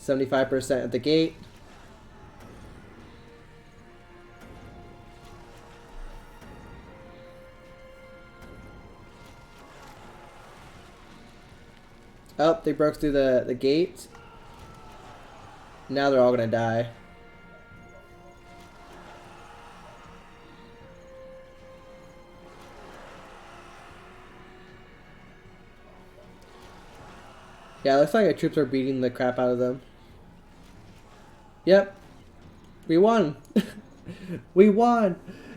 75% at the gate. Oh, they broke through the gate. Now they're all gonna die. Yeah, it looks like our troops are beating the crap out of them. Yep. We won. We won.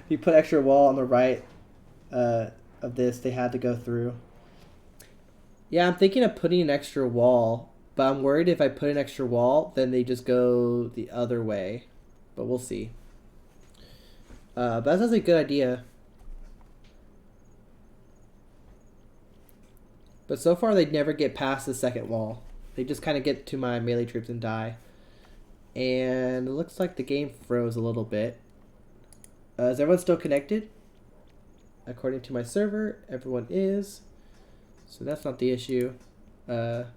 You put extra wall on the right of this. They had to go through. Yeah, I'm thinking of putting an extra wall. But I'm worried if I put an extra wall, then they just go the other way. But we'll see. But that sounds like a good idea. But so far, they'd never get past the second wall. They just kind of get to my melee troops and die. And it looks like the game froze a little bit. Is everyone still connected? According to my server, everyone is. So that's not the issue. And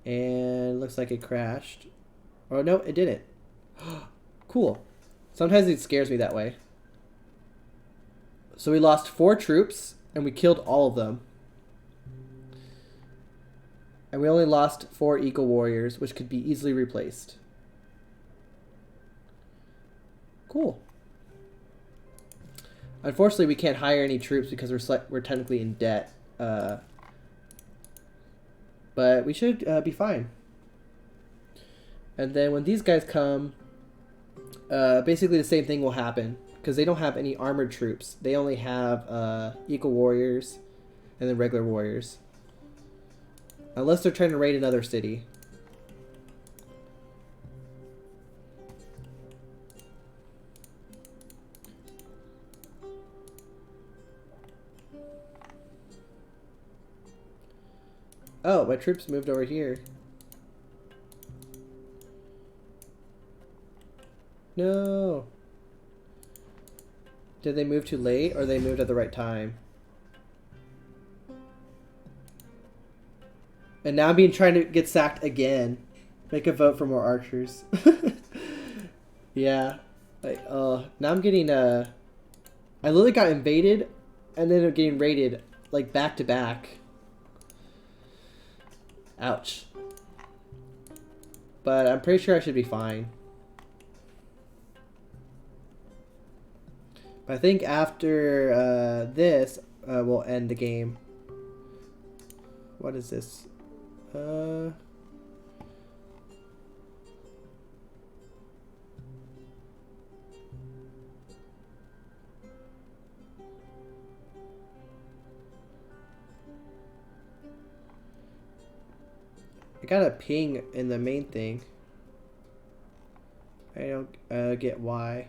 it looks like it crashed. Oh, no, it didn't. Cool. Sometimes it scares me that way. So we lost 4 troops, and we killed all of them. And we only lost 4 Eagle Warriors, which could be easily replaced. Cool. Unfortunately, we can't hire any troops because we're technically in debt. But we should be fine. And then when these guys come, basically the same thing will happen. Because they don't have any armored troops. They only have Eagle Warriors and then regular warriors. Unless they're trying to raid another city. Oh, my troops moved over here. No. Did they move too late or they moved at the right time? And now I'm being trying to get sacked again. Make a vote for more archers. Yeah. Like, now I'm getting, I literally got invaded and then I'm getting raided, like, back to back. Ouch. But I'm pretty sure I should be fine. But I think after this, we'll end the game. What is this? I got a ping in the main thing. I don't get why.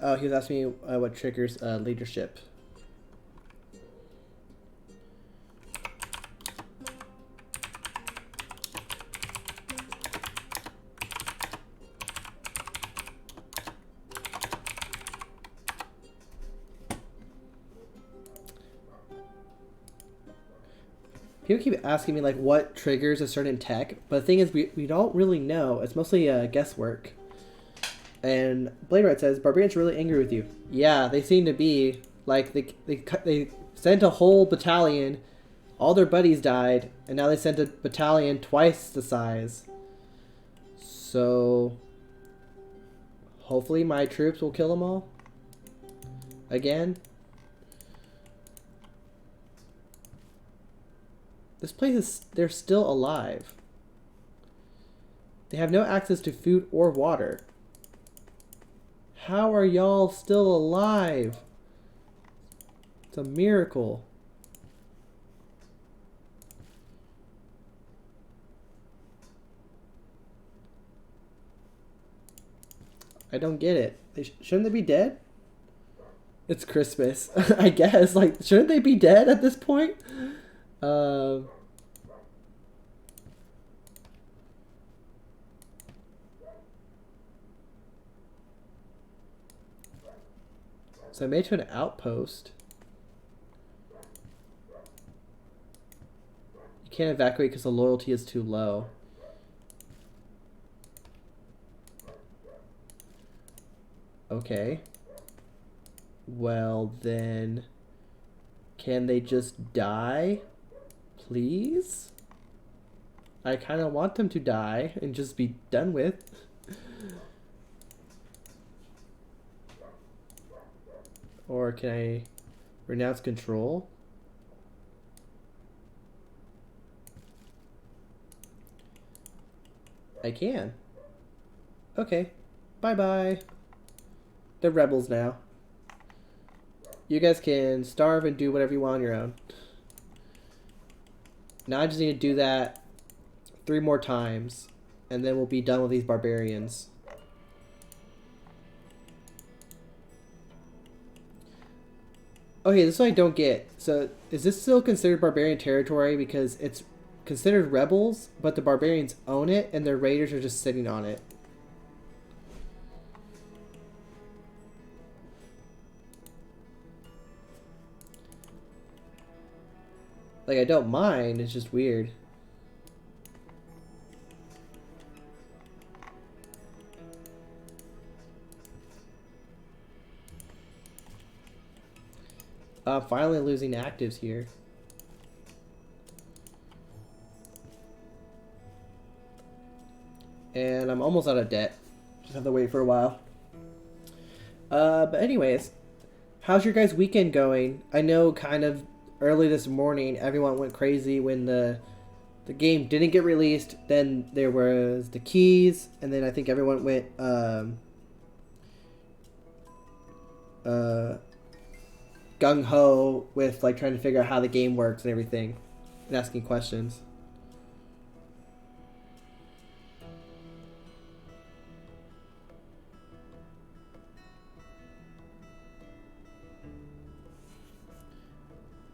Oh, he was asking me what triggers leadership. People keep asking me like what triggers a certain tech, but the thing is we don't really know. It's mostly guesswork. And Blade Red says Barbarians are really angry with you. Yeah, they seem to be. Like they sent a whole battalion, all their buddies died, and now they sent a battalion twice the size. So hopefully my troops will kill them all. Again. This place is, they're still alive. They have no access to food or water. How are y'all still alive? It's a miracle. I don't get it. Shouldn't they be dead? It's Christmas. I guess. Like, shouldn't they be dead at this point? So I made it to an outpost. You can't evacuate because the loyalty is too low. Okay. Well, then... Can they just die? Please? I kind of want them to die and just be done with. Or can I renounce control? I can. Okay. Bye-bye. They're rebels now. You guys can starve and do whatever you want on your own. Now I just need to do that 3 more times, and then we'll be done with these barbarians. Okay, this is what I don't get. So, is this still considered barbarian territory because it's considered rebels, but the barbarians own it, and their raiders are just sitting on it? Like, I don't mind, it's just weird. Finally losing actives here. And I'm almost out of debt. Just have to wait for a while. But anyways, how's your guys' weekend going? I know kind of early this morning everyone went crazy when the game didn't get released. Then there was the keys, and then I think everyone went gung-ho with like trying to figure out how the game works and everything and asking questions.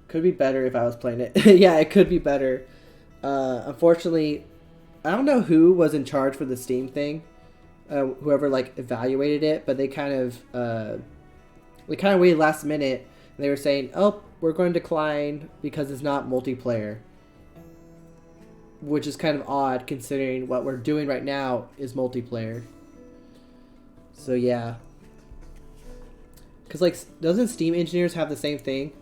Could be better if I was playing it. Yeah, it could be better. Unfortunately, I don't know who was in charge for the Steam thing. Whoever like evaluated it, but they kind of waited last minute. And they were saying, "Oh, we're going to decline because it's not multiplayer," which is kind of odd considering what we're doing right now is multiplayer. So yeah, because like doesn't Steam engineers have the same thing?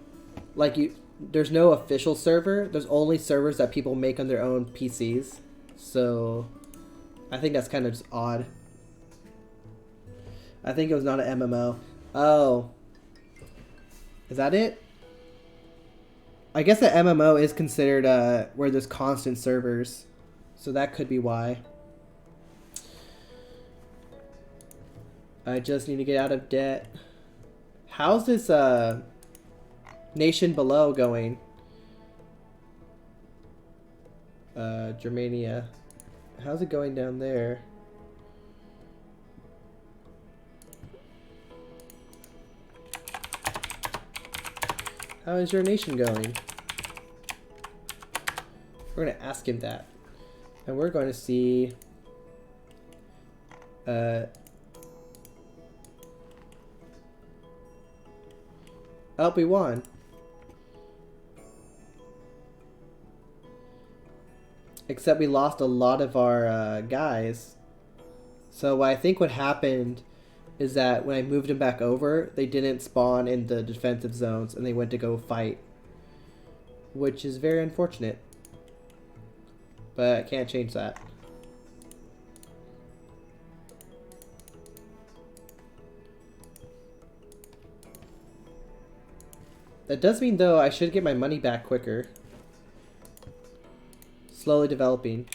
Like there's no official server. There's only servers that people make on their own PCs. So I think that's kind of just odd. I think it was not an MMO. Oh. Is that it? I guess the MMO is considered where there's constant servers. So that could be why. I just need to get out of debt. How's this nation below going? Germania. How's it going down there? How is your nation going? We're going to ask him that. And we're going to see... Oh, we won. Except we lost a lot of our guys. So I think what happened is that when I moved them back over, they didn't spawn in the defensive zones and they went to go fight. Which is very unfortunate. But I can't change that. That does mean, though, I should get my money back quicker. Slowly developing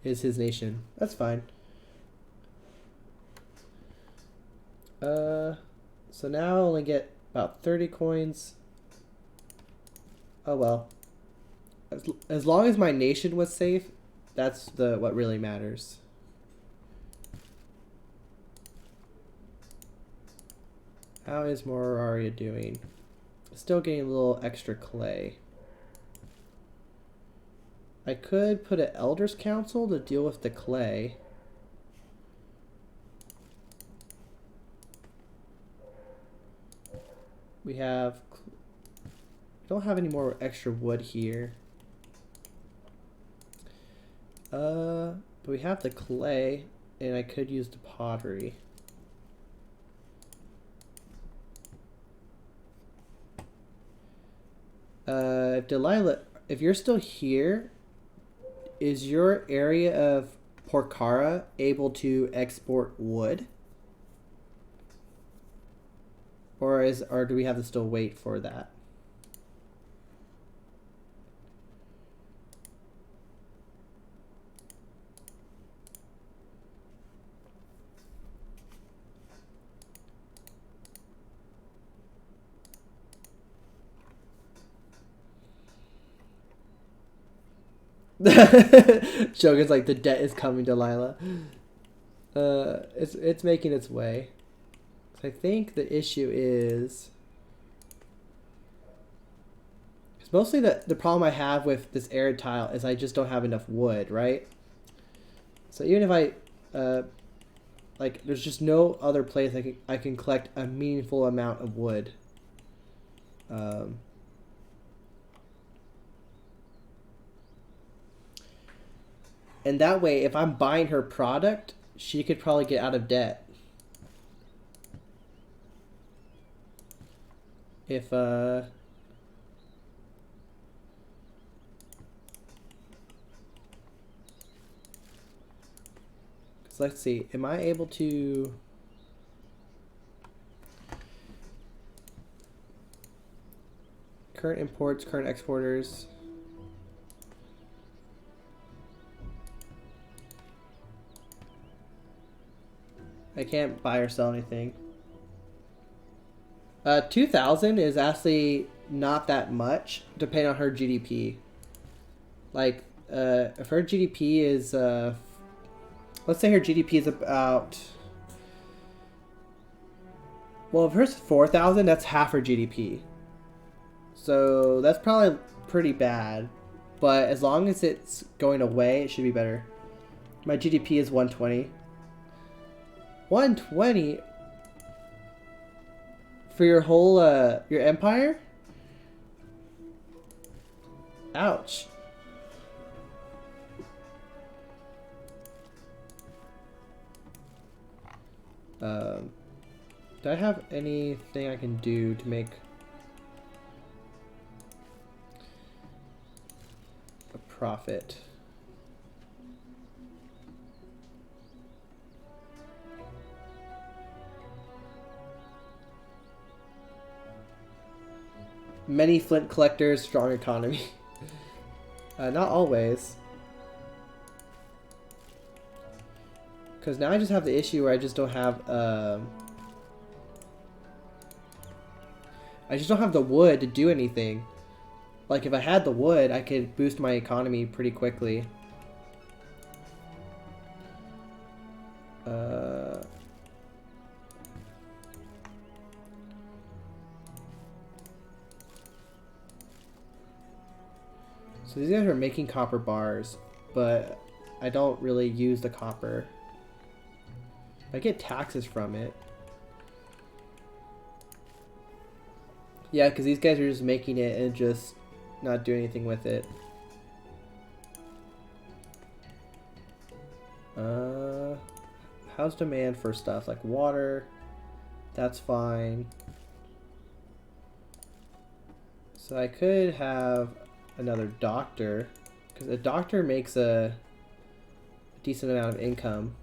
is his nation. That's fine. So now I only get about 30 coins. Oh well. As long as my nation was safe, that's what really matters. How is Moraria doing? Still getting a little extra clay. I could put an Elders Council to deal with the clay. We don't have any more extra wood here. But we have the clay, and I could use the pottery. Delilah, if you're still here, is your area of Porcara able to export wood? Or do we have to still wait for that? Shogun's like, the debt is coming, Delilah. It's making its way. So I think the issue is, it's mostly the problem I have with this arid tile is I just don't have enough wood, right? So even if I like, there's just no other place I can collect a meaningful amount of wood. And that way, if I'm buying her product, she could probably get out of debt. If, so let's see, am I able to... Current imports, current exporters... I can't buy or sell anything. 2,000 is actually not that much, depending on her GDP. Like, if her GDP is, let's say her GDP is about, well, if hers is 4,000, that's half her GDP. So that's probably pretty bad. But as long as it's going away, it should be better. My GDP is 120. 120 for your whole your empire? Ouch. Do I have anything I can do to make a profit? Many flint collectors, strong economy. Not always. Because now I just have the issue where I just don't have I just don't have the wood to do anything. Like, if I had the wood, I could boost my economy pretty quickly. So these guys are making copper bars, but I don't really use the copper. I get taxes from it. Yeah, because these guys are just making it and just not doing anything with it. Uh, how's demand for stuff like water? That's fine. So I could have another doctor, because a doctor makes a decent amount of income.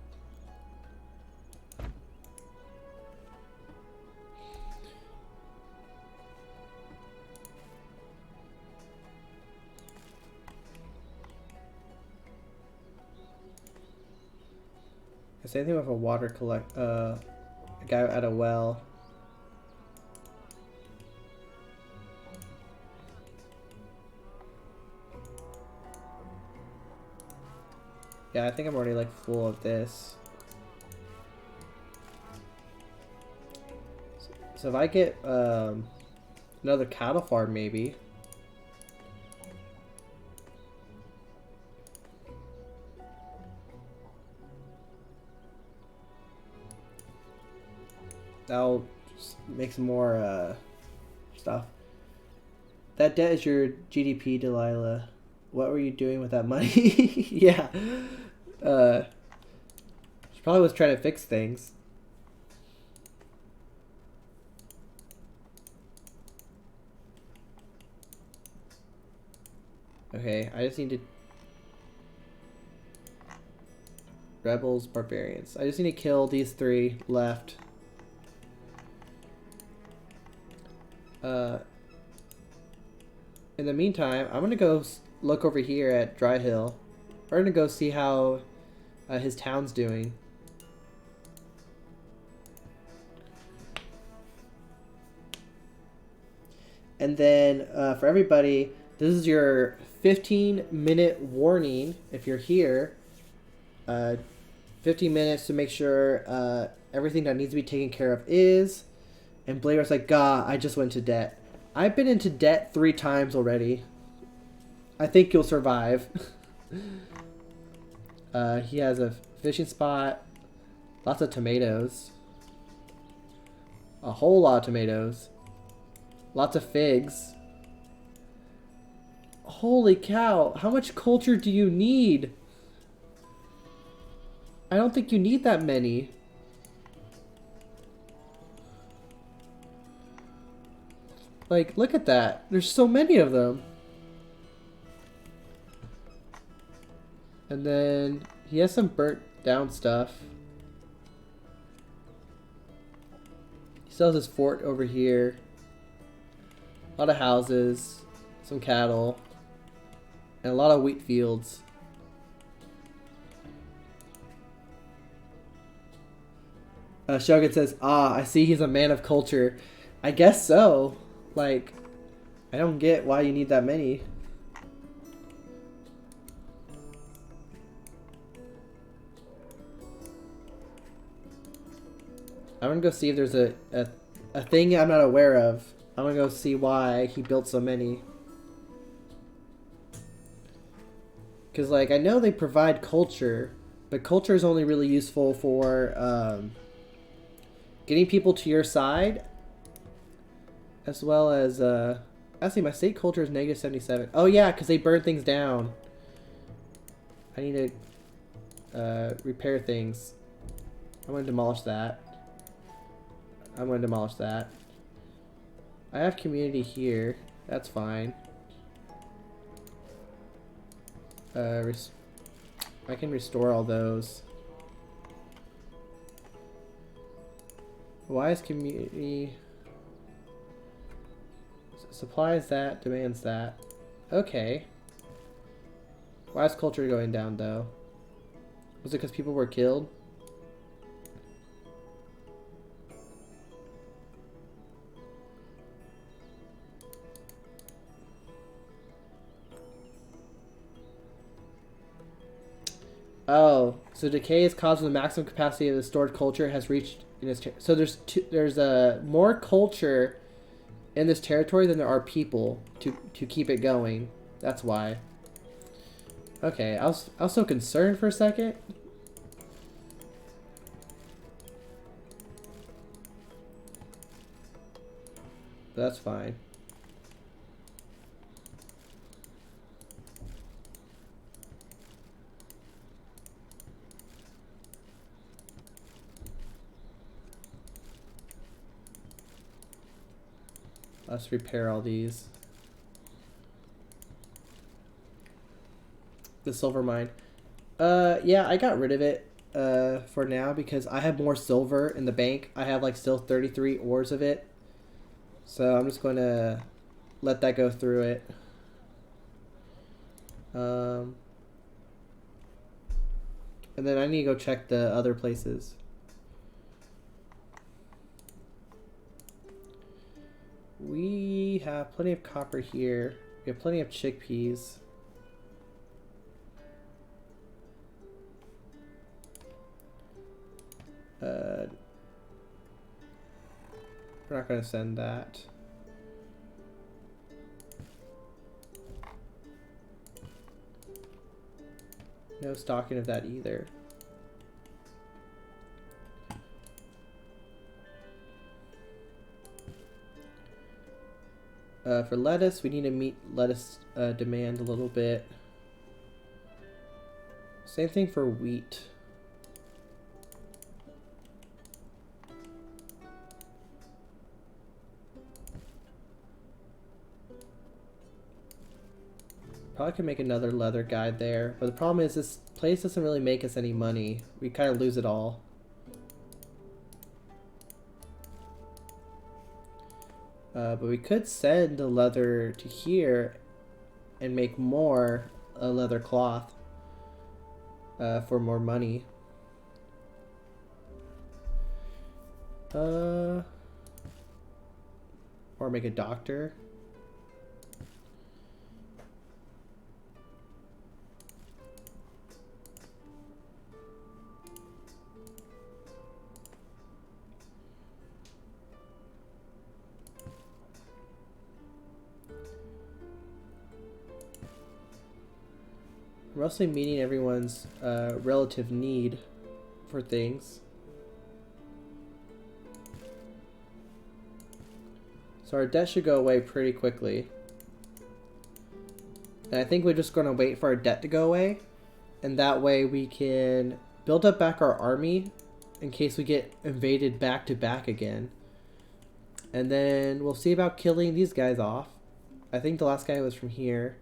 Same thing with a water a guy at a well. Yeah, I think I'm already like full of this. So if I get another cattle farm, maybe. That'll just make some more stuff. That debt is your GDP, Delilah. What were you doing with that money? Yeah. She probably was trying to fix things. Okay, I just need to... Rebels, barbarians. I just need to kill these 3 left. In the meantime, I'm gonna go look over here at Dry Hill. We're gonna go see how his town's doing. And then for everybody, this is your 15-minute warning if you're here. 15 minutes to make sure everything that needs to be taken care of is. And Blair's like, God, I just went into debt. I've been into debt 3 times already. I think you'll survive. He has a fishing spot. Lots of tomatoes. A whole lot of tomatoes. Lots of figs. Holy cow. How much culture do you need? I don't think you need that many. Like, look at that. There's so many of them. And then he has some burnt down stuff. He sells his fort over here. A lot of houses, some cattle, and a lot of wheat fields. Shogun says, I see he's a man of culture. I guess so. Like, I don't get why you need that many. I'm gonna go see if there's a thing I'm not aware of. I'm gonna go see why he built so many. Because, like, I know they provide culture, but culture is only really useful for getting people to your side, as well as, actually, my state culture is -77. Oh, yeah, because they burn things down. I need to repair things. I'm going to demolish that. I'm going to demolish that. I have community here. That's fine. I can restore all those. Why is community... Supplies that, demands that. Okay. Why is culture going down, though? Was it because people were killed? Oh, so decay is caused when the maximum capacity of the stored culture has reached in its so there's more culture in this territory than there are people to keep it going. That's why. Okay, I was so concerned for a second. But that's fine. Let's repair all these. The silver mine. Yeah, I got rid of it for now because I have more silver in the bank. I have like still 33 ores of it. So I'm just going to let that go through it. And then I need to go check the other places. We have plenty of copper here. We have plenty of chickpeas. We're not going to send that. No stocking of that either. For lettuce, we need to meet lettuce demand a little bit. Same thing for wheat. Probably could make another leather guide there, but the problem is this place doesn't really make us any money. We kind of lose it all. But we could send the leather to here and make more leather cloth for more money. Or make a doctor. We're mostly meeting everyone's relative need for things. So our debt should go away pretty quickly. And I think we're just going to wait for our debt to go away. And that way we can build up back our army in case we get invaded back to back again. And then we'll see about killing these guys off. I think the last guy was from here.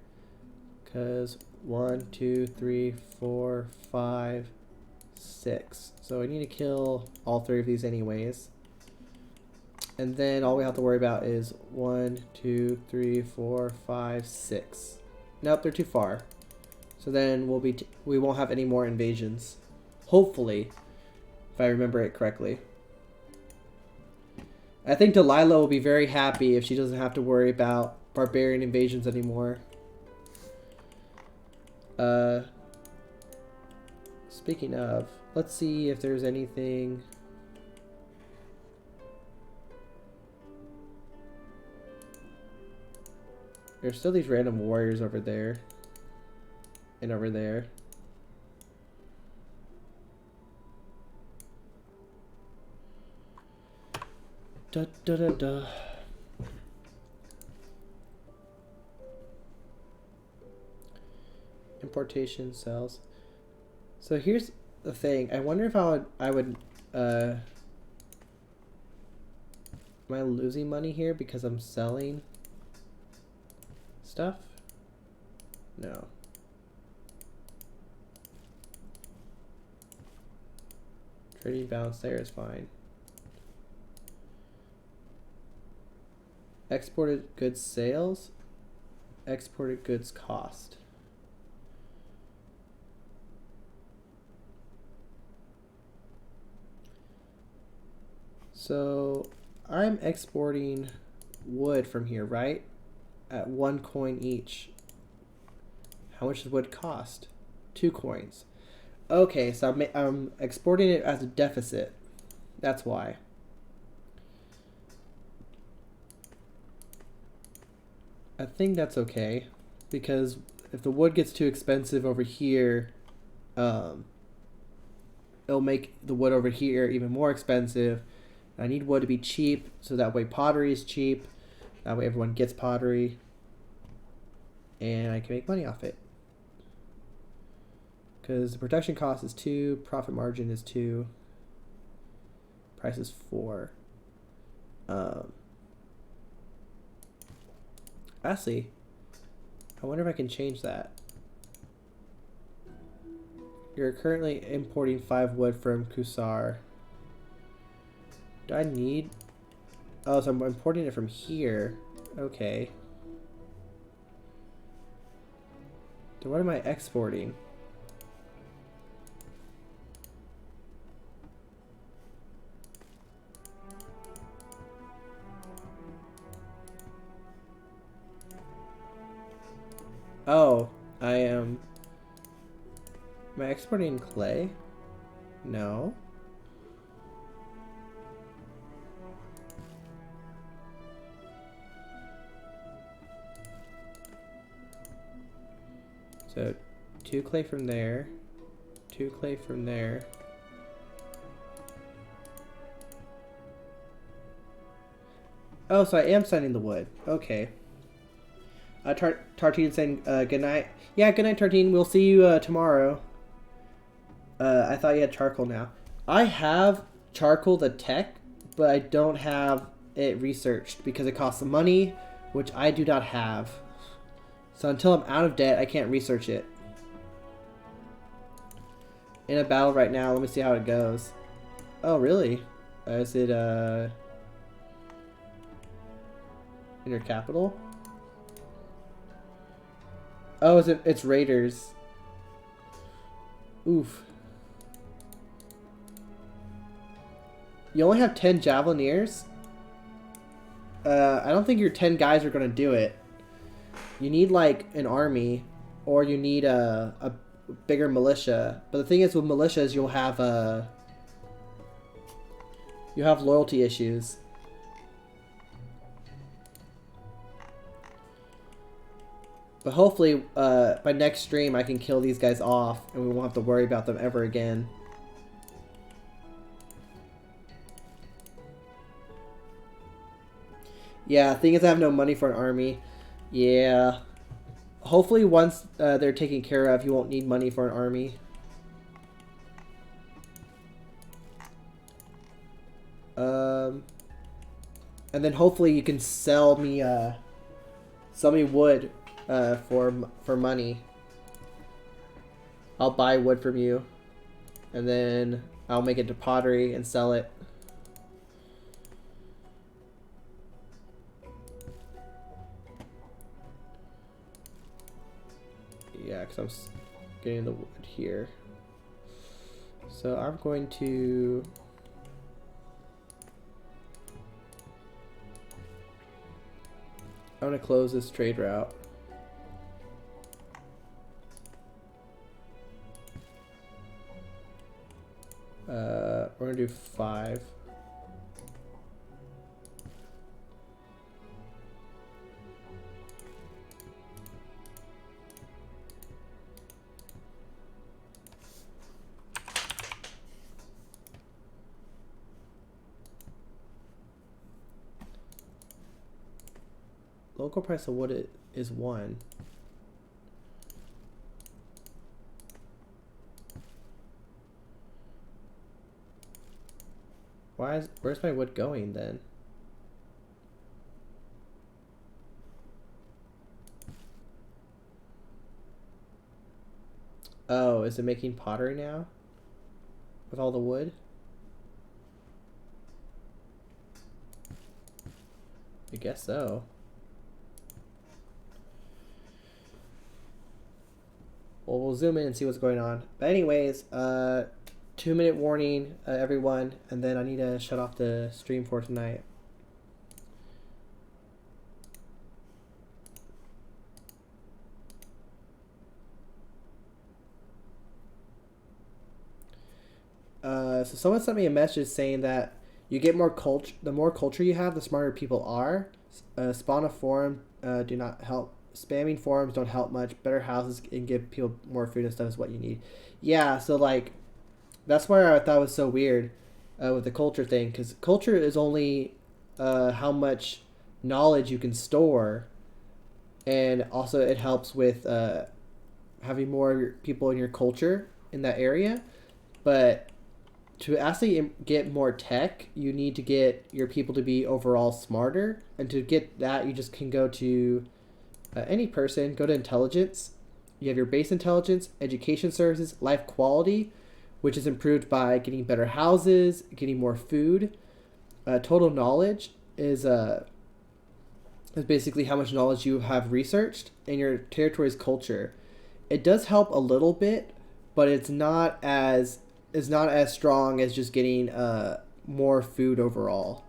Because 1, 2, 3, 4, 5, 6. So I need to kill all 3 of these anyways. And then all we have to worry about is 1, 2, 3, 4, 5, 6. Nope, they're too far. So then we won't have any more invasions. Hopefully, if I remember it correctly. I think Delilah will be very happy if she doesn't have to worry about barbarian invasions anymore. Speaking of, let's see if there's anything. There's still these random warriors over there. And over there. Da da da da. Importation sales. So here's the thing. I wonder if I would am I losing money here because I'm selling stuff? No. Trading balance there is fine. Exported goods sales. Exported goods cost. So I'm exporting wood from here, right? At 1 coin each. How much does wood cost? 2 coins. Okay, so I'm exporting it as a deficit. That's why. I think that's okay, because if the wood gets too expensive over here, it'll make the wood over here even more expensive. I need wood to be cheap, so that way pottery is cheap. That way everyone gets pottery, and I can make money off it. Because the production cost is 2, profit margin is 2, price is 4. Actually, I wonder if I can change that. You're currently importing 5 wood from Kusar. Do I need... Oh, so I'm importing it from here. Okay. So what am I exporting? Oh, I am... Am I exporting clay? No. So, 2 clay from there. 2 clay from there. Oh, so I am sending the wood. Okay. Tartine saying good night. Yeah, good night, Tartine. We'll see you tomorrow. I thought you had charcoal now. I have charcoal the tech, but I don't have it researched because it costs money, which I do not have. So until I'm out of debt, I can't research it. In a battle right now, let me see how it goes. Oh, really? Is it in your capital? Oh, it's raiders. Oof. You only have 10 javelineers? I don't think your 10 guys are gonna do it. You need like an army, or you need a bigger militia. But the thing is, with militias, you'll have loyalty issues. But hopefully, by next stream, I can kill these guys off, and we won't have to worry about them ever again. Yeah, thing is, I have no money for an army. Yeah. Hopefully, once they're taken care of, you won't need money for an army. And then hopefully you can sell me wood for money. I'll buy wood from you, and then I'll make it to pottery and sell it. Yeah, because I'm getting the wood here. So I'm going to... I'm going to close this trade route. We're going to do 5. Local price of wood is 1. Where's my wood going then? Oh, is it making pottery now? With all the wood? I guess so. Well, we'll zoom in and see what's going on. But anyways, 2-minute warning, everyone, and then I need to shut off the stream for tonight. So someone sent me a message saying that you get more culture. The more culture you have, the smarter people are. Spawn a forum do not help. Spamming forums don't help much. Better houses and give people more food and stuff is what you need. Yeah, so like, that's why I thought it was so weird with the culture thing, because culture is only how much knowledge you can store, and also it helps with having more people in your culture in that area. But to actually get more tech, you need to get your people to be overall smarter, and to get that, you just can go to Any person, go to intelligence. You have your base intelligence, education services, life quality, which is improved by getting better houses, getting more food. Total knowledge is basically how much knowledge you have researched, and your territory's culture. It does help a little bit, but it's not as strong as just getting more food overall.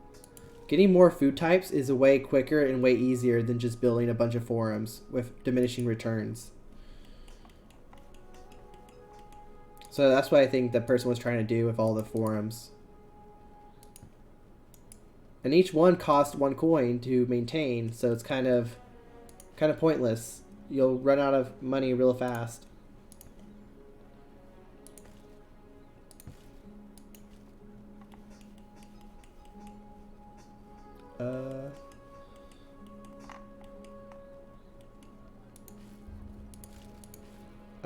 Getting more food types is way quicker and way easier than just building a bunch of forums with diminishing returns. So that's what I think the person was trying to do with all the forums. And each one costs 1 coin to maintain, so it's kind of pointless. You'll run out of money real fast.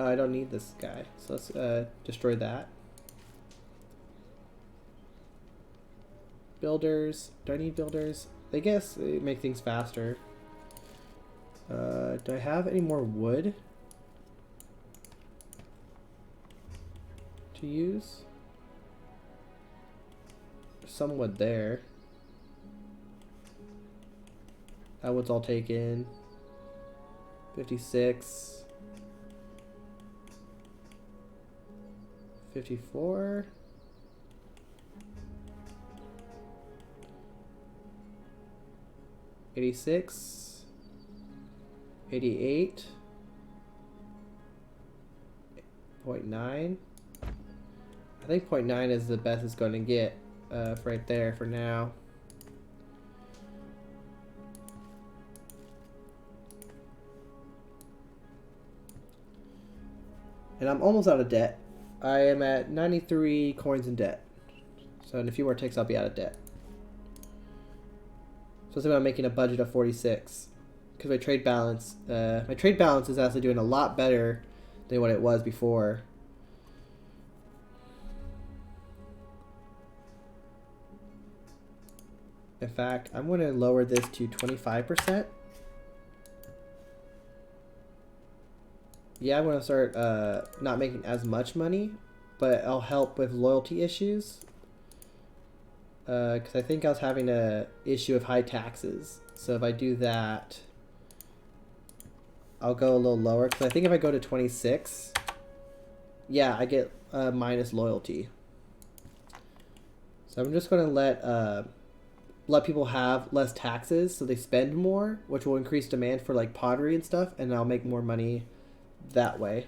I don't need this guy, so let's destroy that. Builders. Do I need builders? I guess they make things faster. Do I have any more wood to use? There's some wood there. That wood's all taken. 56. 54. 86. 88. 0.9. I think 0.9 is the best it's going to get right there for now. And I'm almost out of debt. I am at 93 coins in debt. So in a few more ticks, I'll be out of debt. So I'm making a budget of 46. Because my trade balance is actually doing a lot better than what it was before. In fact, I'm going to lower this to 25%. Yeah, I'm going to start not making as much money, but I'll help with loyalty issues. Because I think I was having a issue of high taxes. So if I do that, I'll go a little lower. Because I think if I go to 26, yeah, I get minus loyalty. So I'm just going to let people have less taxes so they spend more, which will increase demand for like pottery and stuff, and I'll make more money that way.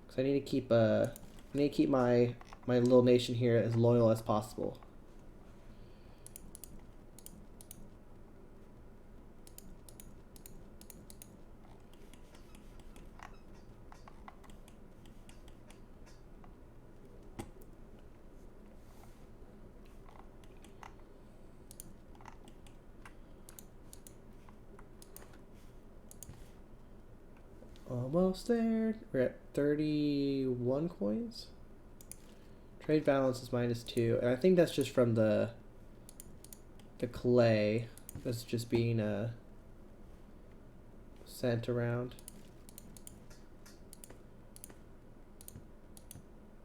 Because I need to keep my little nation here as loyal as possible. Almost there. We're at 31 coins. Trade balance is -2, and I think that's just from the clay that's just being sent around.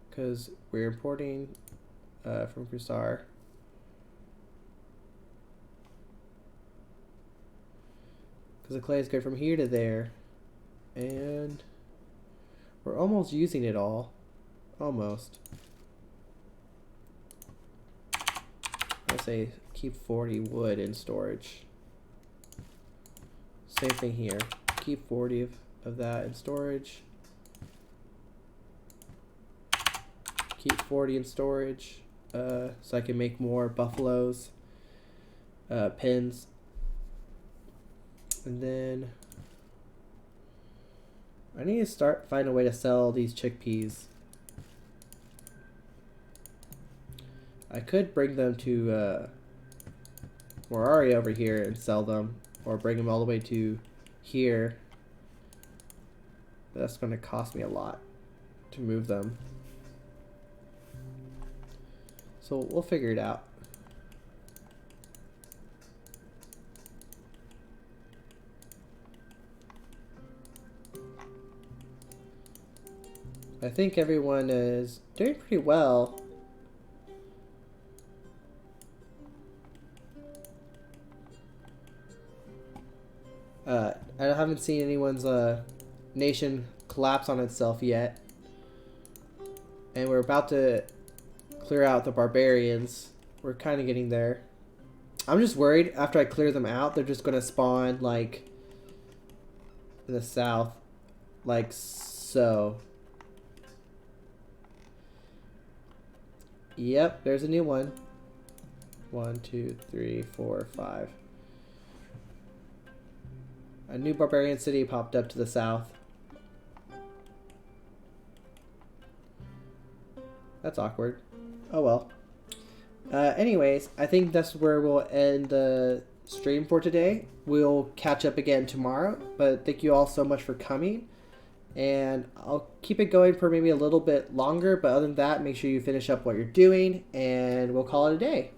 Because we're importing from Crusar. Because the clay is going from here to there. And we're almost using it all. Almost. I say keep 40 wood in storage. Same thing here. Keep 40 of that in storage. Keep 40 in storage so I can make more buffaloes, pins. And then I need to find a way to sell these chickpeas. I could bring them to Morari over here and sell them, or bring them all the way to here. But that's going to cost me a lot to move them. So we'll figure it out. I think everyone is doing pretty well. I haven't seen anyone's nation collapse on itself yet. And we're about to clear out the barbarians. We're kind of getting there. I'm just worried after I clear them out, they're just going to spawn, like, in the south. Like so. Yep, there's a new one. 1, 2, 3, 4, 5. A new barbarian city popped up to the south. That's awkward. Oh well. Anyways, I think that's where we'll end the stream for today. We'll catch up again tomorrow, but thank you all so much for coming. And I'll keep it going for maybe a little bit longer, but other than that, make sure you finish up what you're doing, and we'll call it a day.